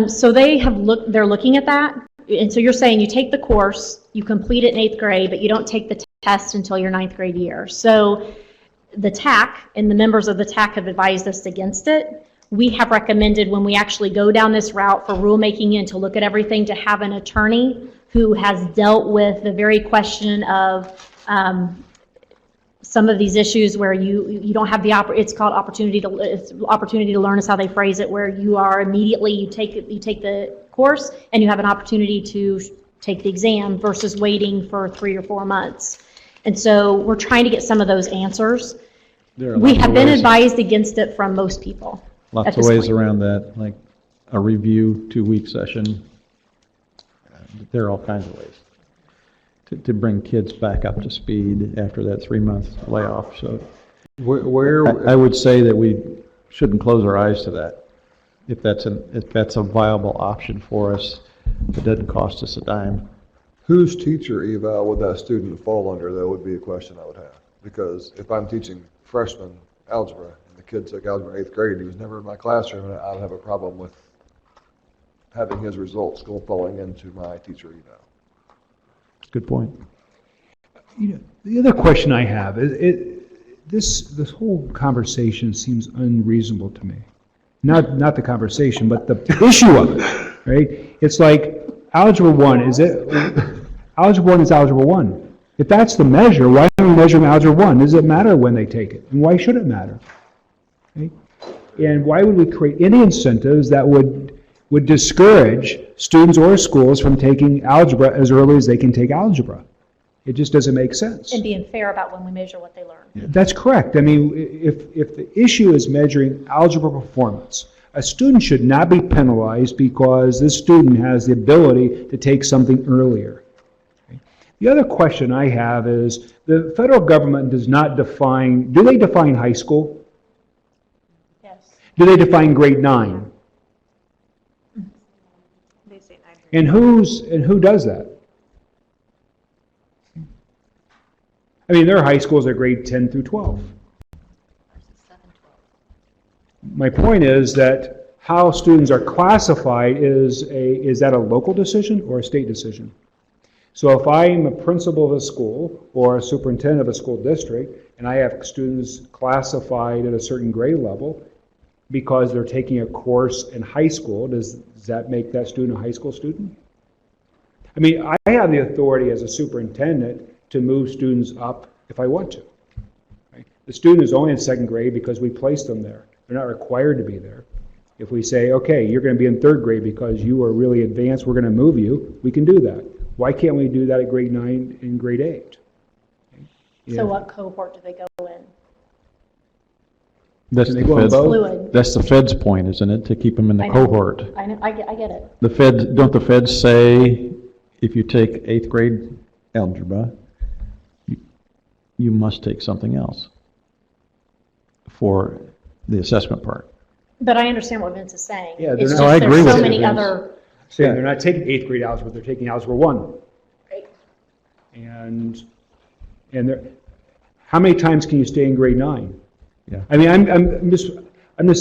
So they're looking at that. And so you're saying you take the course, you complete it in 8th grade, but you don't take the test until your 9th grade year. So the TAC and the members of the TAC have advised us against it. We have recommended, when we actually go down this route for rulemaking and to look at everything, to have an attorney who has dealt with the very question of some of these issues where you don't have the, it's called it's opportunity to learn is how they phrase it, where you are immediately, you take the course and you have an opportunity to take the exam versus waiting for 3 or 4 months. And so we're trying to get some of those answers. We have been advised against it from most people. Lots of ways around that, like a review 2-week session. There are all kinds of ways to bring kids back up to speed after that 3-month layoff. So I would say that we shouldn't close our eyes to that. If that's a viable option for us, it doesn't cost us a dime. Whose teacher eval would that student fall under? That would be a question I would have. Because if I'm teaching freshman algebra and the kid took algebra in 8th grade, he was never in my classroom, and I'd have a problem with having his results falling into my teacher eval. Good point. The other question I have is, this whole conversation seems unreasonable to me. Not the conversation, but the issue of it, right? It's like Algebra 1, Algebra 1 is Algebra 1. If that's the measure, why are we measuring Algebra 1? Does it matter when they take it? And why should it matter? Okay? And why would we create any incentives that would discourage students or schools from taking algebra as early as they can take algebra? It just doesn't make sense. And being fair about when we measure what they learn. That's correct. I mean, if the issue is measuring algebra performance, a student should not be penalized because this student has the ability to take something earlier. Okay? The other question I have is, the federal government does not define, do they define high school? Yes. Do they define grade 9? They say 9. And who does that? I mean, there are high schools that grade 10 through 12. My point is that how students are classified is that a local decision or a state decision? So if I'm a principal of a school or a superintendent of a school district and I have students classified at a certain grade level because they're taking a course in high school, does that make that student a high school student? I mean, I have the authority as a superintendent to move students up if I want to. Right? The student is only in 2nd grade because we placed them there. They're not required to be there. If we say, okay, you're going to be in 3rd grade because you are really advanced, we're going to move you, we can do that. Why can't we do that at grade 9 and grade 8? Okay? So what cohort do they go in? That's Can they go on both? Fluid. That's the Fed's point, isn't it, to keep them in the I know. cohort? I know, I get it. Don't the Feds say if you take 8th grade algebra, you must take something else for the assessment part? But I understand what Vince is saying. Yeah, It's they're just not- I agree there's with so you, many Vince. other. Saying they're not taking 8th grade algebra, they're taking algebra 1. Right. And how many times can you stay in grade 9? Yeah. I mean, I'm just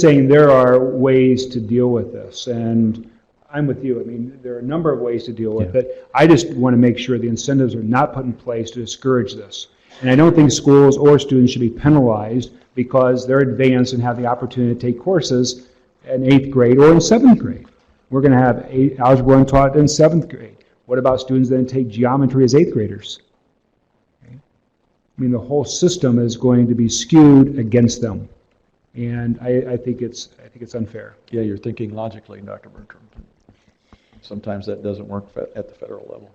saying there are ways to deal with this, and I'm with you. I mean, there are a number of ways to deal with it. I just want to make sure the incentives are not put in place to discourage this. And I don't think schools or students should be penalized because they're advanced and have the opportunity to take courses in 8th grade or in 7th grade. We're going to have algebra 1 taught in 7th grade. What about students that take geometry as 8th graders? Okay. I mean, the whole system is going to be skewed against them, and I think it's unfair. Yeah, you're thinking logically, Dr. Bertram. Sometimes that doesn't work at the federal level.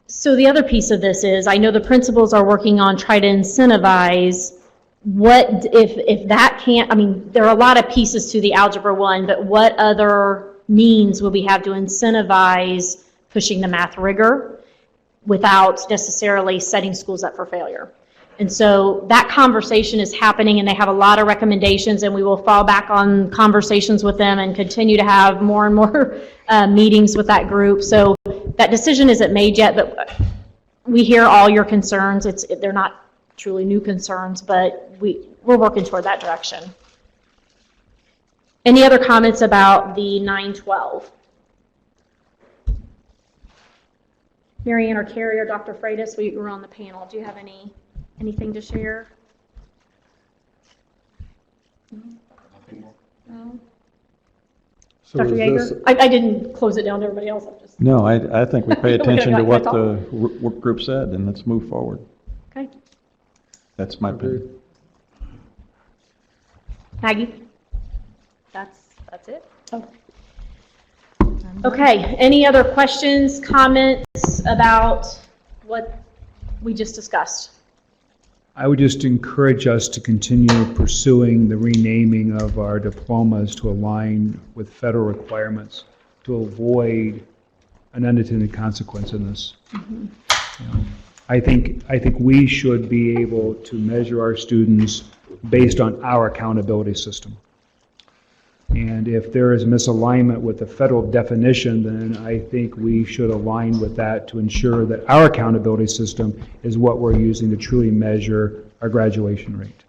So the other piece of this is, I know the principals are working on trying to incentivize what, if that can't, I mean, there are a lot of pieces to the Algebra 1, but what other means will we have to incentivize pushing the math rigor without necessarily setting schools up for failure? And so that conversation is happening, and they have a lot of recommendations, and we will fall back on conversations with them and continue to have more and more meetings with that group. So that decision isn't made yet, but we hear all your concerns. They're not truly new concerns, but we're working toward that direction. Any other comments about the 912? Mary Ann or Carrie or Dr. Freitas, we were on the panel. Do you have anything to share? No? So Dr. is this- Yeager? I didn't close it down to everybody else. I'm just. No, I think we pay We're gonna attention to go what talk. the work group said, and let's move forward. Okay. That's my opinion. Maggie? That's it. Okay, any other questions, comments about what we just discussed? I would just encourage us to continue pursuing the renaming of our diplomas to align with federal requirements to avoid an unintended consequence in this. You know, I think we should be able to measure our students based on our accountability system. And if there is misalignment with the federal definition, then I think we should align with that to ensure that our accountability system is what we're using to truly measure our graduation rate.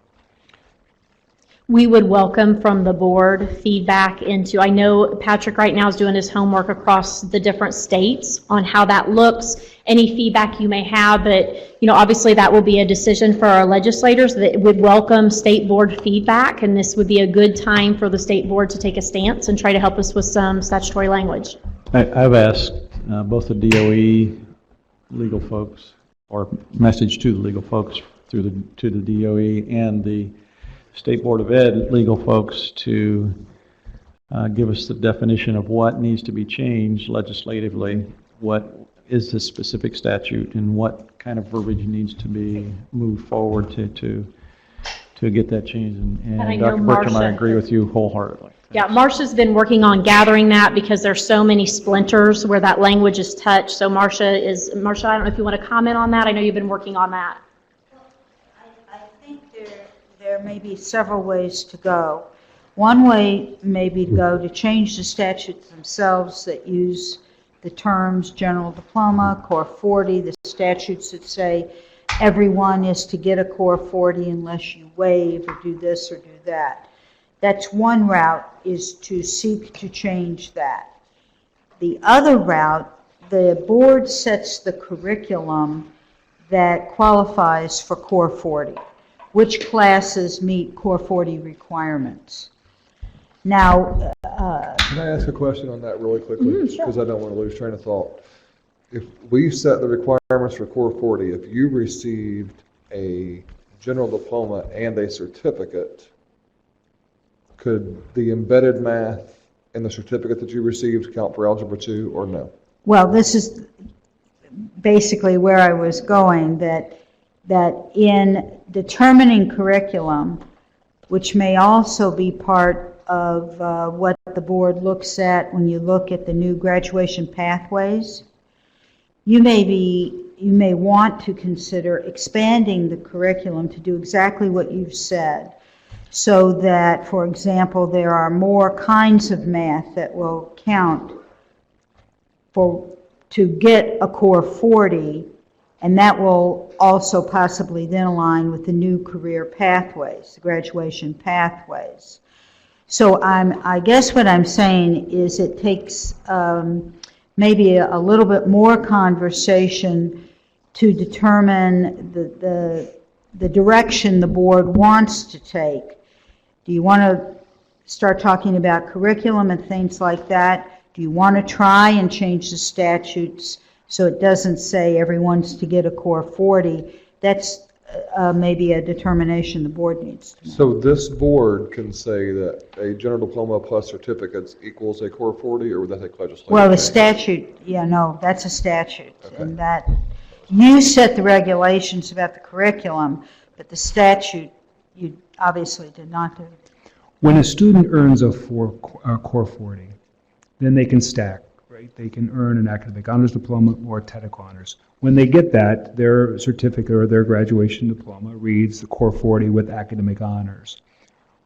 We would welcome from the board feedback into, I know Patrick right now is doing his homework across the different states on how that looks, any feedback you may have, but, you know, obviously that will be a decision for our legislators that would welcome state board feedback, and this would be a good time for the state board to take a stance and try to help us with some statutory language. I've asked both the DOE legal folks, or message to the legal folks to the DOE and the State Board of Ed legal folks to give us the definition of what needs to be changed legislatively, what is the specific statute, and what kind of verbiage needs to be moved forward to get that change. And I And know Dr. Bertram, I Marcia- agree with you wholeheartedly. Yeah, Marcia's been working on gathering that because there's so many splinters where that language is touched. So Marcia, I don't know if you want to comment on that. I know you've been working on that. I think there may be several ways to go. One way may be to go to change the statutes themselves that use the terms general diploma, Core 40, the statutes that say everyone is to get a Core 40 unless you waive or do this or do that. That's one route, is to seek to change that. The other route, the board sets the curriculum that qualifies for Core 40. Which classes meet Core 40 requirements? Now, Can I ask a question on that really quickly? Sure. Because I don't want to lose train of thought. If we set the requirements for Core 40, if you received a general diploma and a certificate, could the embedded math in the certificate that you received count for Algebra 2 or no? well, this is basically where I was going, that in determining curriculum, which may also be part of what the board looks at when you look at the new graduation pathways, you may want to consider expanding the curriculum to do exactly what you've said, so that, for example, there are more kinds of math that will count to get a Core 40, and that will also possibly then align with the new career pathways, the graduation pathways. So I guess what I'm saying is it takes maybe a little bit more conversation to determine the direction the board wants to take. Do you want to start talking about curriculum and things like that? Do you want to try and change the statutes so it doesn't say everyone's to get a Core 40? That's maybe a determination the board needs to make. So this board can say that a general diploma plus certificates equals a Core 40, or would that take legislation? Well, the statute, no, that's a statute. Okay. And that, you set the regulations about the curriculum, but the statute, you obviously did not do. When a student earns a Core 40, then they can stack, right? They can earn an academic honors diploma or a technical honors. When they get that, their certificate or their graduation diploma reads the Core 40 with academic honors.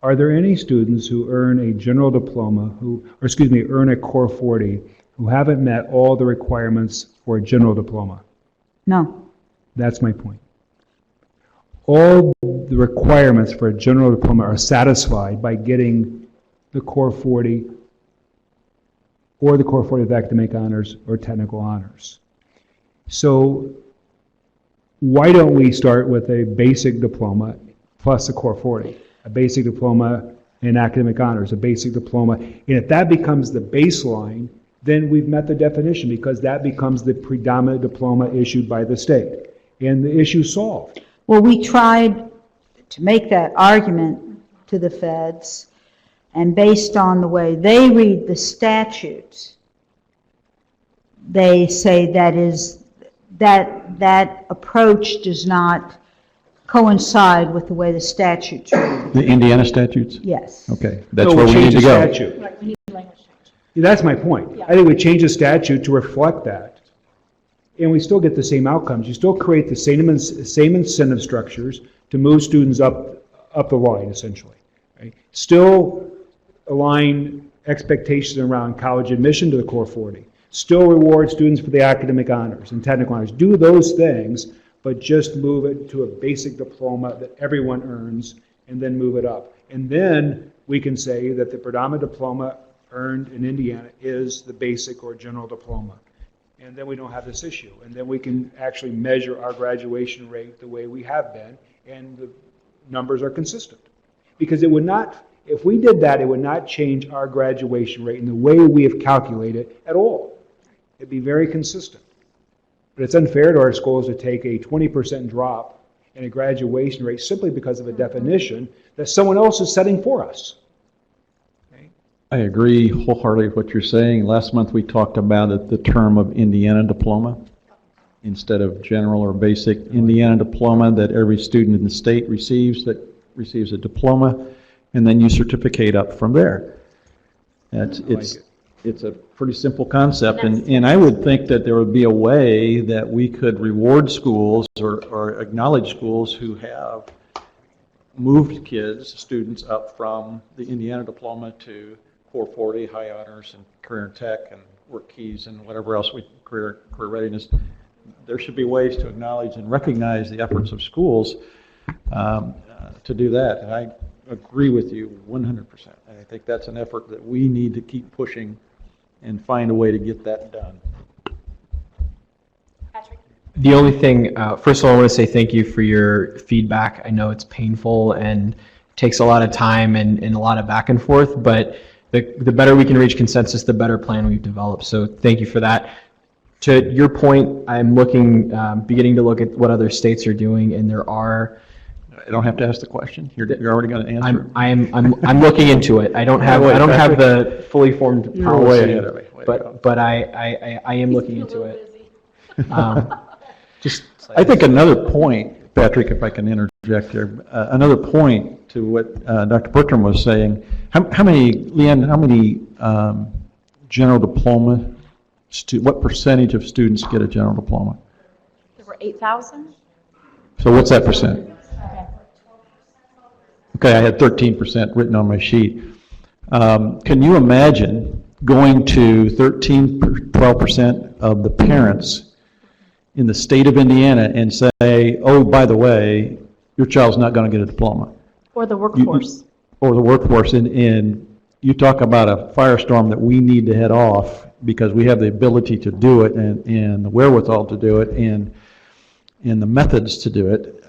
Are there any students who earn a general diploma, earn a Core 40, who haven't met all the requirements for a general diploma? No. That's my point. All the requirements for a general diploma are satisfied by getting the Core 40 or the Core 40 with academic honors or technical honors. So why don't we start with a basic diploma plus a Core 40, a basic diploma in academic honors, a basic diploma, and if that becomes the baseline, then we've met the definition, because that becomes the predominant diploma issued by the state, and the issue's solved. Well, we tried to make that argument to the feds, and based on the way they read the statutes, they say that approach does not coincide with the way the statutes read. The Indiana statutes? Yes. Okay, that's No, where we need change to the go. statute. Right, we need language change. That's my point. I think we change the statute to reflect that, and we still get the same outcomes. You still create the same incentive structures to move students up the line, essentially. Right? Still align expectations around college admission to the core 40. Still reward students for the academic honors and technical honors. Do those things, but just move it to a basic diploma that everyone earns, and then move it up. And then we can say that the predominant diploma earned in Indiana is the basic or general diploma. And then we don't have this issue. And then we can actually measure our graduation rate the way we have been, and the numbers are consistent. Because it would not, if we did that, it would not change our graduation rate in the way we have calculated it at all. It'd be very consistent. But it's unfair to our schools to take a 20% drop in a graduation rate simply because of a definition that someone else is setting for us. I agree wholeheartedly with what you're saying. Last month, we talked about it, the term of Indiana diploma instead of general or basic. Indiana diploma that every student in the state receives a diploma, and then you certificate up from there. It's a pretty simple concept, and I would think that there would be a way that we could reward schools or acknowledge schools who have moved students up from the Indiana diploma to 440, high honors, and career and tech, and work keys, and whatever else career readiness. There should be ways to acknowledge and recognize the efforts of schools to do that. And I agree with you 100%. I think that's an effort that we need to keep pushing and find a way to get that done. Patrick? The only thing, first of all, I want to say thank you for your feedback. I know it's painful and takes a lot of time and a lot of back and forth, but the better we can reach consensus, the better plan we've developed. So thank you for that. To your point, I'm beginning to look at what other states are doing, and there are. I don't have to ask the question. You're already going to answer. I'm looking into it. I don't have the fully formed policy. You're way ahead of me. But I am looking into it. I think another point, Patrick, if I can interject here, another point to what Dr. Bertram was saying. How many, Leanne? How many general diploma? What percentage of students get a general diploma? There were 8,000? So what's that percent? Okay, I had 13% written on my sheet. Can you imagine going to 12% of the parents in the state of Indiana and say, oh, by the way, your child's not going to get a diploma? Or the workforce. And you talk about a firestorm that we need to head off because we have the ability to do it and the wherewithal to do it and the methods to do it.